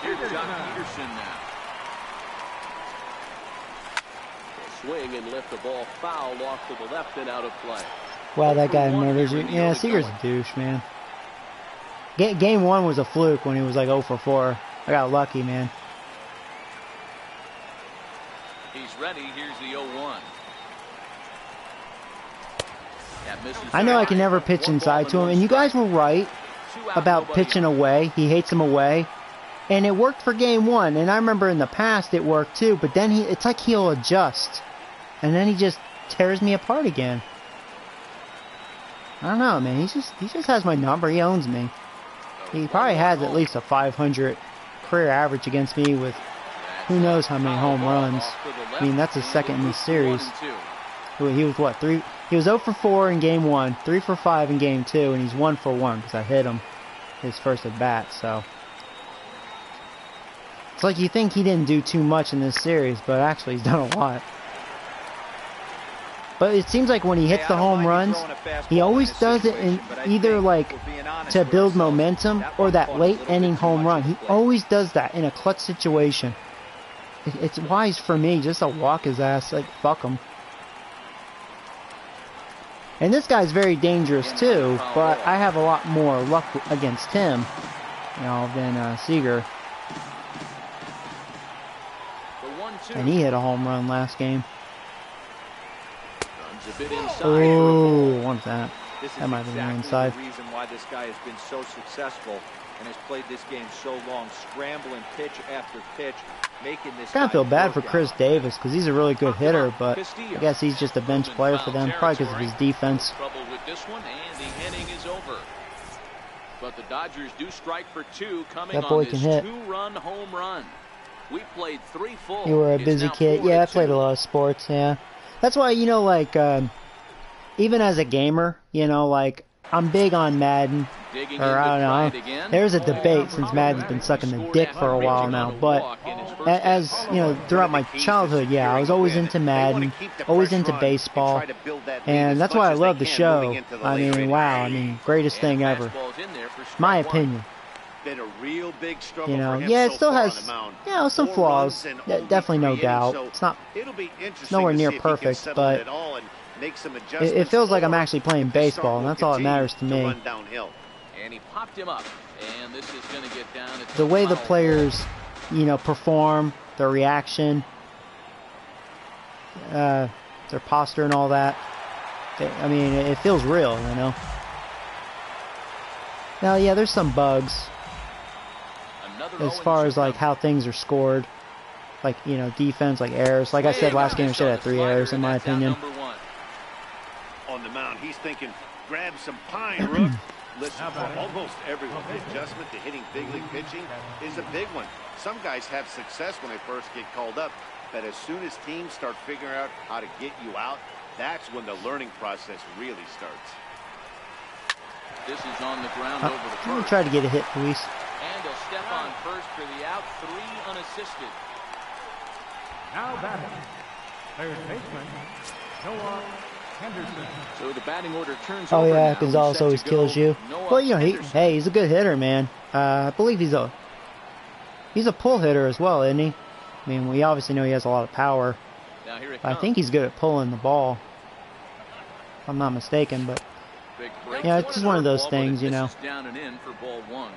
Here's Jock Peterson now. Swing and lift the ball foul off to the left and out of play. Wow, that guy murders you. Yeah, Seager's a douche, man. Game 1 was a fluke when he was like 0 for 4. I got lucky, man. He's ready. Here's the 0-1. I know I can never pitch inside to him, and you guys were right about pitching away. He hates him away. And it worked for game 1, and I remember in the past it worked too, but then it's like he'll adjust. And then he just tears me apart again. I don't know, man. He just has my number. He owns me. He probably has at least a 500 career average against me with who knows how many home runs. I mean, that's his second in this series. He was what, 3? He was 0 for 4 in game 1, 3 for 5 in game 2, and he's 1 for 1 because I hit him his first at bat. So it's like you think he didn't do too much in this series, but actually he's done a lot. But it seems like when he hits the home runs, he always does it in either like to build momentum or that late inning home run. He always does that in a clutch situation. It's wise for me just to walk his ass, like fuck him. And this guy's very dangerous too, but I have a lot more luck against him, you know, than Seager. And he hit a home run last game. Oh, what's that? That might have been inside. The reason why this guy has been so successful and has played this game so long, scrambling pitch after pitch, making this. I kind of feel bad for Chris Davis because he's a really good hitter, but I guess he's just a bench player for them, probably because of his defense. Trouble with this one, and the inning is over. But the Dodgers do strike for 2 coming That boy on can this hit. 2-run home run. We played 3 full. You were a It's busy now kid. Yeah, I 4-2. played a lot of sports, yeah. That's why, you know, like, even as a gamer, you know, like, I'm big on Madden. Digging Or, in to I try don't it know. again. There's a debate since Madden's been sucking the dick for a while now. But as, you know, throughout my childhood, yeah, I was always into Madden, always into baseball. And that's why I love the show. I mean, wow, I mean, greatest thing ever. My opinion. Been a real big struggle You know, for him yeah, it so still far has, on the mound. you know, some 4 flaws. runs in Definitely no only 3 doubt. innings, It's not, it'll be interesting nowhere to near see if he can perfect, settle but it all and make some it adjustments, feels like I'm or actually playing if the start baseball, and will that's all that continue matters to me. run downhill. And he popped him up. And this is going to get down to The way the foul players, you know, perform, their reaction, their posture and all that. I mean, it feels real, you know. Now, yeah, there's some bugs Another as far as like how things are scored, like, you know, defense, like errors. Like I said last game, I should have had 3 errors in my opinion. On the mound, he's thinking, grab some pine, Rook. Listen, for almost everyone, the adjustment to hitting big league pitching is a big one. Some guys have success when they first get called up, but as soon as teams start figuring out how to get you out, that's when the learning process really starts. This is on the ground over the I'm going to first. try to get a hit, Luis. And a step on first for the out, 3 unassisted. Now batting, third baseman, Noah Henderson. So the batting order turns Oh over yeah, now. Gonzalez Set to always go, kills you. Noah Well, you know, Henderson. he's a good hitter, man. I believe he's a pull hitter as well, isn't he? I mean, we obviously know he has a lot of power. Now here it I comes. think he's good at pulling the ball, if I'm not mistaken. But Big break. yeah, it's just one of those Ball, but things, it you know. misses down and in for ball 1.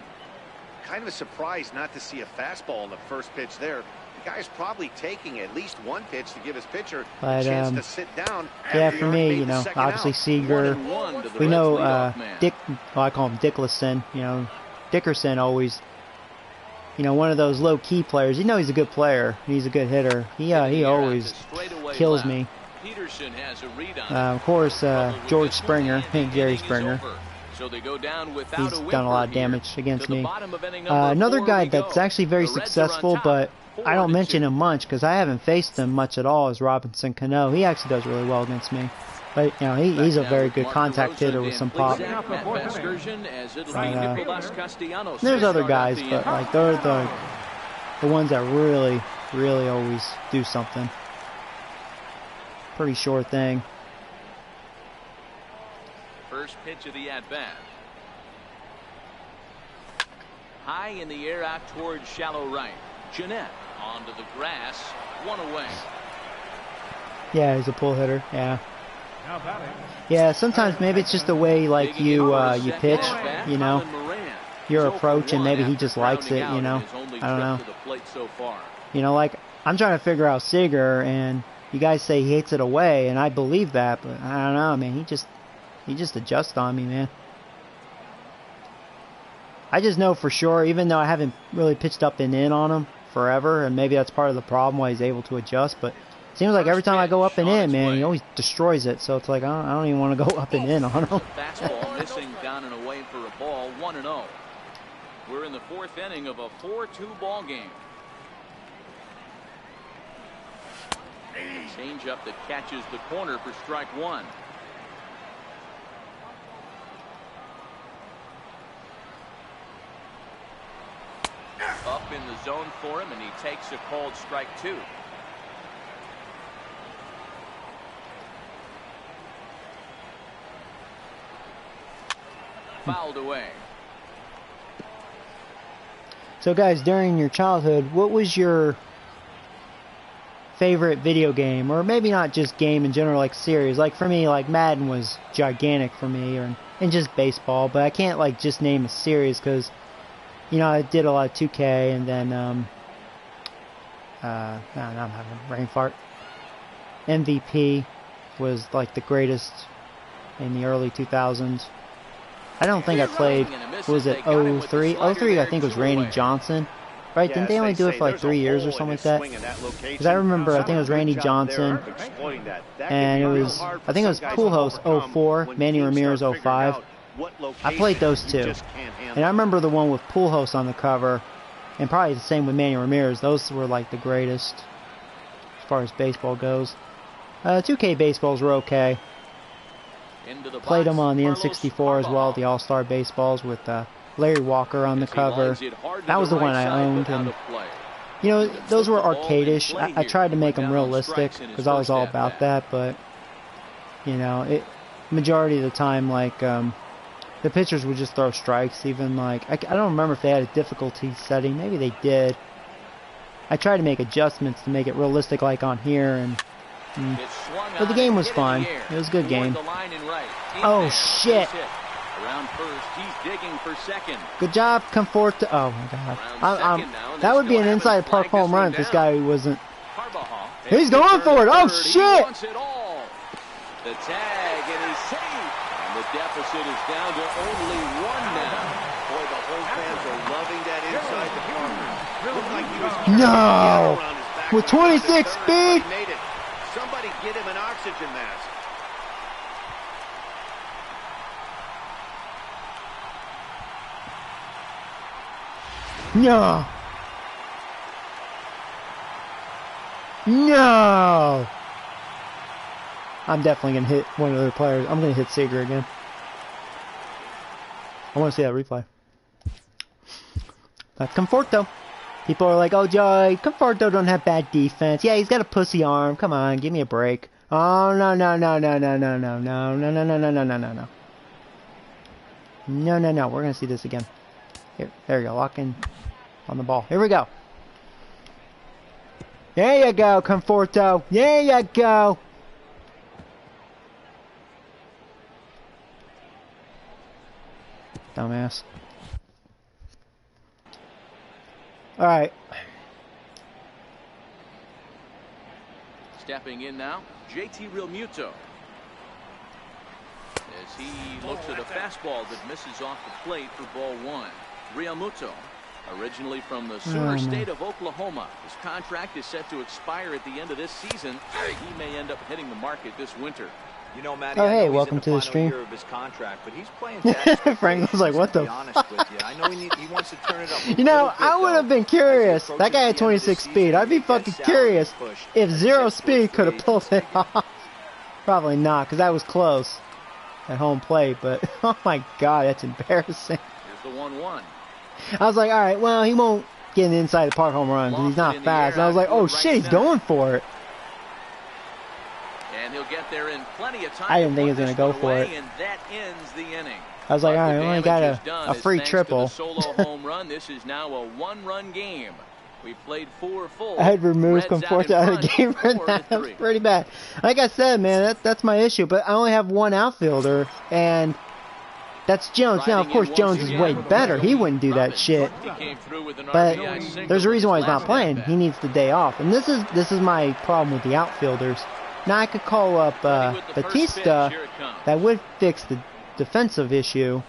Kind of a surprise not to see a fastball in the first pitch there. The guy's probably taking at least one pitch to give his pitcher But, a chance to sit down. Yeah, after he for already me, made you the know, second obviously out. Seager. 1-1 to the We Reds know leadoff man. I call him Dickerson. You know, Dickerson always, you know, one of those low key players. You know, he's a good player. He's a good hitter. He always kills me. Peterson has a read on Of course, George Springer, Jerry Springer. So they go down without He's a done a lot of whimper here. damage against To the me. bottom of inning number Another 4 guy we go. that's actually very The Reds are on successful, top, but I don't 4-2. mention him much because I haven't faced him much at all, is Robinson Cano. He actually does really well against me. But, you know, he's a Back very now good with contact Mark DeRosa hitter with and some Dan pop. Plesac, Matt Vasgersian, as it'll be But, Nicolas Castellanos There's to other start out guys, the but inning. like they're the ones that really, really always do something. Pretty sure thing. First pitch of the at-bat. High in the air out towards shallow right. Jeanette onto the grass. 1 away. Yeah, he's a pull hitter. Yeah. Now batting, Yeah, sometimes maybe it's just the way like Digging you in for a you second pitch, at-bat, you know, Colin Moran. your He's 0 for approach, and 1 maybe he after just likes grounding it, you out know. in his only I don't know. trip to the plate so far. You know, like I'm trying to figure out Seager, and you guys say he hits it away, and I believe that, but I don't know, man. He just adjusts on me, man. I just know for sure, even though I haven't really pitched up and in on him forever, and maybe that's part of the problem why he's able to adjust, but it seems like every time I go up and in, man, he always destroys it. So it's like I don't even want to go up and in on him. Fastball missing down and away for a ball. 1-0. We're in the 4th inning of a 4-2 ball game. Changeup that catches the corner for strike 1. Up in the zone for him, and he takes a called strike 2. Fouled away. So guys, during your childhood, what was your favorite video game? Or maybe not just game in general, like series. Like for me, like Madden was gigantic for me, and just baseball. But I can't like just name a series because, you know, I did a lot of 2K, and then now I'm having a brain fart. MVP was like the greatest in the early 2000s. I don't think I played, was it 03? 03 I think was Randy Johnson. Right, didn't they only do it for like 3 years or something like that? Because I remember, I think it was Randy Johnson, and it was, I think it was Pujols 04, Manny Ramirez 05. I played those two. And I remember the one with Pujols on the cover, and probably the same with Manny Ramirez. Those were like the greatest as far as baseball goes. 2K baseballs were okay. Played them on the N64 as well, the All-Star baseballs with Larry Walker on the cover. That was the one I owned, and you know, those were arcadish. I tried to make them realistic because I was all about that, but you know, majority of the time, like the pitchers would just throw strikes. Even like I don't remember if they had a difficulty setting. Maybe they did. I tried to make adjustments to make it realistic, like on here, and but the game was fun. It was a good game. Oh shit! Around first, he's digging for second. Good job, Conforto. Oh my god. That would be an inside park home run if this guy wasn't. He's going for it. Oh shit! The tag, and he's safe. And the deficit is down to only 1 now. Boy, the home fans are loving that inside the corner. Looked like he was No! around his back. With 26 speed? He made it. Somebody get him an oxygen mask. No! No! I'm definitely going to hit one of the players. I'm going to hit Seager again. I want to see that replay. That's Conforto. People are like, oh, Joey, Conforto don't have bad defense. Yeah, he's got a pussy arm. Come on, give me a break. Oh, no, no, no, no, no, no, no, no, no, no, no, no, no, no, no, no. No, no, no. We're going to see this again. Here, there you go. Lock in on the ball. Here we go. There you go, Conforto. There you go. Dumbass. Alright. Stepping in now, JT Realmuto. As he looks at a fastball that misses off the plate for ball one. Realmuto, originally from the Sooner State of Oklahoma. His contract is set to expire at the end of this season. He may end up hitting the market this winter. You know, Matty, oh, hey, I know welcome he's to in the the stream. Year of his contract, but he's playing to Frank was like, what the fuck? I know he wants to turn it up. You know, I would have been curious. That guy had 26 speed. I'd be fucking curious if 0 speed could have pulled it off. Probably not, because that was close at home plate, but oh my god, that's embarrassing. Here's the 1-1. I was like, alright, well, he won't get an inside the park home run because he's not fast. And I was like, oh shit, he's going for it. And he'll get there in plenty of time. I didn't think he was going to go for it. And that ends the inning. I was like, alright, we only got a free triple. Solo home run. This is now a one-run game. We played 4 full. I had removed Conforto out of the game for that. That was pretty bad. Like I said, man, that's my issue. But I only have one outfielder, and that's Jones. Now, of course, Jones is way better. He wouldn't do that shit. But there's a reason why he's not playing. He needs the day off. And this is my problem with the outfielders. Now, I could call up Batista. That would fix the defensive issue.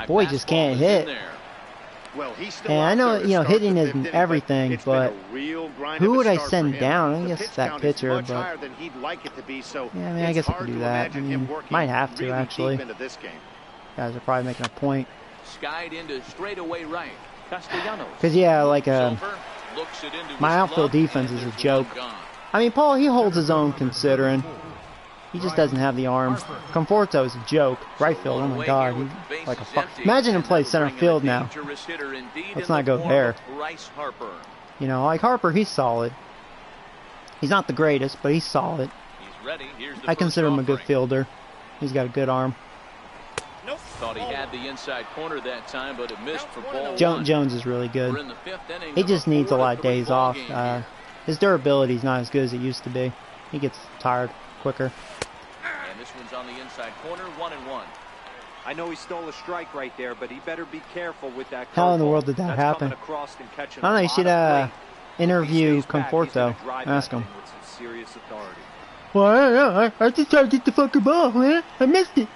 Boy just can't hit. Well, and I know, you know, hitting isn't everything, but who would I send down? I guess that pitcher, but yeah, I mean, I guess I could do that. I mean, might have to, actually. Guys are probably making a point. Skied into straightaway right. Because, yeah, like, my outfield defense is a joke. I mean, Paul, he holds his own considering. He just doesn't have the arm. Conforto is a joke. Right field, oh my god. He's like a fuck. Imagine him play center field now. Let's not go there. You know, like Harper, he's solid. He's not the greatest, but he's solid. I consider him a good fielder. He's got a good arm. Thought he had the inside corner that time, but it missed for ball one. Jones is really good. He just needs a lot of days off. His durability is not as good as it used to be. He gets tired quicker. And this one's on the inside corner, 1-1. I know he stole a strike right there, but he better be careful with that. How in the world did that happen? I don't know. You should interview Conforto. Ask him. Well, I don't know. I just tried to get the fucking ball, man. I missed it.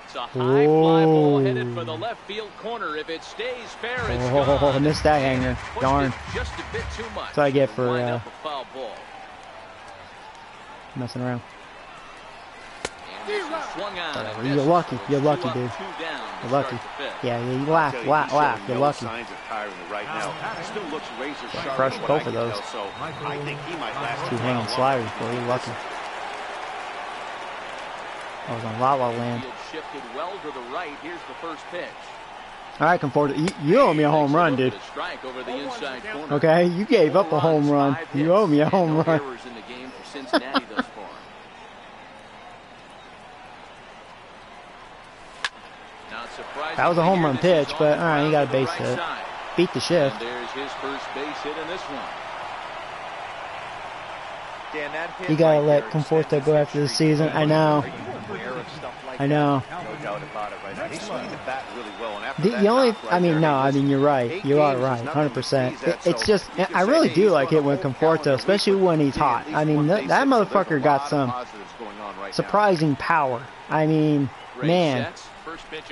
It's a high fly ball headed for the left field corner. If it stays fair, it's gone. I missed that hanger. Darn. Just a bit too much. That's what I get for messing around. Whatever. You're lucky. You're lucky, dude. You're lucky. Yeah, you laugh. You're lucky. Crush both of those. Two hanging sliders for you. Lucky. I was on La La Land. Shifted well to the right. Here's the first pitch. All right, Conforto. You owe me a home run, dude. Okay, you gave up a home run. You owe me a home run. That was a home run pitch, but all right, you got a base hit. Beat the shift. There's his first base hit in this one. You gotta let Conforto go after the season. I know. I know. The only, I mean, you're right. You are right, 100%. It's just, I really do like it when Conforto, especially when he's hot. I mean, that motherfucker got some surprising power. I mean, man,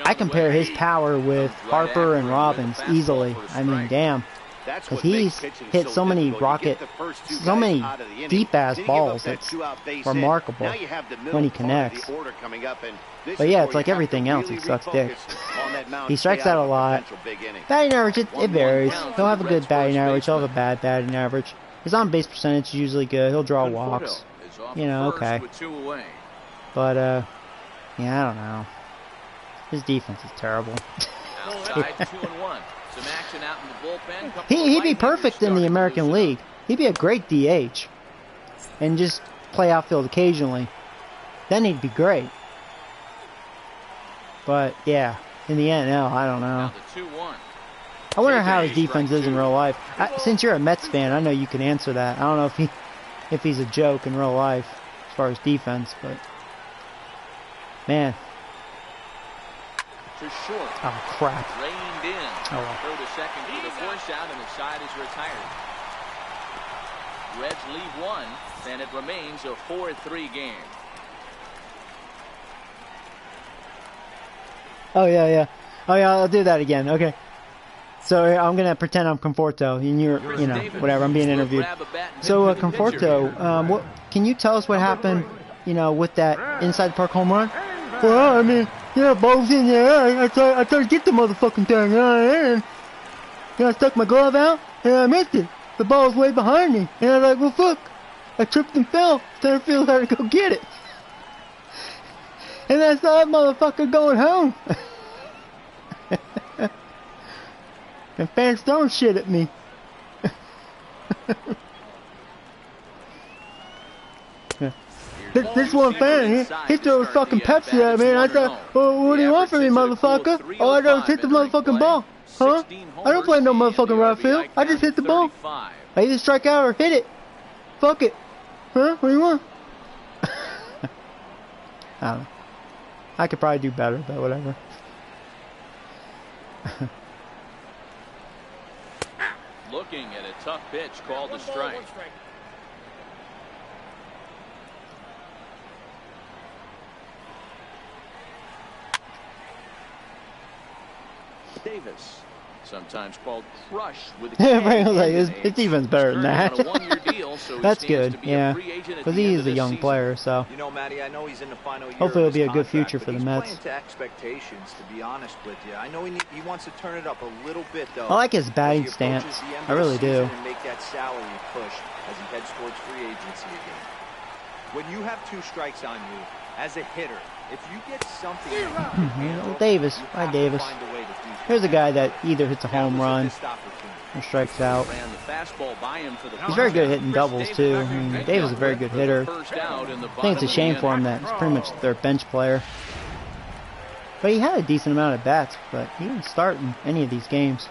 I compare his power with Harper and Robbins easily. I mean, damn. Because he's hit so many so many deep-ass balls. It's remarkable when he connects. But yeah, it's like everything else. He sucks dick. He strikes out a lot. Batting average, it varies. He'll have a good batting average. He'll have a bad batting average. His on-base percentage is usually good. He'll draw walks. You know, okay. But, yeah, I don't know. His defense is terrible. Outside, 2-1. Some action out in the bullpen. He'd be perfect in the American League. He'd be a great DH. And just play outfield occasionally. Then he'd be great. But, yeah. In the end, no, I don't know. I wonder how his defense is in real life. Since you're a Mets fan, I know you can answer that. I don't know if he's a joke in real life as far as defense, but man. Oh crap. Reined in. Oh well. Throw to second for the push out, and the side is retired. Reds leave one, and it remains a 4-3 game. Oh yeah. Oh yeah, I'll do that again. Okay. So I'm gonna pretend I'm Conforto, and you're, you know, whatever. I'm being interviewed. So Conforto, what can you tell us what happened, you know, with that inside the park home run? Well, I mean, yeah, ball's in there. I tried to get the motherfucking thing, and I stuck my glove out, and I missed it. The ball's way behind me, and I was like, well, fuck. I tripped and fell. Center field had to go get it, and I saw that motherfucker going home. And fans throwing shit at me. This one fan, he threw fucking Pepsi at me, and I said, well, what do you want from me, motherfucker? All I got was hit the motherfucking ball. Huh? I don't play no motherfucking right field. I just hit the ball. I either strike out or hit it. Fuck it. Huh? What do you want? I don't know. I could probably do better, but whatever. Looking at a tough pitch called a strike. Davis, sometimes called Crush with a everybody was like, his defense better than that. That's good, yeah. Because he is a young player, so you know, Matty, I know he's in the final year hopefully it'll be a good contract, future for the Mets. He's playing to expectations, to be honest with you. I know he wants to turn it up a little bit, though. I like his batting stance. I really do. And make that salary push as he heads towards free agency again. When you have 2 strikes on you as a hitter, if you get something, Davis, hi Davis. Here's a guy that either hits a home run or strikes out. He's very good at hitting doubles too. I mean, Davis is a very good hitter. I think it's a shame for him that he's pretty much their bench player. But he had a decent amount of bats, but he didn't start in any of these games.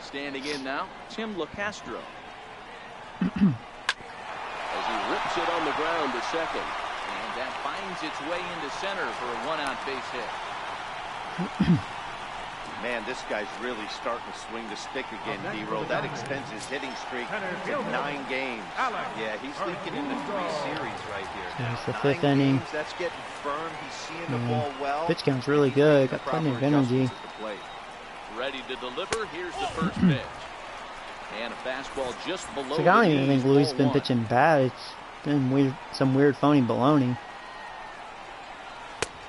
Standing in now, Tim LaCastro. As he rips it on the ground to second. And that finds its way into center for a 1-out base hit. Man, this guy's really starting to swing the stick again, D-Row. That extends his hitting streak to 9 games. Yeah, he's leaking into 3 series right here. It's the 5th inning. That's getting firm. He's seeing the ball well. Pitch count's really good. Got plenty of energy. Ready to deliver. Here's the first pitch. And a fastball just below. So I don't even think Louis has been pitching bad. It's been weird, some weird phony baloney.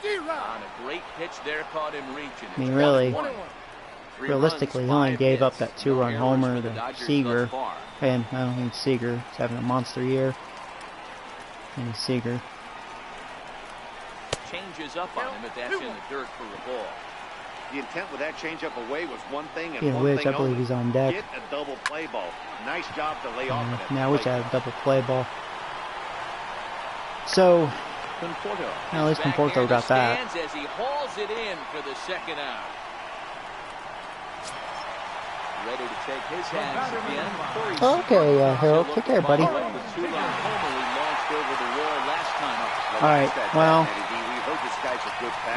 On a great pitch there, caught him reaching. I mean, really, realistically, he only gave up that 2-run homer to Seager. And I don't think Seager is having a monster year. And Seager changes up on him, but that's in the dirt for a ball. The intent with that changeup away was one thing, and yeah, one which thing I believe only. He's on deck. Get a double play ball. Nice job to lay off of it. Now, which I had a double play ball. So, at least Conforto got that. As he hauls it in for the second out. Ready to take his hands again. Okay, Harold, take care, buddy. All right, well,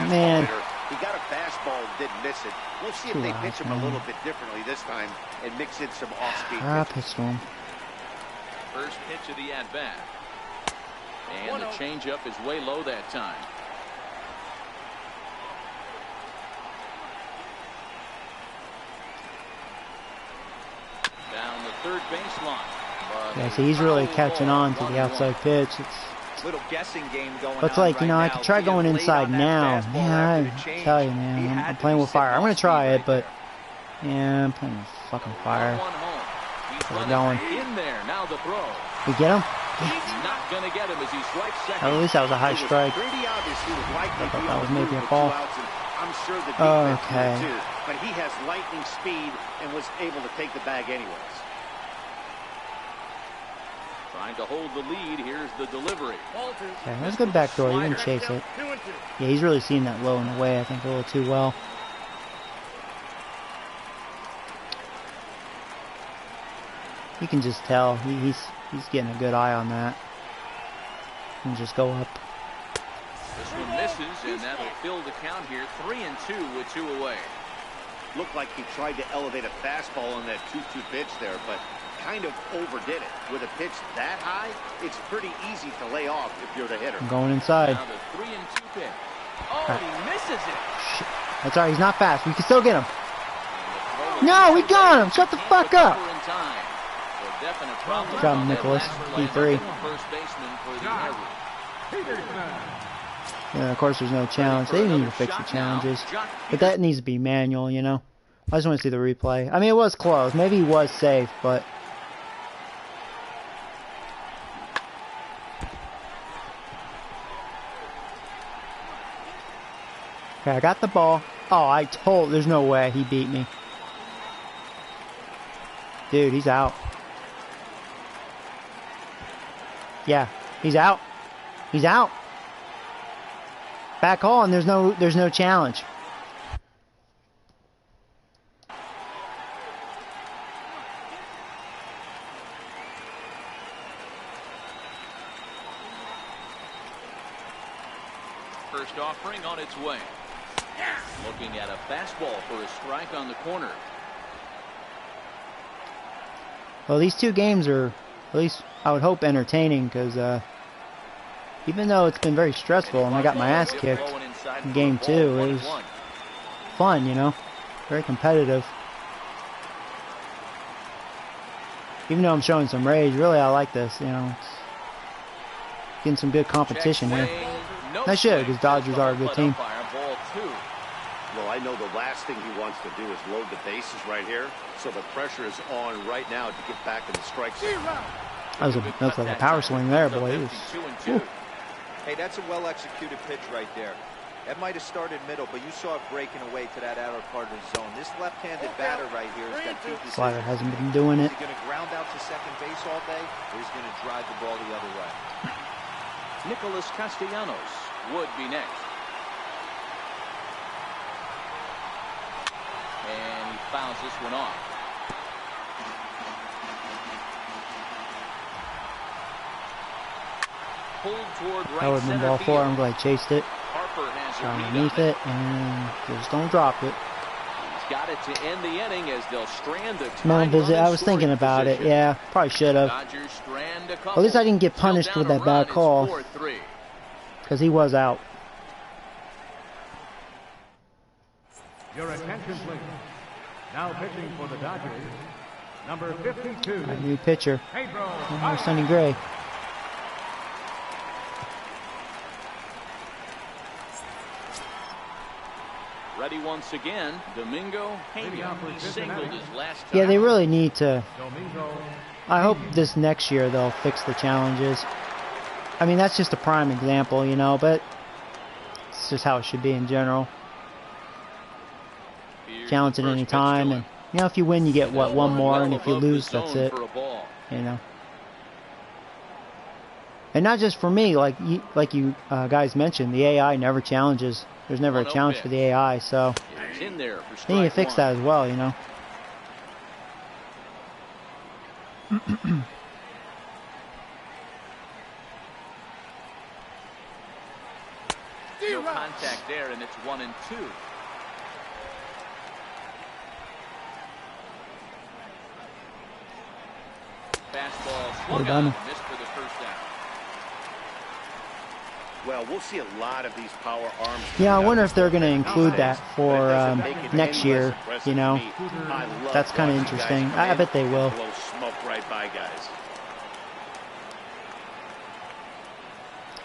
man. He got a fastball and didn't miss it. We'll see if they pitch him a little bit differently this time and mix in some off-speed pitches. Pitched him. First pitch of the at-bat. And the changeup is way low that time. Down the third baseline. Yeah, see, he's really catching on to the outside pitch. Little guessing game going But it's like, you know, I could try going inside now. Man, I tell you, man, I'm playing with fire. I'm going to try it, but, yeah, I'm playing with fucking fire. We're going. We get him? At least that was a high strike. I thought that was maybe a ball. I'm sure the defense Okay. did too, but he has lightning speed and was able to take the bag anyways. Trying to hold the lead. Here's the delivery. Okay, that's a good backdoor. You can chase it. Yeah, he's really seen that low and away, I think, a little too well. You can just tell he's getting a good eye on that. And just go up. This one misses, and that'll fill the count here. 3-2 with 2 away. Looked like he tried to elevate a fastball on that 2-2 pitch there, but kind of overdid it. With a pitch that high, it's pretty easy to lay off if you're the hitter. I'm going inside. Now the 3-2 pitch. Oh, he misses it. Shit. That's alright, he's not fast. We can still get him. No, we got him. Shut the fuck up. Good job, Nicholas. P3. First baseman for the Airwood. Yeah, of course, there's no challenge. They need to fix the challenges. But that needs to be manual, you know? I just want to see the replay. I mean, it was close. Maybe he was safe, but... Okay, I got the ball. Oh, there's no way he beat me. Dude, he's out. Yeah, he's out. He's out. Back on, there's no challenge. First offering on its way. Looking at a fastball for a strike on the corner. Well, these two games are, at least I would hope, entertaining, because even though it's been very stressful and I got my ass kicked in game 2, it was fun, you know, very competitive. Even though I'm showing some rage, really I like this, you know, it's getting some good competition here. I should, because Dodgers are a good team. Well, I know the last thing he wants to do is load the bases right here, so the pressure is on right now to get back in the strike zone. That's like a power swing there, boy. It was, hey, that's a well-executed pitch right there. That might have started middle, but you saw it breaking away to that outer part of the zone. This left-handed batter right here has got two decisions. Slider hasn't been doing it. Is he going to ground out to second base all day, or he's going to drive the ball the other way? Nicholas Castellanos would be next. And he fouls this one off. Pulled toward right. That would have been ball 4. I'm glad I chased it. Harper has a Underneath it, and just don't drop it. He's got it to end the inning as they'll strand the Man, visit. I was thinking about it. Yeah, probably should have. At least I didn't get punished with that bad call, because he was out. Your attention, please. Now pitching for the Dodgers, number 52. A new pitcher. Pedro. More Sonny Gray. Ready once again, Domingo Pena. He singled his last time. Yeah, they really need to. Domingo. I hope this next year they'll fix the challenges. I mean, that's just a prime example, you know, but it's just how it should be in general. Challenge at any time, and you know, if you win, you get what, one more, and if you lose, that's it. You know. And not just for me, like you guys mentioned, the AI never challenges. There's never a challenge for the AI, so they need to fix that as well, you know. No contact there, and it's 1-2. Fastball swung on, missed for the first down. Well, we'll see a lot of these power arms. Yeah, I wonder if they're going to include that for next year, you know. That's kind of interesting. I bet they will. Blow smoke right by guys.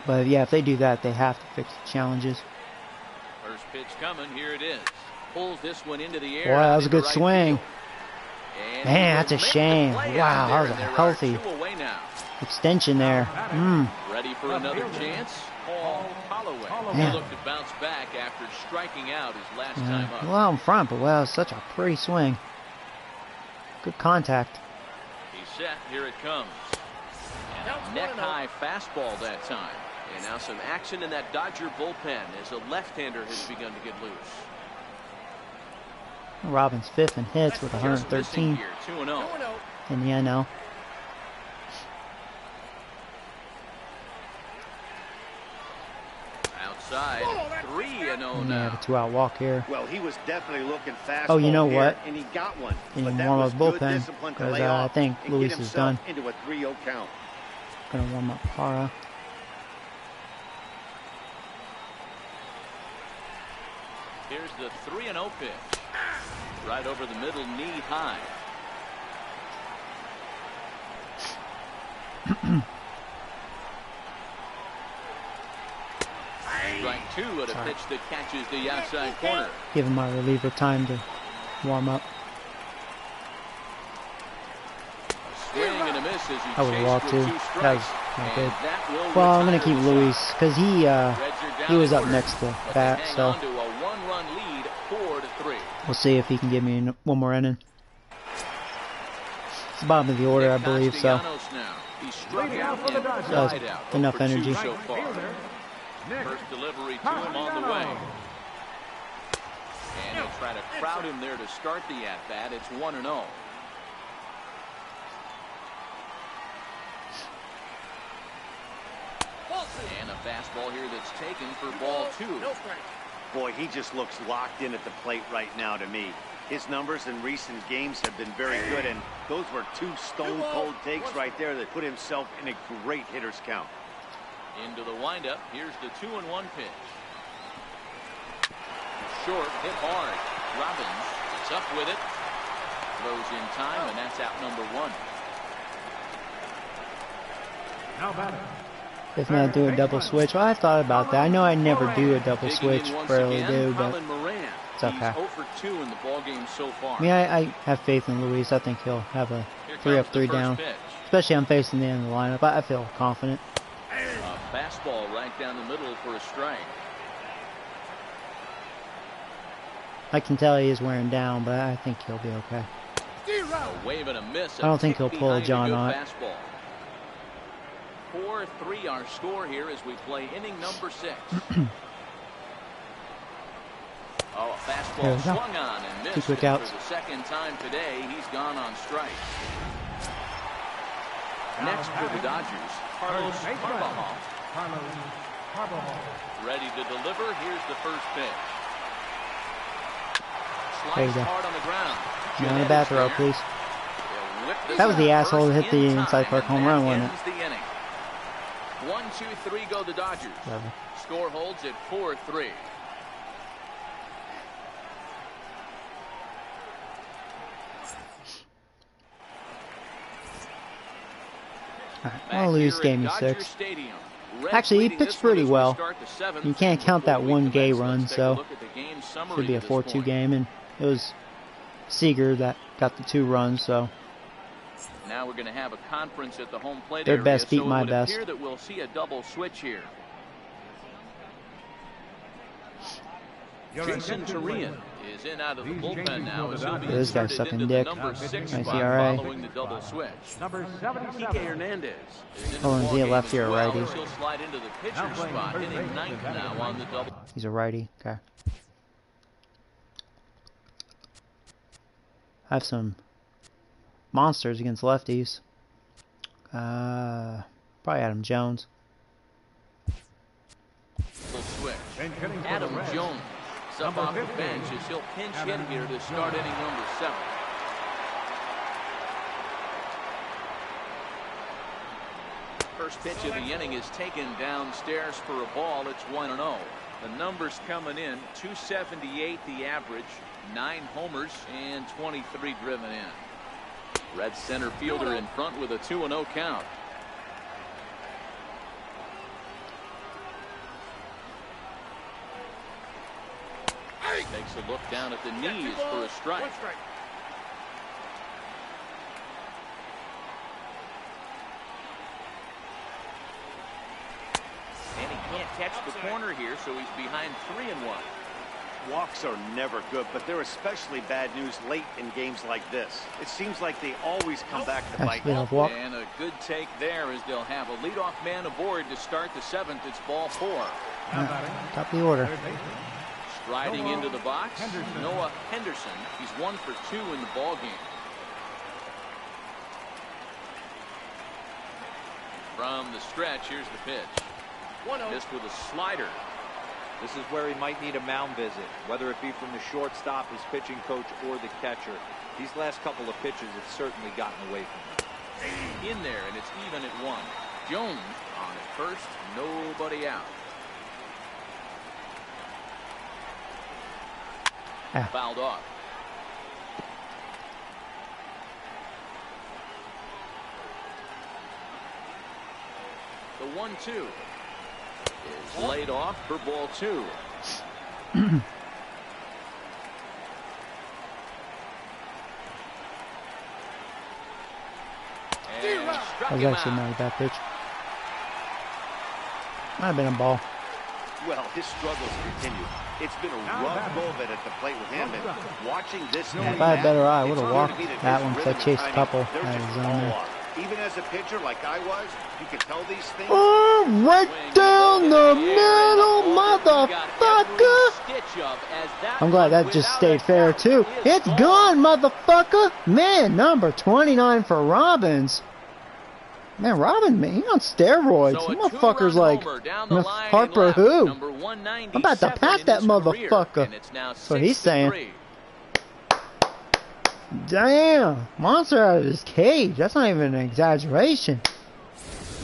But yeah, if they do that, they have to fix the challenges. First pitch coming, here it is. Pulls this one into the air. Boy, that was a good swing. And Man, that's a he'll make the shame. play Wow, out that there, was a and there are healthy 2 away now. extension there. Ready for another chance? Paul Holloway. Yeah. He looked to bounce back after striking out his last Yeah. time up. Well, out in front, but wow, such a pretty swing. Good contact. He's set. Here it comes. And a neck-high fastball that time. And now some action in that Dodger bullpen as a left-hander has begun to get loose. Robin's 5th in hits with Just missing 113 here, 2-0. in the NL. Outside, 3-0 And they now. have a 2-out walk here. Well, he was definitely looking fast. Oh, you know here, what? And he got one. He But didn't that warm was up good bullpen discipline to because lay I off think and Luis get is himself done. into a 3-0 count. Gonna warm up Para. Here's the 3-0 pitch. Right over the middle, knee high. Strike 2 at a pitch that catches the outside corner. Giving my reliever time to warm up. Swing and a miss as he I would have walked too. That was not good. Well, I'm gonna keep Luis because he was up next to bat, so To a 1-run lead, 4-3. we'll see if he can give me one more inning. It's the bottom of the order, I believe, so Castellanos now. He struck out for the and Dodgers. flied out. Enough 0 for 2 energy. so far. First delivery to him on the way. And he'll try to crowd him there to start the at-bat. It's 1-0. And a fastball here that's taken for ball 2. Boy, he just looks locked in at the plate right now to me. His numbers in recent games have been very good, and those were 2 stone-cold takes right there that put himself in a great hitter's count. Into the windup. Here's the 2-1 pitch. Short, hit hard. Robbins is up with it. Throws in time, and that's out number 1. Now batting. if not do a double switch. Well, I thought about that. I know I never do a double Digging switch, in once rarely again, do, but Colin Moran. it's okay. He's 0 for 2 in the ball game so far. I mean, I have faith in Luis. I think he'll have a Here 3 up, comes the 3 first down. pitch. Especially I'm facing the end of the lineup. I feel confident. A fastball right down the middle for a strike. I can tell he is wearing down, but I think he'll be okay. A wave and a miss. I don't think he'll pull a behind John good Ott. fastball. 4-3 our score here as we play inning number 6. Oh, a There fastball we go. swung on and missed. 2 quick And outs. for the second time today, he's gone on strike. Next for the Dodgers, Carlos Carvajal. Ready to deliver. Here's the first pitch. There you Sliced go. hard on the ground. Not a Jeanette bad is throw, there. please. They'll whip this That was the out asshole that first hit the in inside time, park home and run, that wasn't it? ends the inning. 1, 2, 3 go the Dodgers. Whatever. Score holds at 4-3. Alright, well, Luis gave me 6. Actually, he pitched pretty well. You can't count that one gay run, so should be a 4-2 game, and it was Seager that got the 2 runs, so Now we're going to have a conference at the home plate Their area, best beat so it my would best. appear that we'll see a double switch here. Jason Turian is in out of the bullpen now as he'll be This guy's inserted sucking into the dick. number 6 Nice spot ERA. following the double switch. Number Kike 77. Hernandez is in Oh, the is he a ballgame lefty as or a well, righty? as he'll slide into the pitcher's spot, hitting 9th now on the double. he's a righty. Okay. I have some monsters against lefties. Probably Adam Jones. Full switch. Bench hitting for Adam the Reds. Jones is up Number off the 15. bench as he'll pinch hit here to start inning number 7. First pitch of the inning is taken downstairs for a ball. It's 1-0. The numbers coming in, 278 the average, 9 homers and 23 driven in. Red center fielder in front with a 2-0 count. Takes a look down at the knees for a strike. Can't catch the corner here, so he's behind 3-1. Walks are never good, but they're especially bad news late in games like this. It seems like they always come back to bite. Walk. And a good take there as they'll have a leadoff man aboard to start the 7th. It's ball 4. Top of the order. Striding into the box, Noah Henderson. He's 1 for 2 in the ball game. From the stretch, here's the pitch. Missed with a slider. This is where he might need a mound visit, whether it be from the shortstop, his pitching coach, or the catcher. These last couple of pitches have certainly gotten away from him. In there, and it's even at 1. Jones on at first, nobody out. Fouled off. The 1-2 is laid off for ball 2. That was actually not a bad pitch. Might have been a ball. Well, his struggles continue. It's been a rough go of it at the plate with him. And watching this, Yeah, if I had a better eye, I would have walked that one because I chased a couple. That was on there. Even as a pitcher like I was, you can tell these things. Oh, right down the middle, motherfucker! I'm glad that just stayed fair, too. It's gone, motherfucker! Man, number 29 for Robbins. Man, Robin, man, he on steroids. So motherfucker's like Harper who? I'm about to pat that motherfucker. So he's saying. Damn, monster out of his cage. That's not even an exaggeration.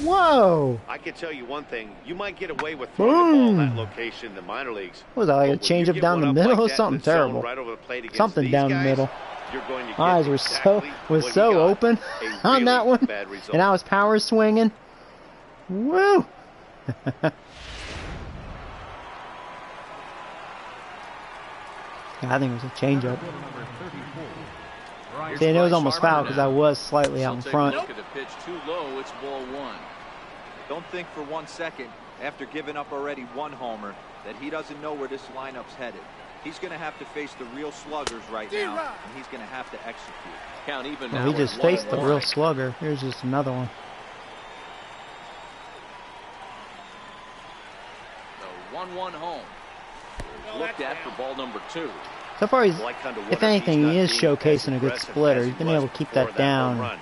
Whoa. I can tell you one thing. You might get away with throwing the ball in that location in the minor leagues. What was that, like a change up down the middle or something terrible? Right over the plate something down the middle. You're going to get eyes were so open on that one, and I was power swinging. Woo! I think it was a changeup. See, and it was almost foul because I was slightly out in front. Look at the pitch too low. It's ball 1. Don't think for 1 second, after giving up already 1 homer, that he doesn't know where this lineup's headed. He's going to have to face the real sluggers right now, and he's going to have to execute. Count even well, now. he just faced the real slugger. Here's just another one. The 1-1 home. Looked at for ball number 2. So far, he's, if anything, he is showcasing a good splitter. He's been able to keep that down,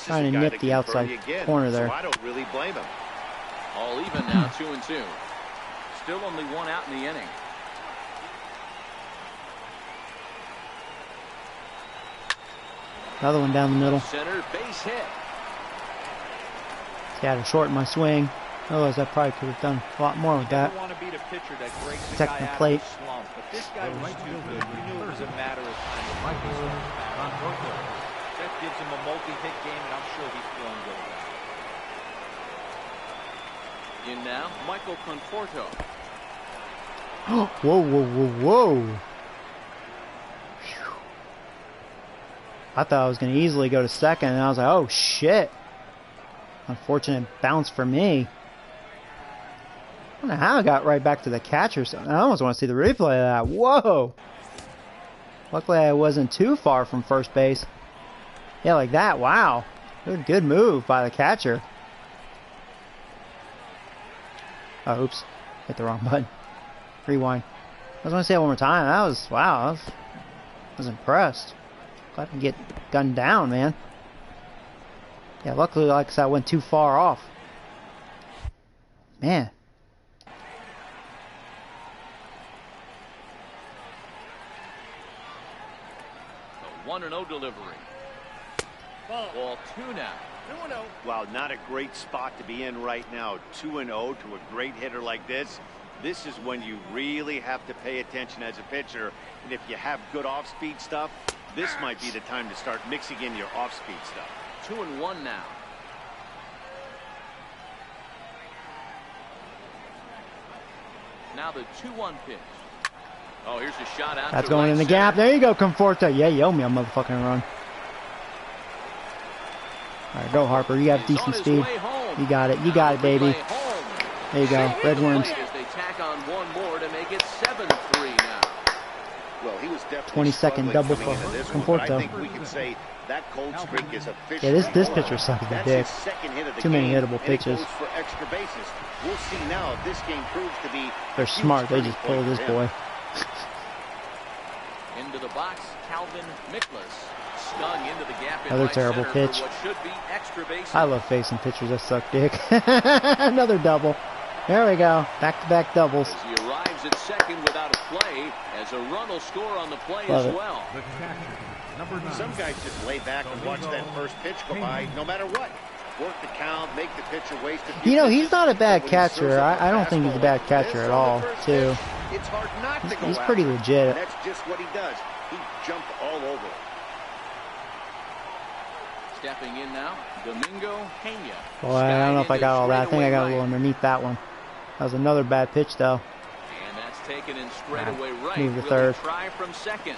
trying to nip the outside corner there. I don't really blame him. All even now, 2-2. Still only 1 out in the inning. Another one down the middle. Center base hit. See, I had to shorten my swing. Otherwise, I probably could have done a lot more with that. Protecting the plate. But this guy was too good. We knew it was a matter of time. That gives him a multi-hit game, and I'm sure he's feeling good about it. In now, Michael Conforto. Whoa, whoa, whoa, whoa. I thought I was going to easily go to second, and I was like, oh, shit. Unfortunate bounce for me. I don't know how I got right back to the catcher. I almost want to see the replay of that. Whoa. Luckily, I wasn't too far from first base. Yeah, like that. Wow. Good move by the catcher. Oh, oops. Hit the wrong button. Rewind. I was going to say it one more time. That was, wow. I was impressed. Glad I didn't get gunned down, man. Yeah, luckily, like I said, I went too far off. Man. The 1-0 delivery. Ball 2 now. 2-0. Wow, not a great spot to be in right now. 2-0 to a great hitter like this. This is when you really have to pay attention as a pitcher. And if you have good off-speed stuff, this might be the time to start mixing in your off-speed stuff. 2-1 now. Now the 2-1 pitch. Oh, here's a shot out. That's going in the gap. There you go, Conforto. Yeah, you owe me a motherfucking run. All right, go Harper. You got decent speed. You got it. You got it, baby. There you go, red worms. As they tack on one more to make it 7-3 now. Well, he was definitely 22nd double for Conforto. I think we can say that cold streak is officially. Yeah, this pitcher sucks the dick. Too many hittable pitches. For extra bases. We'll see now if this game proves to be. They're smart. They just pulled this boy. Into the box, Calvin Miklas stung into the gap. Another terrible pitch. What should be extra bases. I love facing pitchers that suck dick. Another double. There we go. Back-to-back doubles. As he arrives at second without a play, as a run will score on the play Love as it. well. Some guys just lay back and watch that first pitch go by, no matter what. Work the count, make the pitcher waste a few. You know, he's not a bad pitches, but when he catcher. serves up I a don't think he's a bad fastball catcher like at all, this on the first too. pitch, it's hard not to go He's after pretty it. legit. And that's just what he does. He jumped all over it. Stepping in now, Domingo Pena. Boy, I don't know if I got all that. I think I got a little underneath that one. That was another bad pitch, though. And that's taken in straightaway right. Move to Will third. he try from second?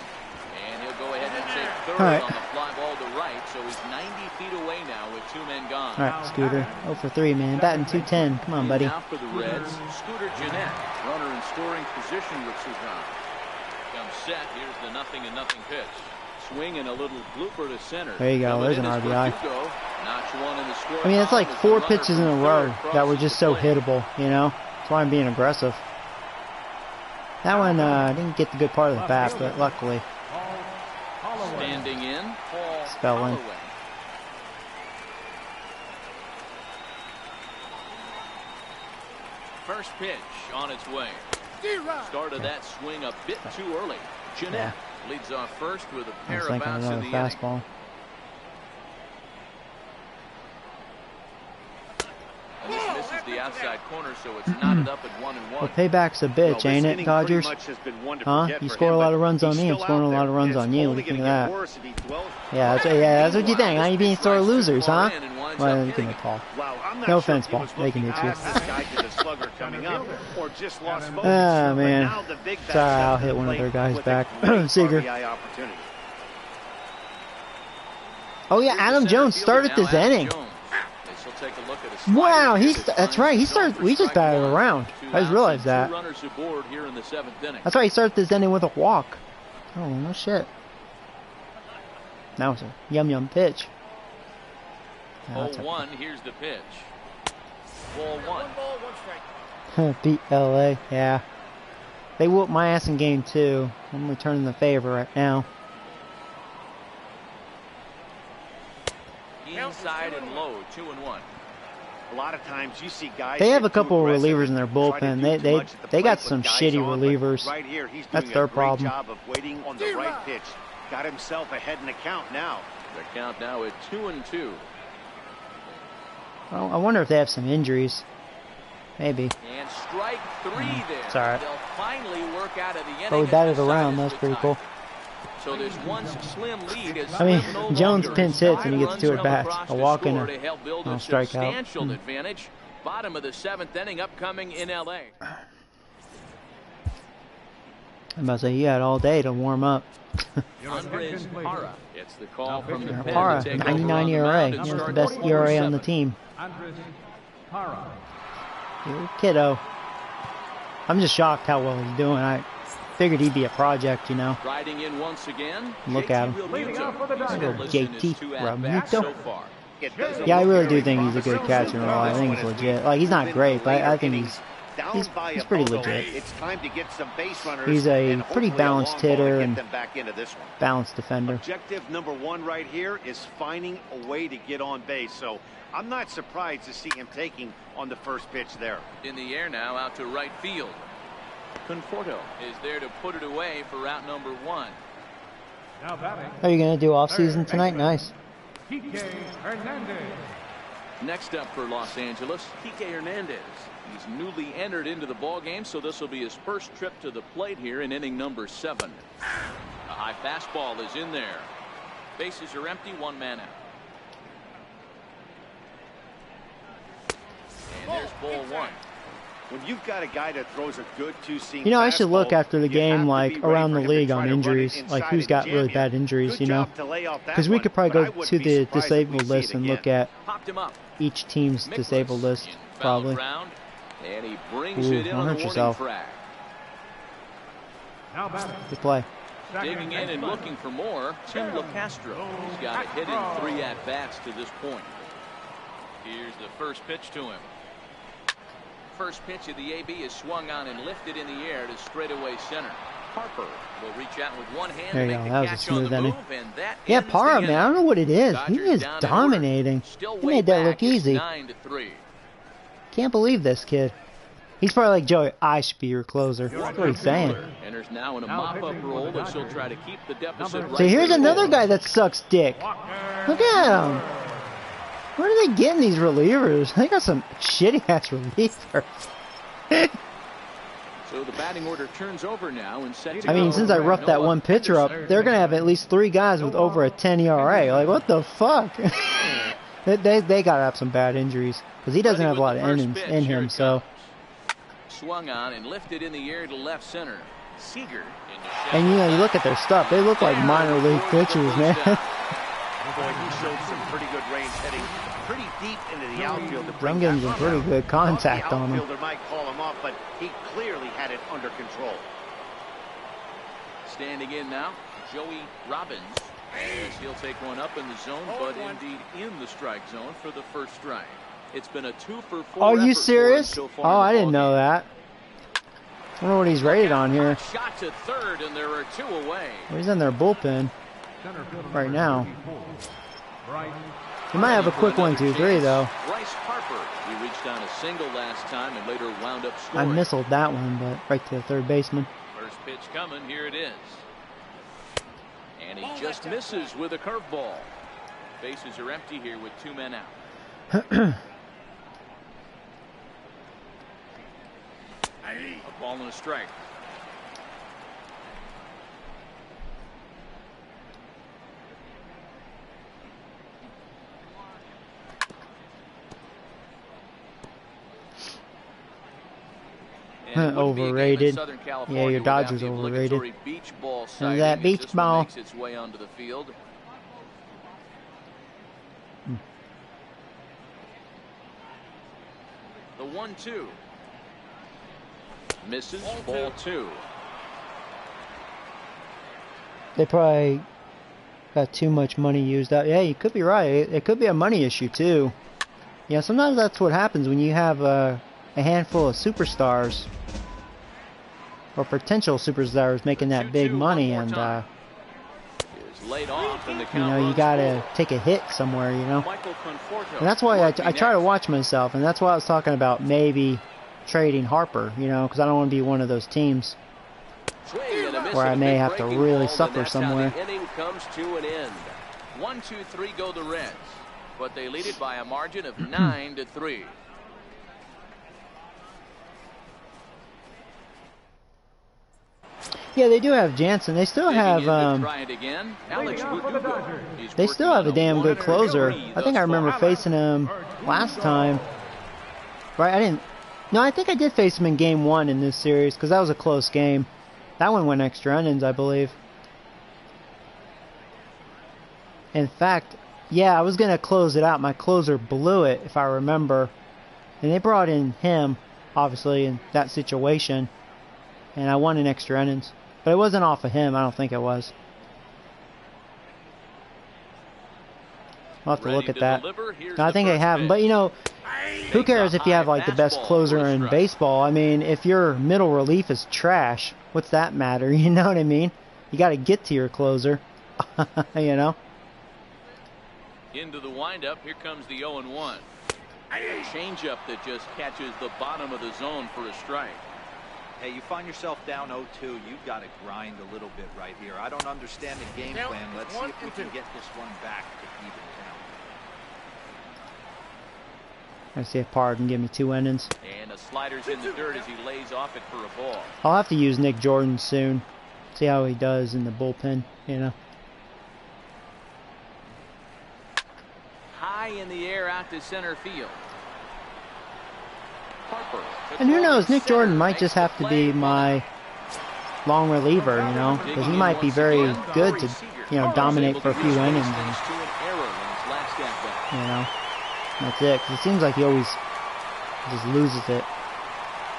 And he'll go ahead and take third All right. on the fly ball to right. So he's 90 feet away now with two men gone. All right, Scooter. 0 for 3, man. Batting 210. Come on, buddy. Now for the Reds, Scooter Jeanette, runner in scoring position with Suzanne. Comes set. Here's the 0-0 pitch. Swing and a little blooper to center. There you go. There's an Coming in is RBI. Verdugo. Notch one in the score I mean, it's like column as 4 the runner pitches in a from row third that were crosses just the so plate. hittable, you know? That's why I'm being aggressive. That one didn't get the good part of the bat, but luckily. Standing in, Paul Spelling. Holloway. First pitch on its way. Started that swing a bit too early. Jeanette leads off first with a I pair was of thinking bounds in another the inning. fastball. And this misses the outside corner, so it's knotted up at 1-1. Well, payback's a bitch, ain't it, Dodgers? Huh? You score a lot of runs on me, I'm scoring a lot of runs on you. What do you think of that? Yeah, that's what you think, huh? You being sore losers, huh? Well, give me a call. No offense, Paul. They can hit you. Ah, man. Sorry, I'll hit one of their guys back. Seager. Oh, yeah, Adam Jones started this inning. Wow, that's right. He started. We just batted around. I just realized that. That's right. He started this inning with a walk. Oh no shit. That was a yum pitch. Yeah, 0-1. Here's the pitch. Ball 1. Beat LA. Yeah. They whooped my ass in game 2. I'm returning the favor right now. Inside and low. 2-1. A lot of times you see guys. They have a couple of relievers in their bullpen. They got some shitty relievers. Right here, he's That's doing their a great problem. job of waiting on the right pitch. Got himself ahead in the count now. The count now at 2-2. Well, I wonder if they have some injuries. Maybe. And strike 3 there. It's all right. They'll finally work out of the inning. But we batted as the around. side That is was pretty tied. cool. So this once slim lead is I mean, slim no Jones longer. pinch hits and he gets Five 2 runs at bats. across A the walk and score a to help build a strikeout. substantial advantage. Bottom of the 7th inning upcoming in LA. I'm about to say, you had all day to warm up. Andres Parra. It's the call from the pen Parra, to take 99 over on the ERA. mound He and has the start best ball ERA on 7. the team. Andres Parra. You kiddo. I'm just shocked how well he's doing. I figured he'd be a project, you know. Riding in once again. Look at him. Realmuto. JT Realmuto. So far. Yeah, I really do think he's a good catcher and all. I think he's legit. Like, he's not great, but I think he's pretty legit. It's time to get some base runners. He's a and pretty hopefully balanced a long ball to hitter get and them back into this one. balanced defender. Objective number 1 right here is finding a way to get on base. So I'm not surprised to see him taking on the first pitch there. In the air now, out to right field. Conforto is there to put it away for route number 1. Now batting, Are you going to do off-season tonight? Nice. Kike Hernandez. Next up for Los Angeles, Kike Hernandez. He's newly entered into the ball game, so this will be his first trip to the plate here in inning number 7. A high fastball is in there. Bases are empty, 1 man out. And there's ball 1. When you've got a guy that throws a good 2-seam You know, I should look fastball, after the you have game, to like, be ready around for the him to league try on to run it injuries. inside Like, who's and got jam really you. bad injuries, Good you know? job to lay off that Because we one, could probably but I go wouldn't to be the surprised if we disabled see it list and again. look at Popped him up. each team's Miklas disabled list, in foul probably. ground. And he brings Ooh, it in don't on the hurt warning yourself. track. Now batting. Good play. Digging in and looking for more, Tim LeCastro. He's got a hit in 3 at-bats to this point. Here's the first pitch to him. First pitch of the AB is swung on and lifted in the air to straightaway center. Harper will reach out with one hand There to you make go. the That was a catch on the smooth inning. move, and that Yeah, ends Parra, the man, I inning. don't know what it is. He Dodgers is down in dominating. order. Still He way made that back. look It's easy. 9-3. Can't believe this kid. He's probably like, Joey, I should be your closer. That's what he's saying. Enters now in a mop-up role as he'll try to keep the deficit right So here's there. another guy that sucks dick. Look at him. Where are they getting these relievers? They got some shitty-ass relievers. So the batting order turns over now and set to I mean, go. since I roughed that Noah one pitcher up, Henderson. they're going to have at least 3 guys with over a 10 ERA. Like, what the fuck? they got to have some bad injuries. Because he doesn't Ready have a with lot the of first innings pitch. in Here him, it so... comes. Swung on and lifted in the air to left center. Seager into And, you know, you look at their stuff. They look like minor league pitchers, man. Boy, he showed some pretty good range heading pretty deep into the outfield. I'm getting some pretty good contact on him. The outfielder might call him off, but he clearly had it under control. Standing in now, Joey Robbins. As he'll take one up in the zone, but indeed in the strike zone for the first strike. It's been a 2-for-4. Are you effort for him serious? so far Oh, in the I didn't ballgame. know that. I wonder what he's rated on here. Shot to third, and there are 2 away. Well, he's in their bullpen right now. He might have a quick 1-2-3 though. Bryce Harper. He reached down a single last time and later wound up I scoring. missiled that one, but right to the third baseman. First pitch coming. Here it is. And he just misses with a curveball. Bases are empty here with 2 men out. A ball and a strike. And it wouldn't be a game in Overrated. Southern Yeah, California your without Dodgers the overrated. obligatory beach ball sighting that as beach this one ball. makes its way onto the field. The 1-2. Misses. Ball 2. They probably got too much money used up. Yeah, you could be right. It could be a money issue too. Yeah, sometimes that's what happens when you have a handful of superstars or potential superstars making that big 2-2 money, one more and time. Is laid off and the you count know, you runs gotta full. take a hit somewhere, you know. Michael Conforto And that's why I would be try to next. watch myself, and that's why I was talking about maybe trading Harper, you know, because I don't want to be one of those teams. Swing and a miss where I and a may big have to breaking really ball, and suffer that's how somewhere. the inning comes to an end. 1-2-3 go the Reds, but they lead it by a margin of 9-3. Yeah, they do have Jansen. They still have Try it again. Alex Verdugo. He's they still working have a on damn good 1-3 closer. I think I thus remember far. facing him last time. Right? I didn't. No, I think I did face him in game 1 in this series because that was a close game. That one went extra innings, I believe. In fact, yeah, I was gonna close it out. My closer blew it, if I remember, and they brought in him, obviously, in that situation, and I won in extra innings. But it wasn't off of him. I don't think it was. I'll have to Ready look at to that. deliver. Here's I the think they first have him. pitch. But, you know, who Takes cares a if you have, high like, the best fastball closer for a in strike. baseball? I mean, if your middle relief is trash, what's that matter? You know what I mean? You got to get to your closer. You know? Into the windup. Here comes the 0-1. A changeup that just catches the bottom of the zone for a strike. Hey, you find yourself down 0-2, you've got to grind a little bit right here. I don't understand the game plan. Let's see if we can get this one back to even count. I see if Parr can give me 2 innings. And the slider's in the dirt as he lays off it for a ball. I'll have to use Nick Jordan soon. See how he does in the bullpen, you know? High in the air out to center field. Harper. And who knows, Nick Jordan might just have to be my long reliever, you know? Because he might be very good to, you know, dominate for a few innings. And, you know, that's it. 'Cause it seems like he always just loses it.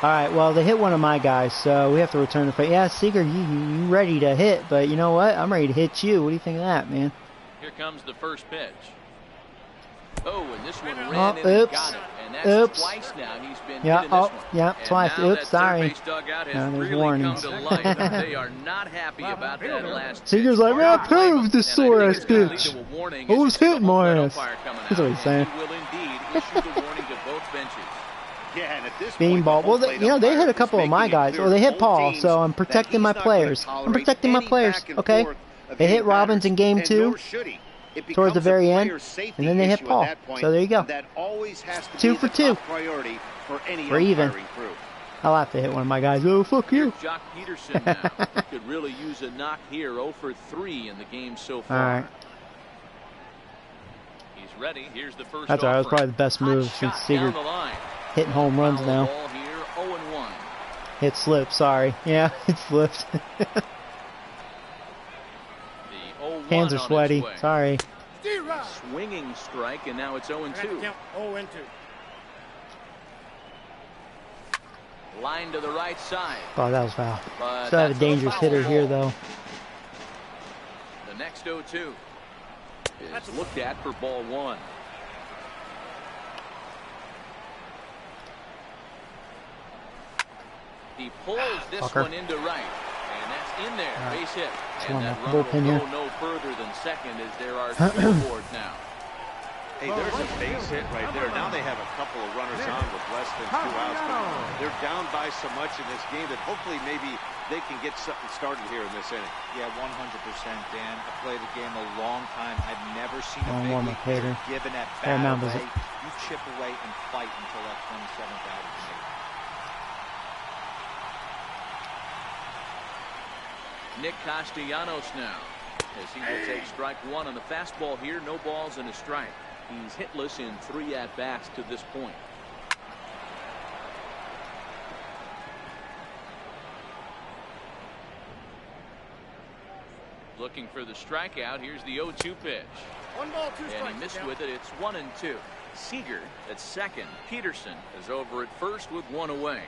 Alright, well, they hit one of my guys, so we have to return the favor. Yeah, Seeger, you ready to hit, but you know what? I'm ready to hit you. What do you think of that, man? Here comes the first pitch. Oh, and this one ran in and oops. got it. And that's twice now he's been hitting this one. Yeah, And twice. now Oops, that sorry. third base dugout has There's really warnings. come to life. They are not happy about that last Seeger's pitch. like, man, I proved this sore ass And I think it's gonna lead bitch. to a warning I as was you see the hitting home my plate ass. umpire coming That's what out. he's saying. He will indeed issue the warning to both benches. Yeah, and at this Beanball. point, Well, the they, you know, they hit a couple of my guys. Well, they hit Paul, so I'm protecting my players. I'm protecting my players, okay? They hit Robbins in game 2 towards the very end, and then they hit Paul. So there you go. 2 for 2. We're even. I'll have to hit one of my guys. Oh, fuck you. Jock Peterson now could really use a knock here. 0 for 3 in the game so far. All right. He's ready. Here's the first. That's all right. That was probably the best move since Seeger hitting home runs now. Ball here, 0-1. It slipped. Sorry. Yeah, it slipped. Hands are sweaty. Sorry. Swinging strike, and now it's 0-2. Line to the right side. Oh, that was foul. But Still have a dangerous hitter here, though. The next 0-2 is looked at for ball 1. He pulls this one into right, and that's in there. Base hit. And that run will go no further than second as there are scoreboards now. Hey, there's a base hit right there. Now they have a couple of runners on with less than 2 outs. But they're down by so much in this game that hopefully maybe they can get something started here in this inning. Yeah, 100%, Dan. I played the game a long time. I've never seen a big league given at bat away. You chip away and fight until that 27th out is made. Nick Castellanos now, as he will take strike 1 on the fastball here. No balls and a strike. He's hitless in 3 at-bats to this point. Looking for the strikeout. Here's the 0-2 pitch. 1 ball, 2 strikes. And he missed with it. It's 1-2. Seager at second. Peterson is over at first with 1 away.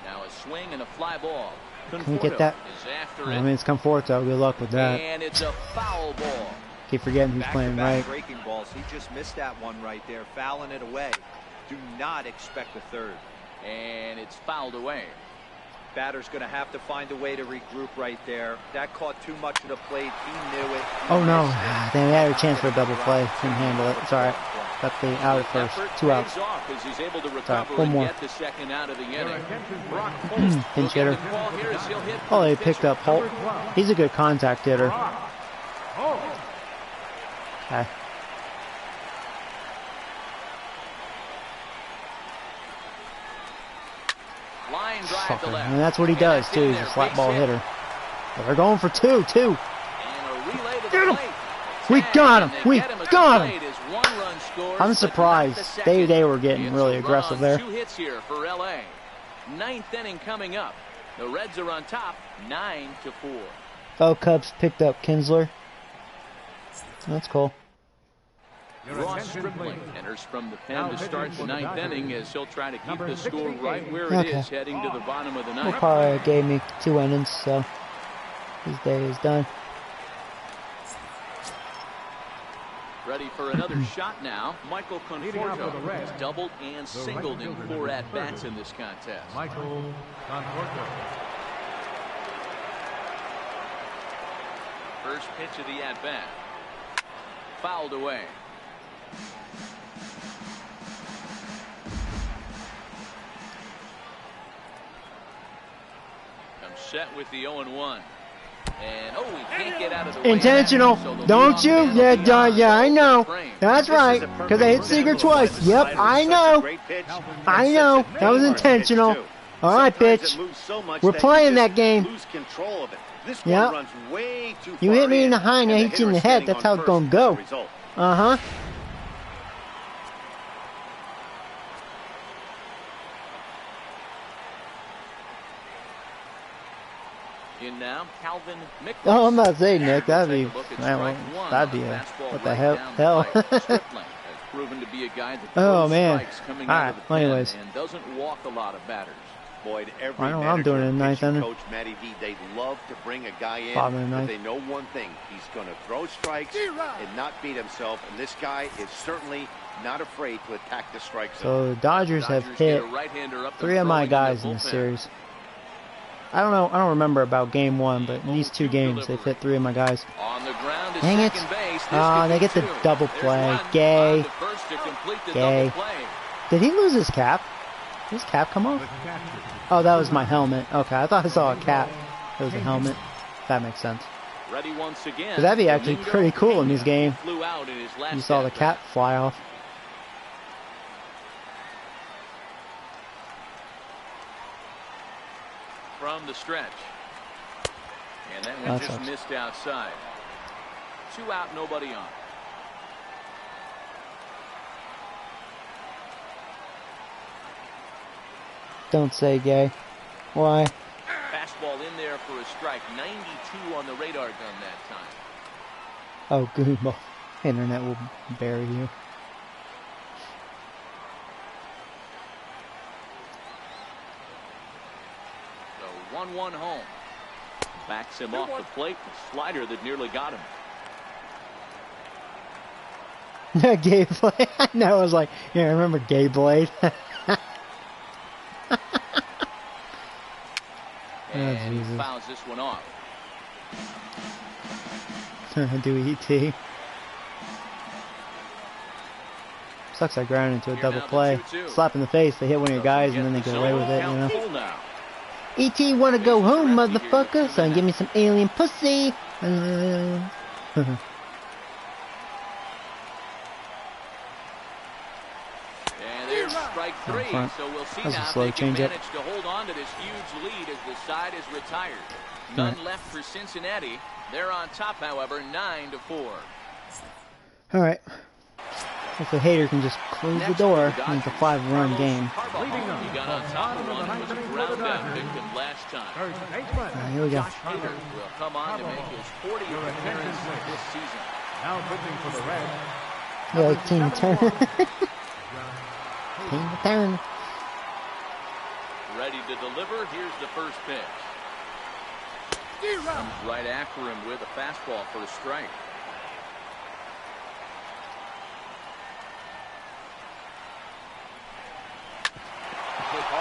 Now a swing and a fly ball. Can we get that? I mean, it's Conforto. Good luck with that. And it's a foul ball. Keep forgetting who's playing right. Breaking balls. He just missed that one right there, fouling it away. Do not expect a third. And it's fouled away. Batter's going to have to find a way to regroup right there. That caught too much of the plate. He knew it. Oh no! They had a chance for a double play. Couldn't handle it. It's all right. Got the out at first. 2 outs. As he's able to recover one more. and get the second out of the inning. Pinch hitter. Oh, they picked up Holt. He's a good contact hitter. Okay. Line drive to left. And that's what he does too. He's a flat ball hitter. But they're going for 2. And a relay to the plate. We got him. We got him. One run scores, I'm surprised. They were getting really aggressive there. 2 hits here for LA. 9th inning coming up. The Reds are on top, 9-4. Oh, Cubs picked up Kinsler. That's cool. Ross Stripling enters from the pen to start the 9th inning as he'll try to keep the score right where it is heading to the bottom of the 9th. Probably gave me 2 innings, so his day is done. Ready for another shot now. Michael Conforto has doubled and singled in 4 at-bats in this contest. Michael Conforto. First pitch of the at-bat. Fouled away. I'm set with the 0-1. And he can't get out of the way. Intentional, don't you? Yeah, I know. That's right, because I hit Seager twice. Yep, I know. I know. That was intentional. All right, bitch. We're playing that game. Yep. You hit me in the high and I hit you in the head. That's how it's going to go. Uh-huh. In now, Calvin Mickelson. Oh, I'm not saying, Nick. That'd be, what the hell? proven to be a guy that Oh, throws man. strikes coming All out right, of the well, pen anyways. and doesn't walk a lot of batters. Boyd, every I know what I'm doing in the ninth pitching inning. coach, Matty V, they love to bring a guy in, Bottom of the but ninth. they know one thing: he's going to throw strikes and not beat himself. And this guy is certainly not afraid to attack the strike zone. So the Dodgers have Dodgers hit get a right-hander up and 3 of my throwing in guys the in this bullpen. series. I don't know. I don't remember about game 1, but in these 2 games, they've hit 3 of my guys. On the ground is Dang it. second base. This Ah, could they be get the 2. double There's play. one. Gay. On to first to complete the Gay. double play. Did he lose his cap? Did his cap come off? The catcher. Oh, that was my helmet. Okay, I thought I saw a cap. It was a helmet. That makes sense. Ready once again. 'Cause that'd be actually Domingo pretty cool in Pena this game. Flew out in his last You saw the at-bat. cap fly off. From the stretch. And that one That just sucks. missed outside. 2 out, nobody on. Don't say gay. Why? Fastball in there for a strike. 92 on the radar gun that time. Oh, goodball. Internet will bury you. So 1-1 home. Backs him off the plate. The slider that nearly got him. Gay Blade. I know. I was like, yeah, I remember Gay Blade. And he Jesus. fouls this one off. Do ET. Sucks I ground into a Here double now, the play. 2-2. Slap in the face, they hit one of your guys, and then they get away with it, you know. Full now. ET wanna go home, motherfucker, so give me some alien pussy. And there's strike 3. front. So we'll see That was a now if slow they can changeup. manage to hold on to this huge lead as the side is retired. None left for Cincinnati. They're on top, however, 9-4. Alright. If the hater can just close the door, and it's a 5-run game. Leading them. He got on top of one and was a ground out victim last time. First baseman. Alright, here we go. Josh Hader will come on to make his 40th appearance this season. Now pitching for the Reds. Yeah, like Tina Turner. Tina Turner. Ready to deliver. Here's the first pitch. Comes right after him with a fastball for a strike.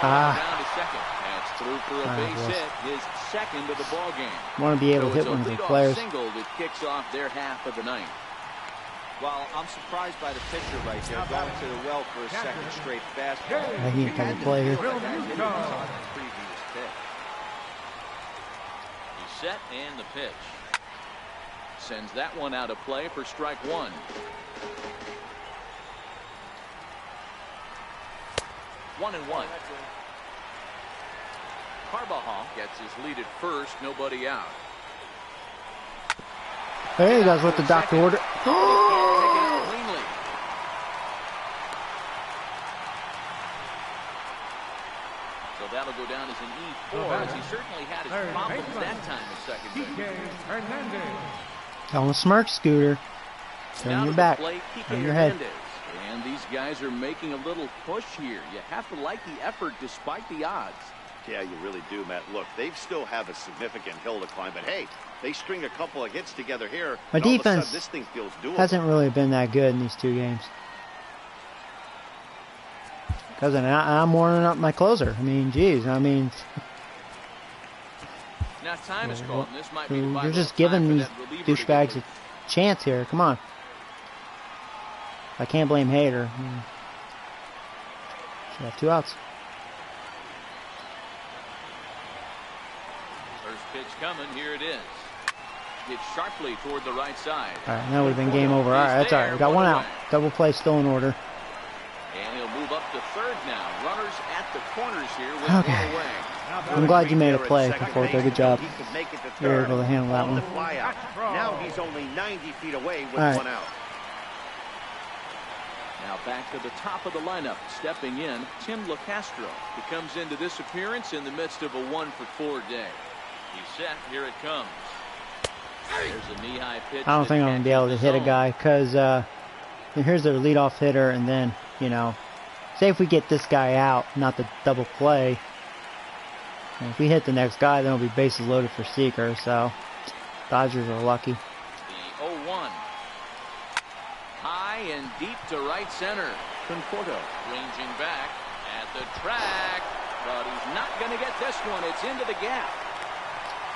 Down to second. That's through for a base hit, his second of the ball game. Want to be able to hit So one it's of a the leadoff players. single that kicks off their half of the ninth. Well, I'm surprised by the pitcher right there going to the well for a second straight fastball. I need a double play here. Like I hit it on the previous pitch. He's set and the pitch. Sends that one out of play for strike 1. One and one. Carbajal gets his lead at first, nobody out. Hey, guys, what the doctor ordered. Taking it cleanly. So that'll go down as an E4, as he certainly had his Third problems baseman. that time in second Kike base. Hernandez. Don't smirk, Scooter. Turn Down your to back. the plate, Kike Turn your head. Hernandez. And these guys are making a little push here. You have to like the effort despite the odds. Yeah, you really do, Matt. Look, they still have a significant hill to climb, but hey, they string a couple of hits together here. My and all of a defense sudden, this thing feels doable. Hasn't really been that good in these 2 games. Because I'm warming up my closer. I mean, geez. I mean, Now time is called, and this might be the you're vital just time giving for these that reliever to douchebags get a chance here. Come on. I can't blame Hader. I mean, should have 2 outs. First pitch coming, here it is. Hit sharply toward the right side. All right, that would have been game over. All right, that's all right. We got 1 out. Double play still in order. And he'll move up to third now. Runners at the corners here with Okay. 1 away. I'm glad you made a play before. Good job. He could make it to You were third able to handle that on the one. fly out. Now he's only 90 feet away with All right. 1 out. Now back to the top of the lineup. Stepping in, Tim LaCastro. He comes into this appearance in the midst of a 1-for-4 day. He's set. Here it comes. There's a knee-high pitch. I don't think I'm going to be able to hit a guy because And here's their leadoff hitter, and then, you know, say if we get this guy out, not the double play, and if we hit the next guy, then it'll be bases loaded for Seager, so Dodgers are lucky. The 0-1. High and deep to right center. Conforto ranging back at the track, but he's not going to get this one. It's into the gap.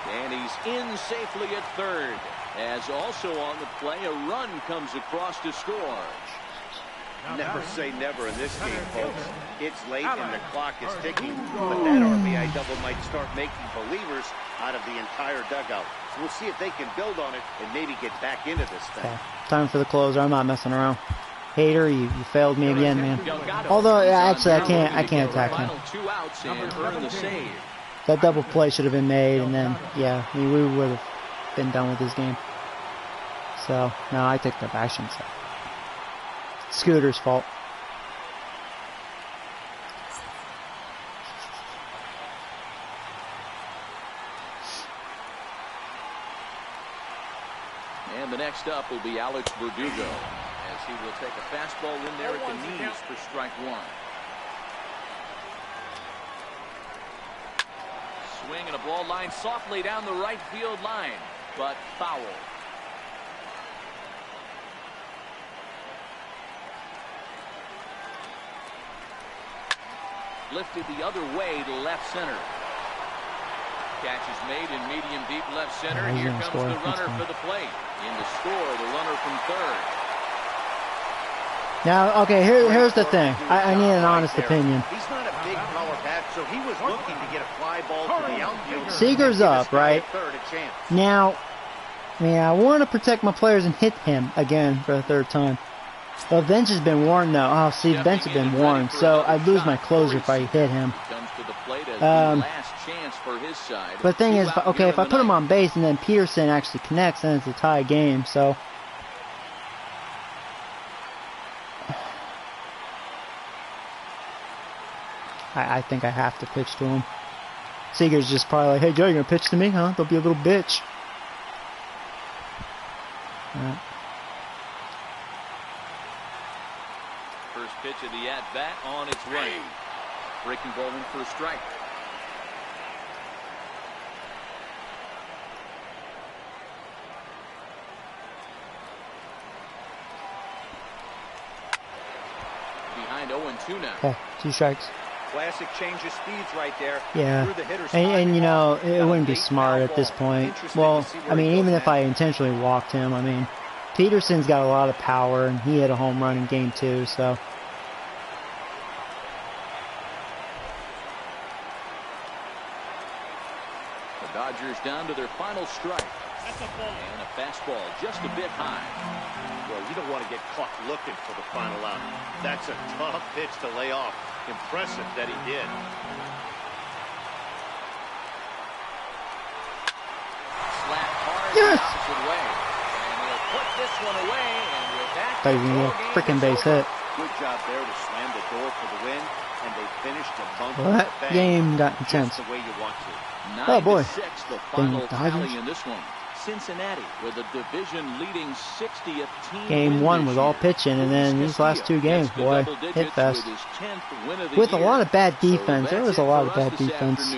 And he's in safely at third. As also on the play, a run comes across to score. Never say never in this game, folks. It's late and the clock is ticking, but that RBI double might start making believers out of the entire dugout. So we'll see if they can build on it and maybe get back into this thing. Okay. Time for the closer. I'm not messing around. Hater, you failed me again, man. Although, actually, I can't attack him. That double play should have been made, and then, yeah, we would have been done with this game. So, no, I take the back. I shouldn't say. Scooter's fault. And the next up will be Alex Verdugo, as he will take a fastball in there at the knees for strike one. Swing and a ball line softly down the right field line, but foul. Lifted the other way to left center. Catch is made in medium deep left center. Here comes the runner for the plate. In to score, the runner from third. Now, okay, here's the thing. I need an honest opinion. He's not a big power bat, so he was looking to get a fly ball to the outfielder. Seager's up, right? Now, I mean, I want to protect my players and hit him again for the third time. The bench has been warned, though. Oh, see, the bench has been warned, so I'd lose my closer if I hit him. But the thing is, okay, if I put him on base and then Peterson actually connects, then it's a tie game, so... I think I have to pitch to him. Seager's just probably like, hey, Joe, you gonna pitch to me, huh? Don't be a little bitch. Alright. First pitch of the at-bat on its way. Breaking ball in for a strike. Behind 0-2 now. Okay, 2 strikes. Classic change of speeds right there. Yeah, and you know, it wouldn't be smart at this point. Well, I mean, even if I intentionally walked him, I mean, Peterson's got a lot of power, and he hit a home run in game 2, so... The Dodgers down to their final strike. And a fastball just a bit high. Well, you don't want to get caught looking for the final out. That's a tough pitch to lay off. Impressive that he did. Slap hard Yes! the opposite way. And he'll put this one away. And with that, Thought he was gonna get a freaking base hit. Good job there to slam the door for the win. And they finished the bump. Well, that game got intense. Just the way you want to. Oh boy. 9-6, the final tally in this one. Cincinnati with a division-leading 60th team. Game 1 was all pitching, and then these last 2 games, boy, hit fest. With a lot of bad defense. There was a lot of bad defense.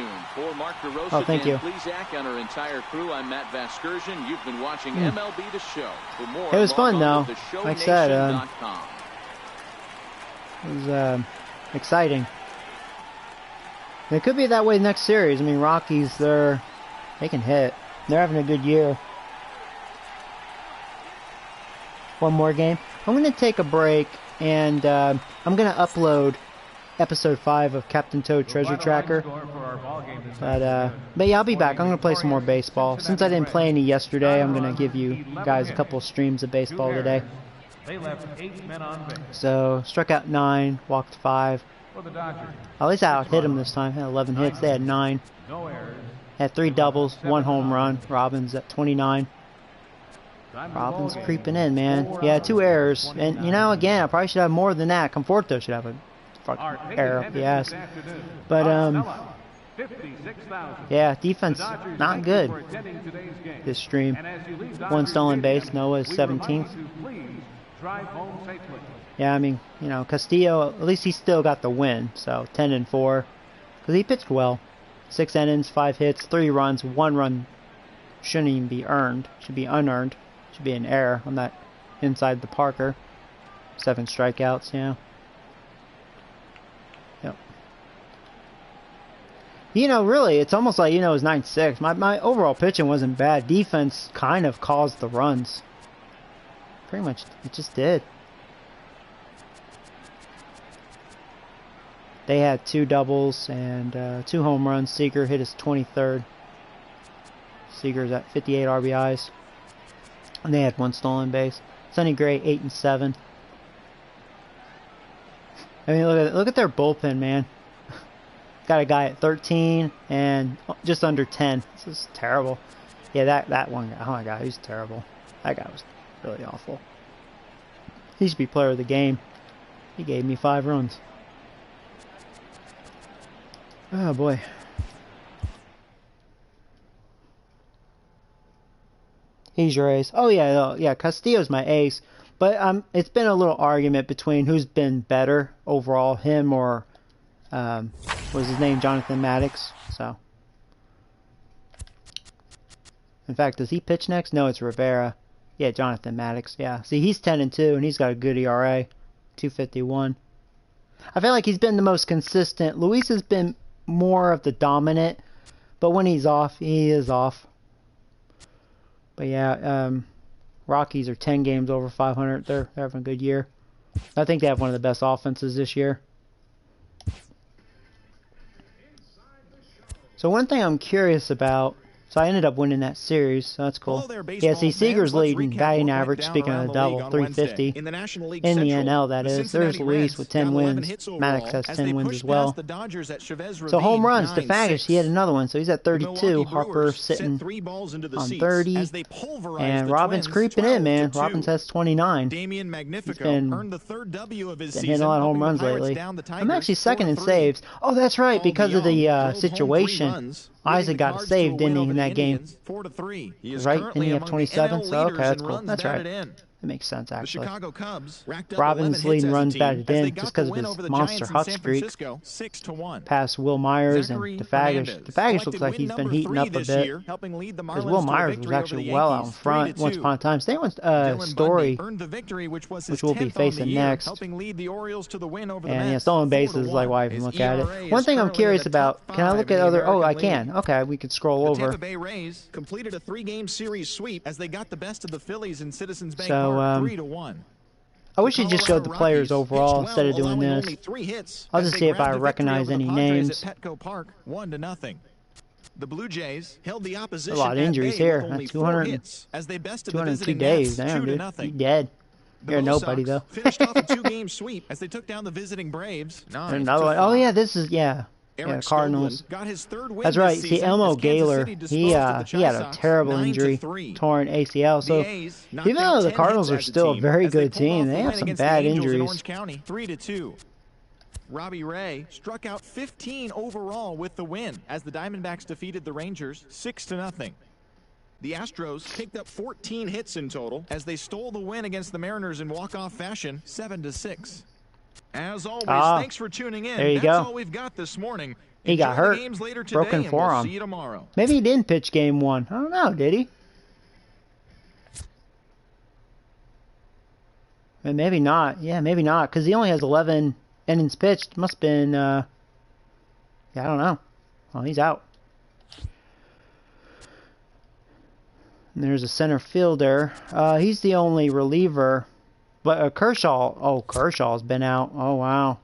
Oh, thank you. Please act on our entire crew. I'm Matt Vasgersian. You've been watching MLB The Show. For more, it was fun, though. Like I said, it was exciting. And it could be that way next series. I mean, Rockies, they can hit. They're having a good year. One more game. I'm going to take a break, and I'm going to upload episode 5 of Captain Toad Treasure Tracker. But yeah, I'll be back. I'm going to play some more baseball. Since I didn't play any yesterday, I'm going to give you guys a couple streams of baseball today. So, struck out 9, walked 5. At least I out-hit them this time. Had 11 hits. They had 9. Had 3 doubles, 1 home run. Robbins at 29. Robbins creeping in, man. Yeah, 2 errors. And, you know, again, I probably should have more than that. Conforto should have a fucking error up the ass. But, yeah, defense not good this stream. 1 stolen base. Noah's 17th. Drive home safely. Yeah, I mean, you know, Castillo, at least he still got the win. So 10-4, because he pitched well. 6 innings, 5 hits, 3 runs, 1 run shouldn't even be earned. Should be unearned. Should be an error on that inside the Parker. 7 strikeouts, yeah. Yep. You know, really, it's almost like, you know, it was 9-6. My overall pitching wasn't bad. Defense kind of caused the runs. Pretty much, it just did. They had 2 doubles and 2 home runs. Seager hit his 23rd. Seager's at 58 RBIs. And they had 1 stolen base. Sonny Gray 8 and 7. I mean, look at their bullpen, man. Got a guy at 13 and just under 10. This is terrible. Yeah, that one guy. Oh my God, he's terrible. That guy was really awful. He should be player of the game. He gave me 5 runs. Oh boy. He's your ace. Oh yeah, Castillo's my ace. But it's been a little argument between who's been better overall, him or what was his name, Jonathan Maddox. So, in fact, does he pitch next? No, it's Rivera. Yeah, Jonathan Maddox. Yeah. See, he's 10-2 and he's got a good ERA, 2.51. I feel like he's been the most consistent. Luis has been more of the dominant, but when he's off, he is off. But yeah, Rockies are 10 games over 500. They're having a good year. I think they have one of the best offenses this year. So one thing I'm curious about, so I ended up winning that series, so that's cool. Yeah, see, Seager's leading batting average, speaking of the double, 350. In the NL, that is. There's Luis with 10 wins. Maddox has 10 wins as well. So home runs, DeFagish, he had another one, so he's at 32. Harper sitting on 30. And Robbins creeping in, man. Robbins has 29. He's been hitting a lot of home runs lately. I'm actually second in saves. Oh, that's right, because of the situation. Isaac got saved, didn't he, in that game? Right? Didn't he have 27? So, okay, that's cool. That's right. That makes sense, actually. Robbins leading runs batted in just because of his monster hot streak. Past Will Myers and DeFagish. DeFagish looks like he's been heating up a bit. Because Will Myers was actually well out in front once upon a time. Stay with Story, which we'll be facing next. And yeah, stolen bases is like why I even look at it. One thing I'm curious about, can I look at other... Oh, I can. Okay, we can scroll over. Tampa Bay Rays completed a 3-game series sweep as they got the best of the Phillies in Citizens Bank Park 3-1. I wish you just showed the players overall instead of doing this. I'll just see if I recognize any names. Petco Park 1-0. The Blue Jays held the opposition a lot of injuries here. 202 days. Damn, dude. You dead. You're nobody, though. Finished off a 2-game sweep as they took down the visiting Braves. Another one. Oh, yeah, this is, yeah. Yeah, Cardinals. Got his 3rd win That's right. See, Elmo Gaylor, he had a terrible injury, torn ACL. So even though the Cardinals are still a very good team, they have some bad injuries. 3-2. Robbie Ray struck out 15 overall with the win as the Diamondbacks defeated the Rangers 6-0. The Astros picked up 14 hits in total as they stole the win against the Mariners in walk-off fashion 7-6. As always, thanks for tuning in. There you That's go. all we've got this morning. He got hurt. Broken forearm. We'll see you tomorrow. Maybe he didn't pitch game 1. I don't know, did he? Maybe not. Yeah, maybe not. Because he only has 11 innings pitched. Must have been, yeah, I don't know. Well, he's out. And there's a center fielder. He's the only reliever. But Kershaw, Kershaw's been out. Oh, wow.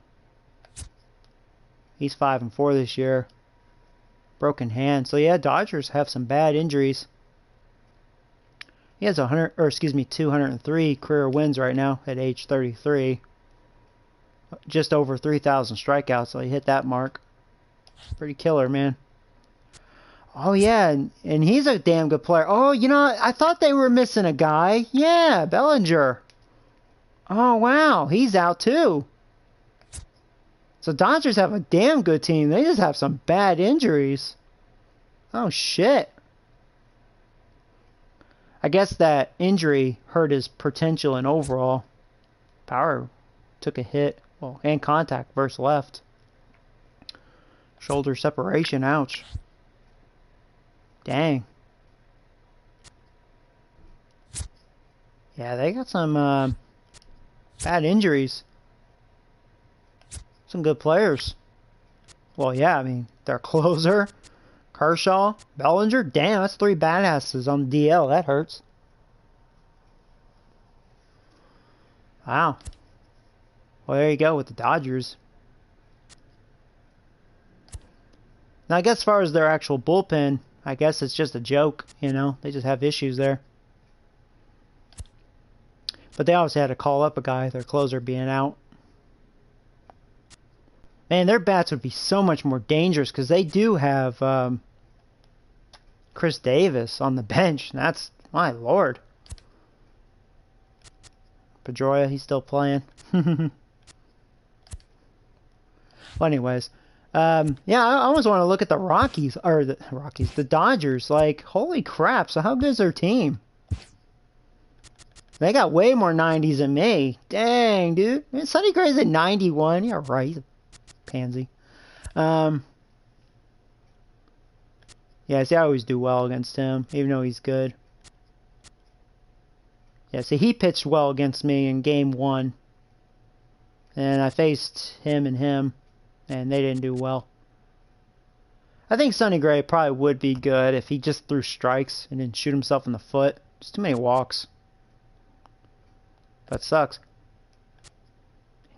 He's 5-4 this year. Broken hand. So, yeah, Dodgers have some bad injuries. He has 203 career wins right now at age 33. Just over 3,000 strikeouts, so he hit that mark. Pretty killer, man. Oh, yeah, and he's a damn good player. Oh, you know, I thought they were missing a guy. Yeah, Bellinger. Oh, wow. He's out, too. So Dodgers have a damn good team. They just have some bad injuries. Oh, shit. I guess that injury hurt his potential in overall. Power took a hit. Well, hand contact versus left. Shoulder separation. Ouch. Dang. Yeah, they got some bad injuries. Some good players. Well, yeah, I mean, their closer, Kershaw, Bellinger. Damn, that's 3 badasses on the DL. That hurts. Wow. Well, there you go with the Dodgers. Now, I guess as far as their actual bullpen, I guess it's just a joke, you know. They just have issues there. But they obviously had to call up a guy, their closer being out. Man, their bats would be so much more dangerous because they do have Chris Davis on the bench. And that's, my lord. Pedroia, he's still playing. Well, anyways. Yeah, I always want to look at the Rockies, or the Dodgers. Like, holy crap, so how good is their team? They got way more 90s than me. Dang, dude. I mean, Sonny Gray's at 91. Yeah, right. He's a pansy. Yeah, see, I always do well against him, even though he's good. Yeah, see, he pitched well against me in game 1. And I faced him, and they didn't do well. I think Sonny Gray probably would be good if he just threw strikes and didn't shoot himself in the foot. Just too many walks. That sucks.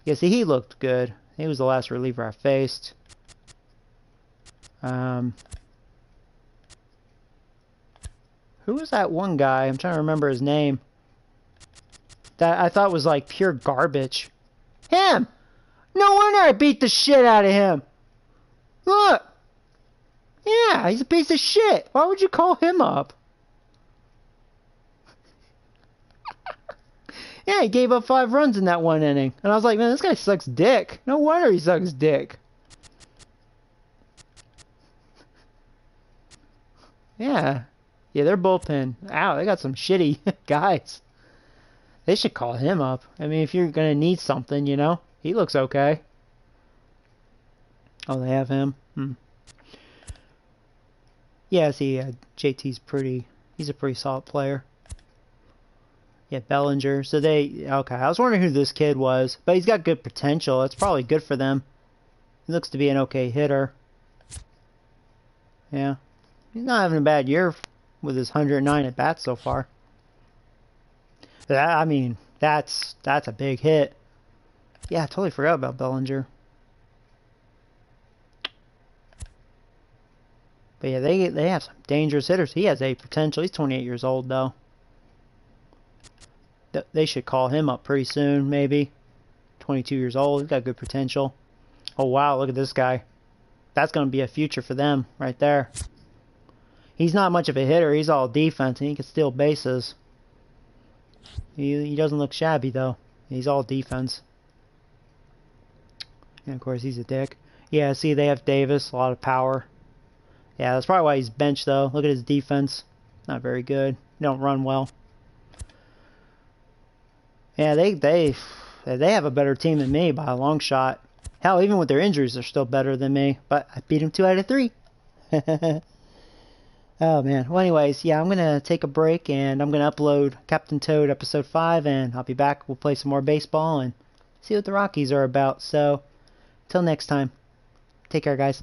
Yeah, see, he looked good. He was the last reliever I faced. Who was that one guy? I'm trying to remember his name. That I thought was like pure garbage. Him! No wonder I beat the shit out of him. Look! Yeah, he's a piece of shit. Why would you call him up? Yeah, he gave up 5 runs in that 1 inning. And I was like, man, this guy sucks dick. No wonder he sucks dick. Yeah. Yeah, their bullpen. Ow, they got some shitty guys. They should call him up. I mean, if you're going to need something, you know. He looks okay. Oh, they have him? Yeah, see, JT's he's a pretty solid player. Yeah, Bellinger. So okay, I was wondering who this kid was, but he's got good potential. It's probably good for them. He looks to be an okay hitter. Yeah. He's not having a bad year with his 109 at bats so far. I mean, that's a big hit. Yeah, I totally forgot about Bellinger. But yeah, they have some dangerous hitters. He has a potential. He's 28 years old, though. They should call him up pretty soon, maybe. 22 years old. He's got good potential. Oh, wow, look at this guy. That's going to be a future for them right there. He's not much of a hitter. He's all defense, and he can steal bases. He doesn't look shabby, though. He's all defense. And, of course, he's a dick. Yeah, see, they have Davis. A lot of power. Yeah, that's probably why he's benched, though. Look at his defense. Not very good. They don't run well. Yeah, they have a better team than me by a long shot. Hell, even with their injuries, they're still better than me. But I beat them 2 out of 3. Oh, man. Well, anyways, yeah, I'm going to take a break, and I'm going to upload Captain Toad Episode 5, and I'll be back. We'll play some more baseball and see what the Rockies are about. So, till next time, take care, guys.